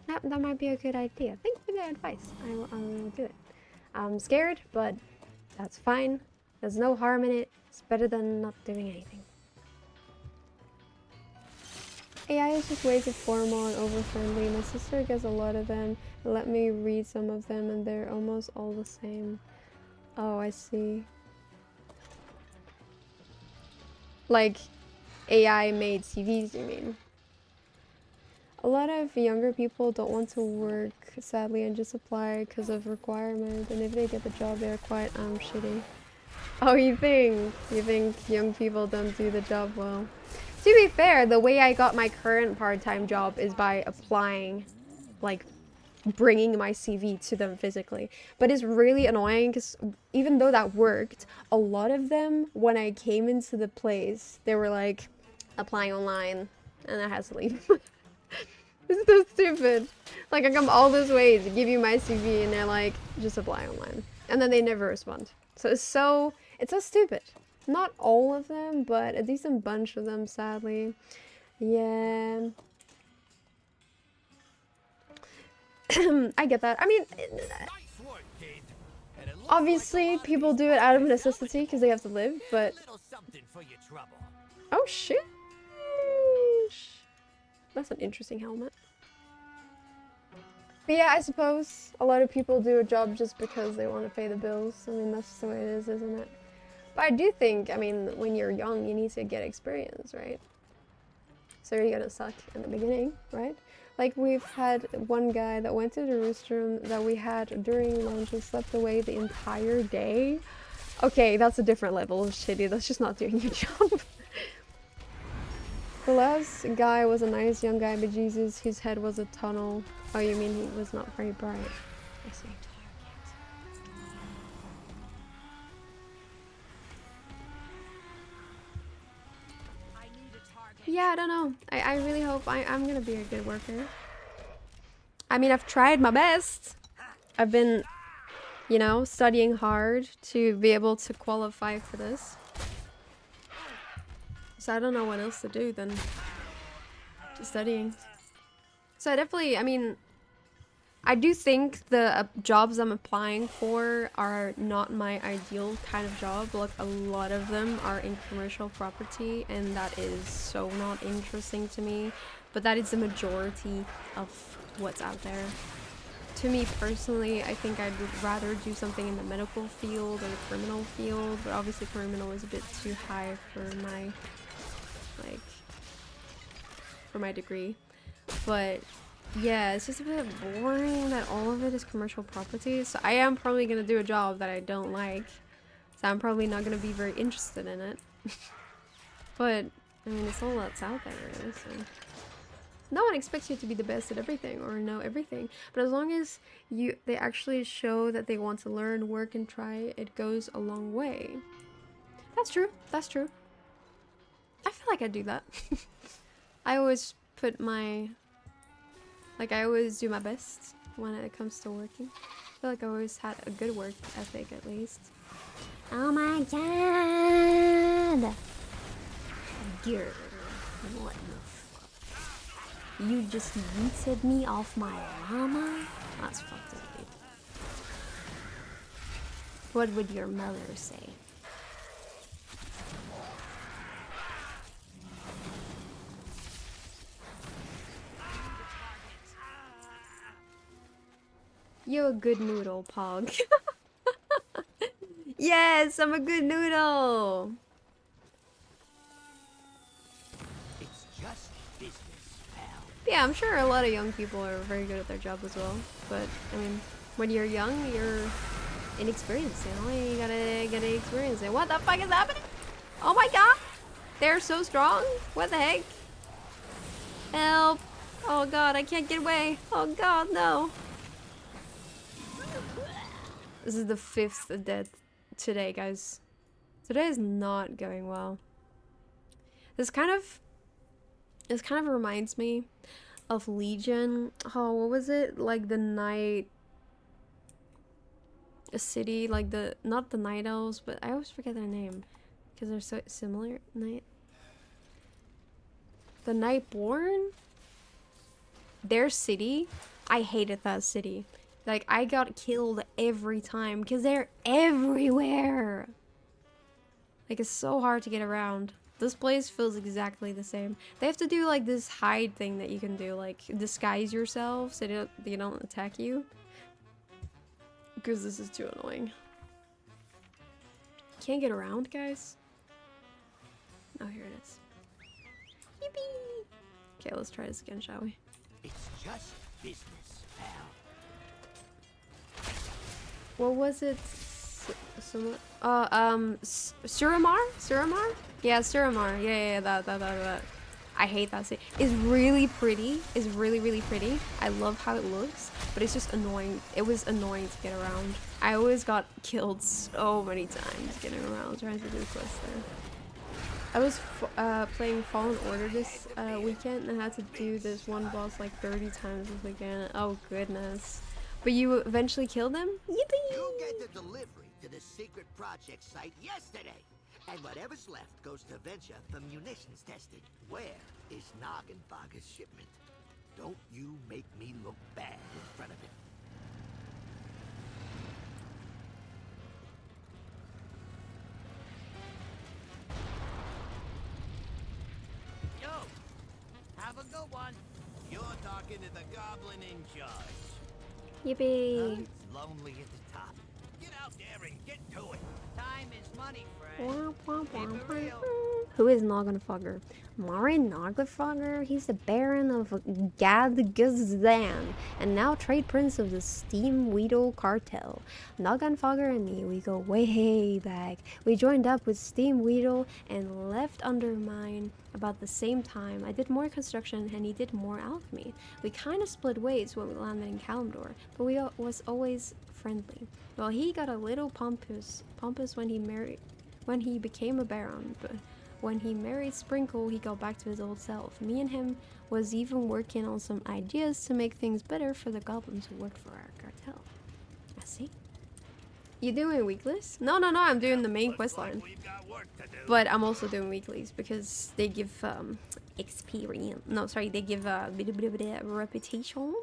That might be a good idea. Thank you for the advice. I will do it. I'm scared, but that's fine. There's no harm in it. It's better than not doing anything. AI is just way too formal and over-friendly. My sister gets a lot of them. Let me read some of them and they're almost all the same. Oh, I see. Like, AI made CVs, you mean? A lot of younger people don't want to work, sadly, and just apply because of requirement. And if they get the job, they're quite shitty. Oh, you think young people don't do the job well? To be fair, the way I got my current part-time job is by applying, like, bringing my CV to them physically. But it's really annoying because even though that worked, a lot of them, when I came into the place, they were like, applying online, and I had to leave. It's so stupid. Like, I come all this way to give you my CV, and they're like, just apply online. And then they never respond. So it's so stupid. Not all of them, but a decent bunch of them, sadly. Yeah. I get that. I mean, obviously, people do it out of necessity because they have to live, but... Oh, shit. That's an interesting helmet. But yeah, I suppose a lot of people do a job just because they want to pay the bills. I mean, that's just the way it is, isn't it? But I do think, I mean, when you're young, you need to get experience, right? So you're gonna suck in the beginning, right? Like, we've had one guy that went to the restroom that we had during lunch and slept away the entire day. Okay, that's a different level of shitty. That's just not doing your job. The last guy was a nice young guy, but Jesus, his head was a tunnel. Oh, you mean he was not very bright? I see. Yeah, I don't know. I really hope I'm gonna be a good worker. I mean, I've tried my best. I've been, you know, studying hard to be able to qualify for this. So I don't know what else to do than just studying. So I definitely, I mean, I do think the jobs I'm applying for are not my ideal kind of job. Like, a lot of them are in commercial property, and that is so not interesting to me. But that is the majority of what's out there. To me personally, I think I'd rather do something in the medical field or the criminal field, but obviously criminal is a bit too high for my, like, for my degree. But yeah, it's just a bit boring that all of it is commercial property. So I am probably gonna do a job that I don't like. So I'm probably not gonna be very interested in it. But I mean, it's all that's out there, really. So no one expects you to be the best at everything or know everything. But as long as they actually show that they want to learn, work, and try, it goes a long way. That's true. That's true. I feel like I do that. I always put my... Like, I always do my best when it comes to working. I feel like I always had a good work ethic, at least. Oh my god! Girl, what the fuck? You just yeeted me off my llama? That's fucked up, dude. What would your mother say? You're a good noodle, Pog. Yes, I'm a good noodle. It's just business, pal. Yeah, I'm sure a lot of young people are very good at their job as well. But I mean, when you're young, you're inexperienced. You know, you gotta experience it. What the fuck is happening? Oh my god, they're so strong. What the heck? Help! Oh god, I can't get away. Oh god, no. This is the 5th death today, guys. Today is not going well. This kind of reminds me of Legion. Oh, what was it? Like the night... A city, like the... Not the Night Elves, but I always forget their name. Because they're so similar. The Nightborn? Their city? I hated that city. Like, I got killed every time because they're everywhere. Like, it's so hard to get around. This place feels exactly the same. They have to do, like, this hide thing that you can do. Like, disguise yourself so they don't attack you. Because this is too annoying. Can't get around, guys. Oh, here it is. Yippee! Okay, let's try this again, shall we? It's just business, pal. What was it? Suramar? Suramar? Yeah, Suramar. Yeah, that. I hate that city. It's really pretty. It's really pretty. I love how it looks, but it's just annoying. It was annoying to get around. I always got killed so many times getting around trying to do quests there. I was playing Fallen Order this weekend and I had to do this one boss like 30 times this weekend. Oh goodness. But you eventually killed him? Yippee! You get the delivery to the secret project site yesterday. And whatever's left goes to Venture for munitions testing. Where is Noggenfogger's shipment? Don't you make me look bad in front of him. Yo, have a good one. You're talking to the goblin in charge. Yippee! It's lonely at the top. Get out there and get to it. Time is money, friend. Keep it real. Who is Noggenfogger? Marin Noggenfogger? He's the Baron of Gadgazan, and now trade prince of the Steam Weedle cartel. Noggenfogger and me, we go way back. We joined up with Steam Weedle and left Undermine about the same time. I did more construction and he did more alchemy. We kind of split ways when we landed in Kalimdor, but we was always friendly. Well, he got a little pompous when he became a baron, but when he married Sprinkle, he got back to his old self. Me and him was even working on some ideas to make things better for the goblins who worked for our cartel. I see. You doing weeklies? No, I'm doing the main quest line. But I'm also doing weeklies because they give experience. No, sorry, they give reputation.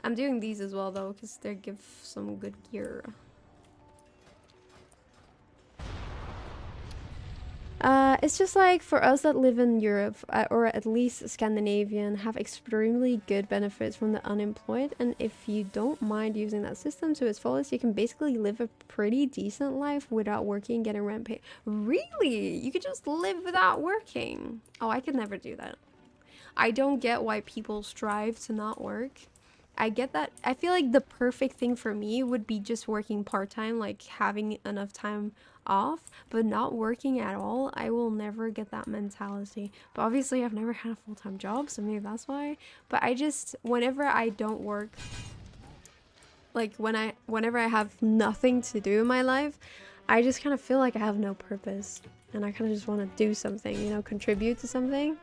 I'm doing these as well though because they give some good gear. It's just like for us that live in Europe, or at least Scandinavian, have extremely good benefits from the unemployed. And if you don't mind using that system to its fullest, you can basically live a pretty decent life without working and getting rent paid. Really? You could just live without working? Oh, I could never do that. I don't get why people strive to not work. I get that. I feel like the perfect thing for me would be just working part-time, like having enough time off, but not working at all. I will never get that mentality. But obviously I've never had a full-time job, so maybe that's why. But I just, whenever I don't work, like whenever I have nothing to do in my life, I just kind of feel like I have no purpose. And I kind of just want to do something, you know, contribute to something.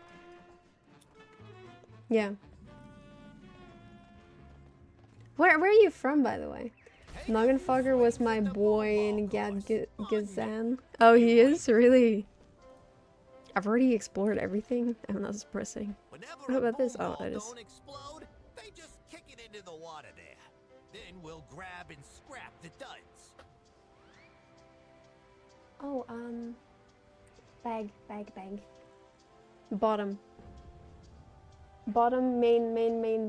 Yeah. Where are you from, by the way? Noggenfogger was my boy in Gazan. Oh, he is? Really? I've already explored everything. Oh, that's depressing. What about this? Oh, that is. Don't explode, they just kick it into the water there. Then we'll grab and scrap the duds. Oh, bag. Bottom. Bottom, main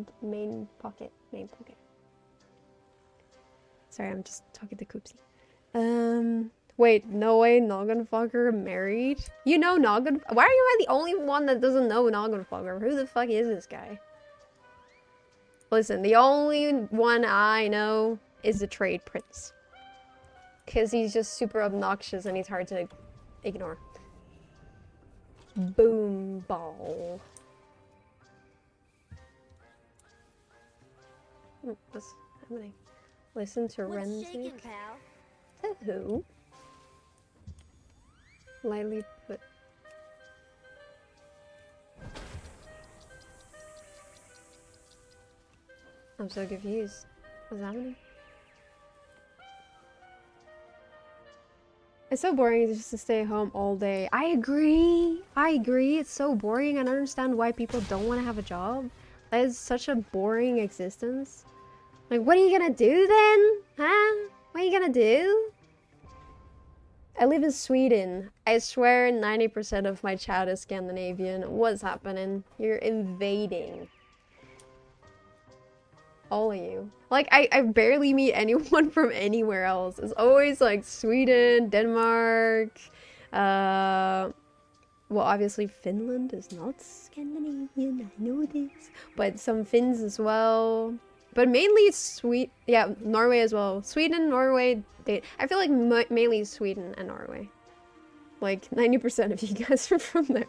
pocket. Sorry, I'm just talking to Koopsie. Wait, no way, Noggenfogger married? You know Noggin? Why am I the only one that doesn't know Noggenfogger? Who the fuck is this guy? Listen, the only one I know is the Trade Prince. Because he's just super obnoxious and he's hard to ignore. Boom ball. What's happening? Listen to Renzik. To who? Lightly put. I'm so confused. What's happening? It's so boring just to stay home all day. I agree. It's so boring. I don't understand why people don't want to have a job. That is such a boring existence. Like, what are you gonna do then? Huh? What are you gonna do? I live in Sweden. I swear 90% of my chat is Scandinavian. What's happening? You're invading. All of you. Like, I barely meet anyone from anywhere else. It's always like Sweden, Denmark, well, obviously Finland is not Scandinavian, I know this. But some Finns as well. But mainly yeah, Norway as well. Sweden, Norway, I feel like mainly Sweden and Norway. Like 90% of you guys are from there.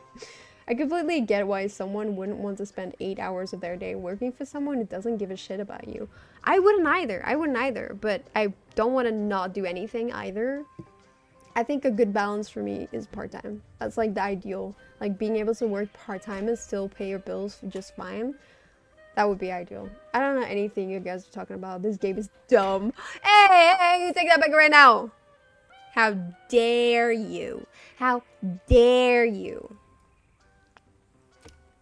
I completely get why someone wouldn't want to spend 8 hours of their day working for someone who doesn't give a shit about you. I wouldn't either, but I don't want to not do anything either. I think a good balance for me is part-time. That's like the ideal. Like being able to work part-time and still pay your bills just fine. That would be ideal. I don't know anything you guys are talking about. This game is dumb. Hey, you take that back right now. How dare you? How dare you?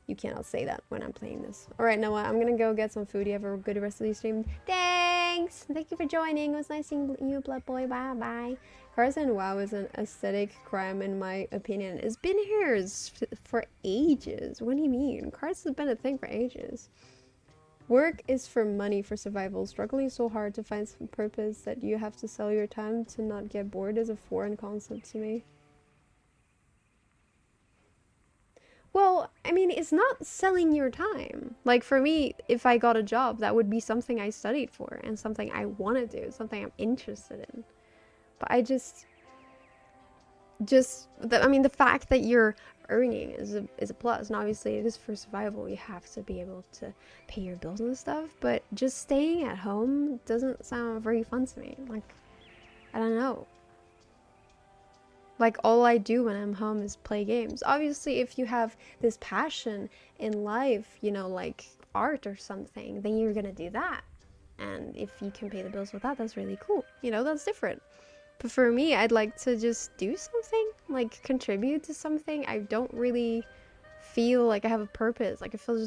You cannot say that when I'm playing this. Alright, Noah, I'm gonna go get some food. You have a good rest of the stream. Thanks! Thank you for joining. It was nice seeing you, Blood Boy. Bye-bye. Cars and WoW is an aesthetic crime, in my opinion. It's been here for ages. What do you mean? Cars has been a thing for ages. Work is for money, for survival. Struggling so hard to find some purpose that you have to sell your time to not get bored is a foreign concept to me. Well, I mean, it's not selling your time. Like, for me, if I got a job, that would be something I studied for and something I want to do, something I'm interested in. But I I mean, the fact that you're earning is a plus, and obviously it is for survival. You have to be able to pay your bills and stuff, but just staying at home doesn't sound very fun to me. Like, I don't know. Like, all I do when I'm home is play games. Obviously, if you have this passion in life, you know, like art or something, then you're gonna do that. And if you can pay the bills with that, that's really cool. You know, that's different. But for me, I'd like to just do something, like contribute to something. I don't really feel like I have a purpose. Like, I feel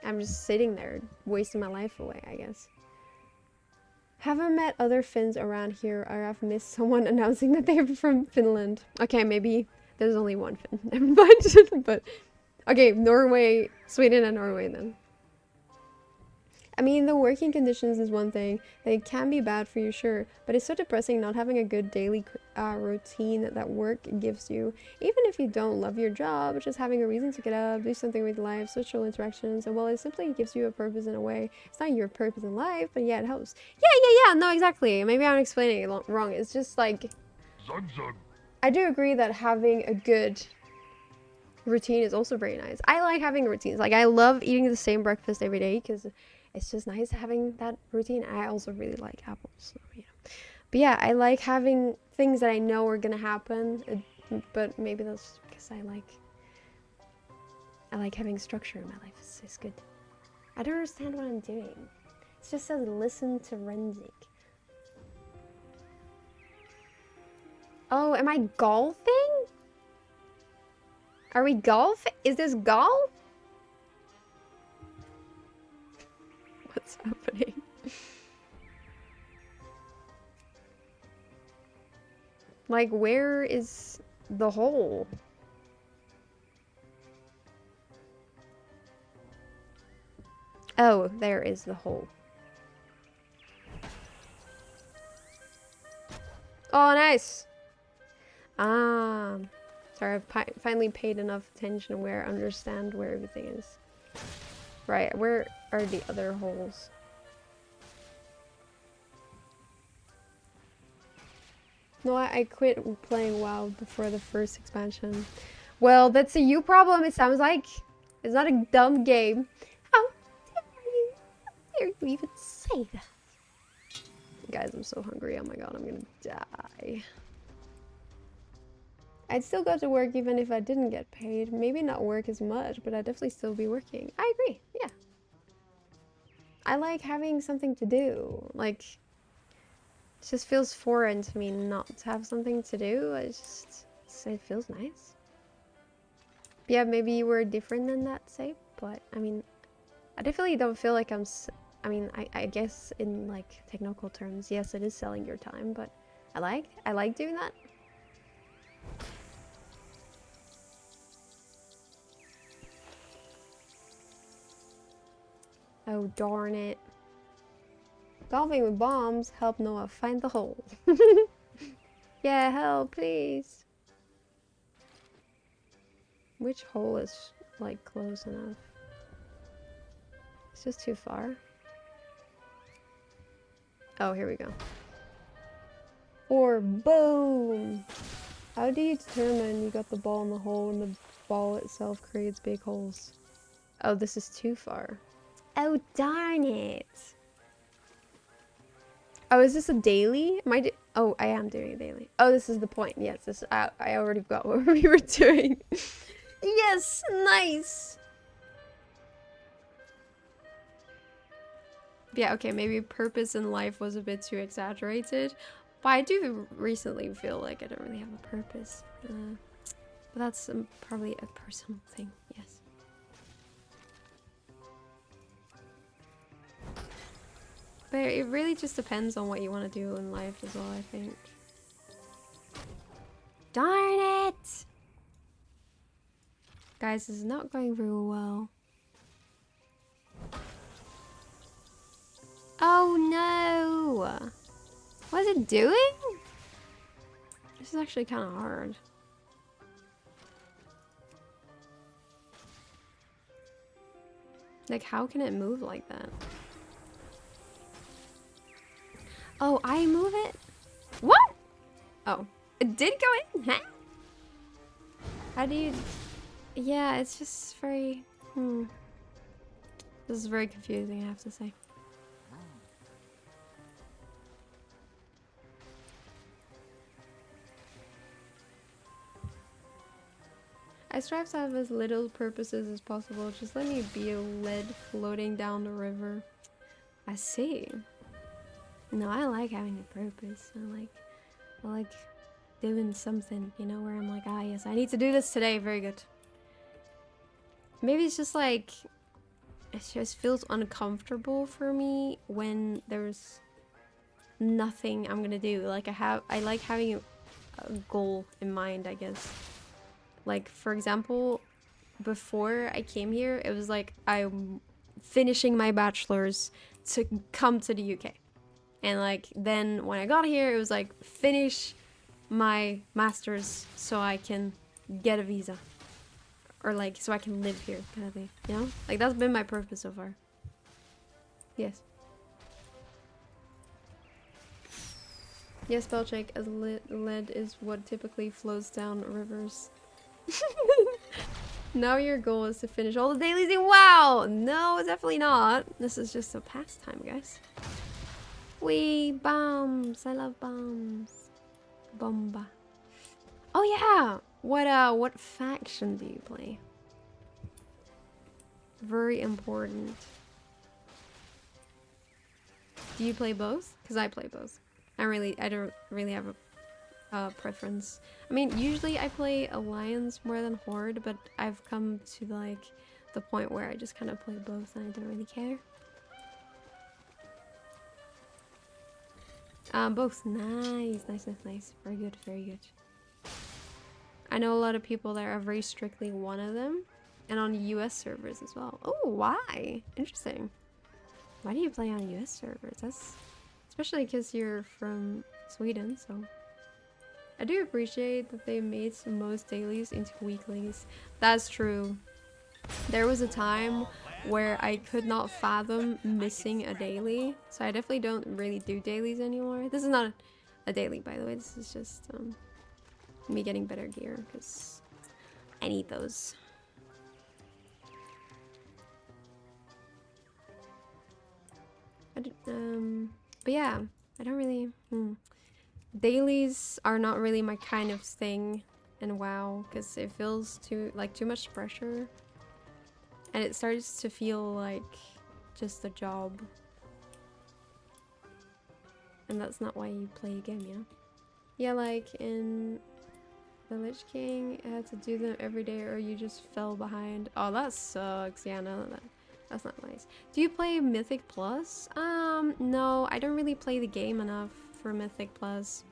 I'm just sitting there, wasting my life away, I guess. Haven't met other Finns around here, or I've missed someone announcing that they're from Finland. Okay, maybe There's only one Finn. Never mind. But okay, Norway, Sweden, and Norway then. I mean, the working conditions is one thing. They can be bad for you, sure, but it's so depressing not having a good daily routine that work gives you. Even if you don't love your job, just having a reason to get up, do something with life, social interactions, and well, it simply gives you a purpose in a way. It's not your purpose in life, but yeah, it helps. Yeah, no, exactly. Maybe I'm explaining it wrong. It's just like, I do agree that having a good routine is also very nice. I like having routines. Like, I love eating the same breakfast every day because it's just nice having that routine. I also really like apples, so, you know. But yeah, I like having things that I know are gonna happen, but maybe that's because I like having structure in my life. It's good. I don't understand what I'm doing. It just says listen to Renzik. Oh, am I golfing? Are we golfing? Is this golf? What's happening? Like, where is the hole? Oh, there is the hole. Oh, nice! Sorry, I've finally paid enough attention where I understand where everything is. Right, where are the other holes? No, I quit playing WoW before the first expansion. Well, that's a you problem, it sounds like. It's not a dumb game. How dare you even say that? Guys, I'm so hungry. Oh my god, I'm gonna die. I'd still go to work even if I didn't get paid. Maybe not work as much, but I'd definitely still be working. I agree, yeah. I like having something to do. Like, it just feels foreign to me not to have something to do. It feels nice. Yeah, maybe you were different than that, say, but I mean, I definitely don't feel like I guess in like technical terms, yes, it is selling your time, but I like doing that. Oh, darn it. Golfing with bombs help Noah find the hole. Yeah, help, please. Which hole is, like, close enough? It's just too far. Oh, here we go. Or boom! How do you determine you got the ball in the hole when the ball itself creates big holes? Oh, this is too far. Oh, darn it! Oh, is this a daily? Oh, I am doing a daily. Oh, this is the point. Yes, I already got what we were doing. Yes, nice! Yeah, okay, maybe purpose in life was a bit too exaggerated. But I do recently feel like I don't really have a purpose. But that's probably a personal thing, yes. But it really just depends on what you want to do in life as well, I think. Darn it! Guys, this is not going very well. Oh no! What is it doing? This is actually kind of hard. Like, how can it move like that? Oh, I move it? What? Oh, it did go in? Huh? How do you... Yeah, it's just very... This is very confusing, I have to say. I strive to have as little purposes as possible. Just let me be a lead floating down the river. I see. No, I like having a purpose. I like doing something, you know, where I'm like, ah, yes, I need to do this today. Very good. Maybe it's just like, it just feels uncomfortable for me when there's nothing I'm gonna do. Like I like having a goal in mind, I guess. like, for example, before I came here, it was like I'm finishing my bachelor's to come to the UK. And like then when I got here, it was like finish my master's so I can get a visa. Or like so I can live here kind of thing, you know? Like that's been my purpose so far. Yes. Yes, spell check, as lead is what typically flows down rivers. Now your goal is to finish all the dailies in WoW! No, definitely not. This is just a pastime, guys. Wee, bombs. I love bombs. Bomba. Oh yeah! What faction do you play? Very important. Do you play both? Because I play both. I don't really have a preference. I mean, usually I play Alliance more than Horde, but I've come to like the point where I just kind of play both and I don't really care. Both. Nice, nice, nice, nice. Very good, very good. I know a lot of people that are very strictly one of them, and on US servers as well. Oh, why? Interesting. Why do you play on US servers? That's especially because you're from Sweden, so. I do appreciate that they made most dailies into weeklies. That's true. There was a time where I could not fathom missing a daily, so I definitely don't really do dailies anymore. This is not a daily, by the way. This is just me getting better gear, because I need those. But yeah, I don't really... Dailies are not really my kind of thing in WoW, because it feels too much pressure. And it starts to feel like just a job. And that's not why you play a game, you know? Yeah, like in the Lich King, I had to do them every day or you just fell behind. Oh, that sucks. Yeah, no, that's not nice. Do you play Mythic Plus? No, I don't really play the game enough for Mythic Plus.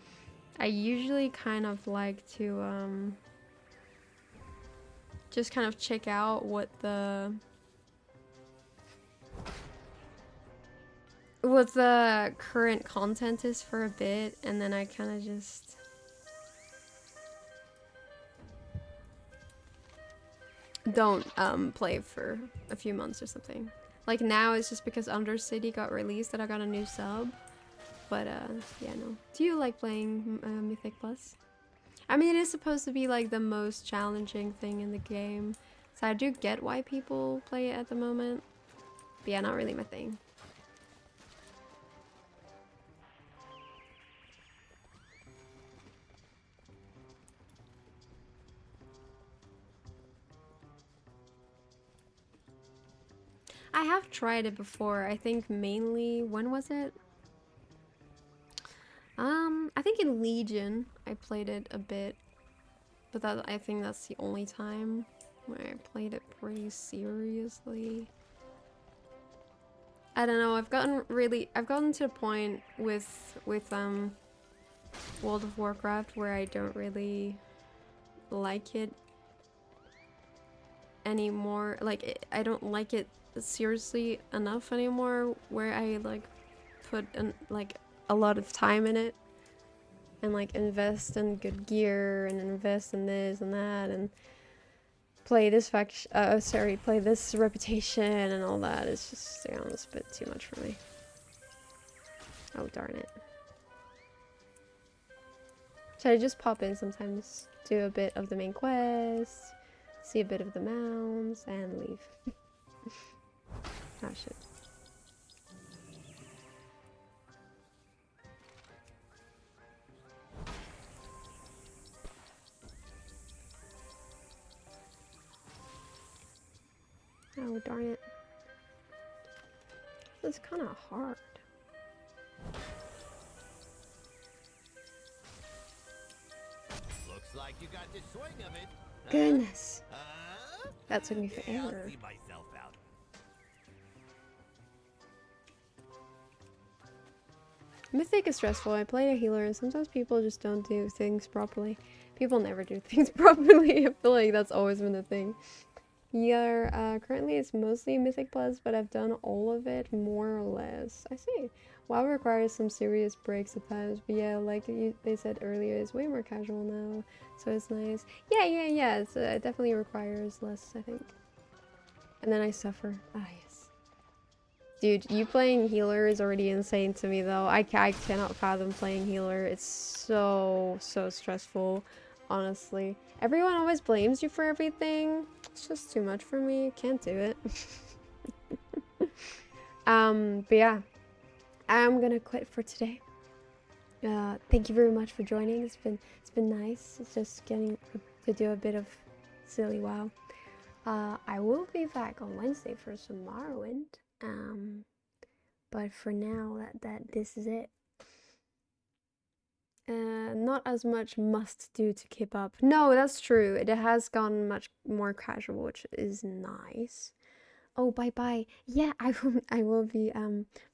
I usually kind of like to, just kind of check out what the current content is for a bit, and then I kind of just don't play for a few months or something. Like now it's just because Undercity got released that I got a new sub. But yeah, no. Do you like playing Mythic Plus? I mean, it is supposed to be like the most challenging thing in the game, so I do get why people play it at the moment. But yeah, not really my thing. I have tried it before. I think mainly, when was it? I think in Legion I played it a bit, but I think that's the only time where I played it pretty seriously. I don't know, I've gotten to the point with World of Warcraft where I don't really like it anymore. Like, I don't like it seriously enough anymore where I like put a lot of time in it and like invest in good gear and invest in this and that and play this play this reputation and all that. It's just, you know, it's a bit too much for me. Oh, darn it. So I just pop in sometimes, do a bit of the main quest, see a bit of the mounds, and leave. Oh shit. Oh, darn it. It's kind of hard. Looks like you got the swing of it. Goodness. That took me forever. I'll see myself out. Mythic is stressful. I play a healer and sometimes people just don't do things properly. People never do things properly. I feel like that's always been the thing. Yeah, currently it's mostly Mythic Plus, but I've done all of it more or less. I see. WoW requires some serious breaks at times, but yeah, like they said earlier, it's way more casual now, so it's nice. Yeah. It definitely requires less, I think. And then I suffer. Ah, yes. Dude, you playing healer is already insane to me, though. I cannot fathom playing healer. It's so stressful, honestly. Everyone always blames you for everything. It's just too much for me. Can't do it. But yeah, I'm gonna quit for today. Thank you very much for joining. It's been nice. It's just getting to do a bit of silly WoW. I will be back on Wednesday for some Morrowind. But for now, this is it. Not as much must do to keep up. No, that's true. It has gone much more casual, which is nice. Oh, bye. Yeah, I will be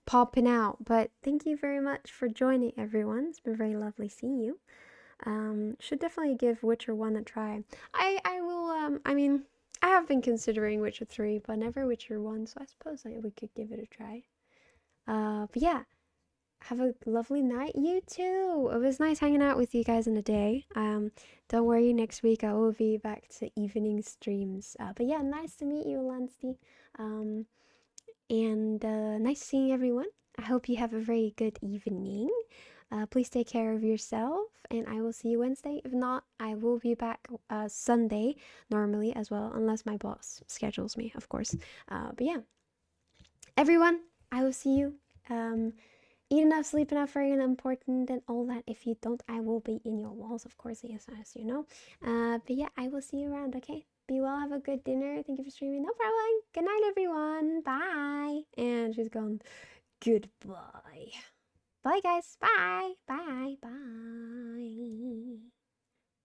popping out. But thank you very much for joining, everyone. It's been very lovely seeing you. Should definitely give Witcher 1 a try. I will I mean, I have been considering Witcher 3, but never Witcher 1, so I suppose we could give it a try. But yeah, have a lovely night. You too. It was nice hanging out with you guys in the day. Don't worry, next week I will be back to evening streams. But yeah, nice to meet you, Lansty. And nice seeing everyone. I hope you have a very good evening. Please take care of yourself, and I will see you Wednesday. If not, I will be back Sunday normally as well, unless my boss schedules me, of course. But yeah, everyone, I will see you. Eat enough, sleep enough, very important, and all that. If you don't, I will be in your walls, of course, yes, as you know. But yeah, I will see you around, okay? Be well, have a good dinner. Thank you for streaming. No problem. Good night, everyone. Bye. And she's gone. Goodbye. Bye, guys. Bye. Bye.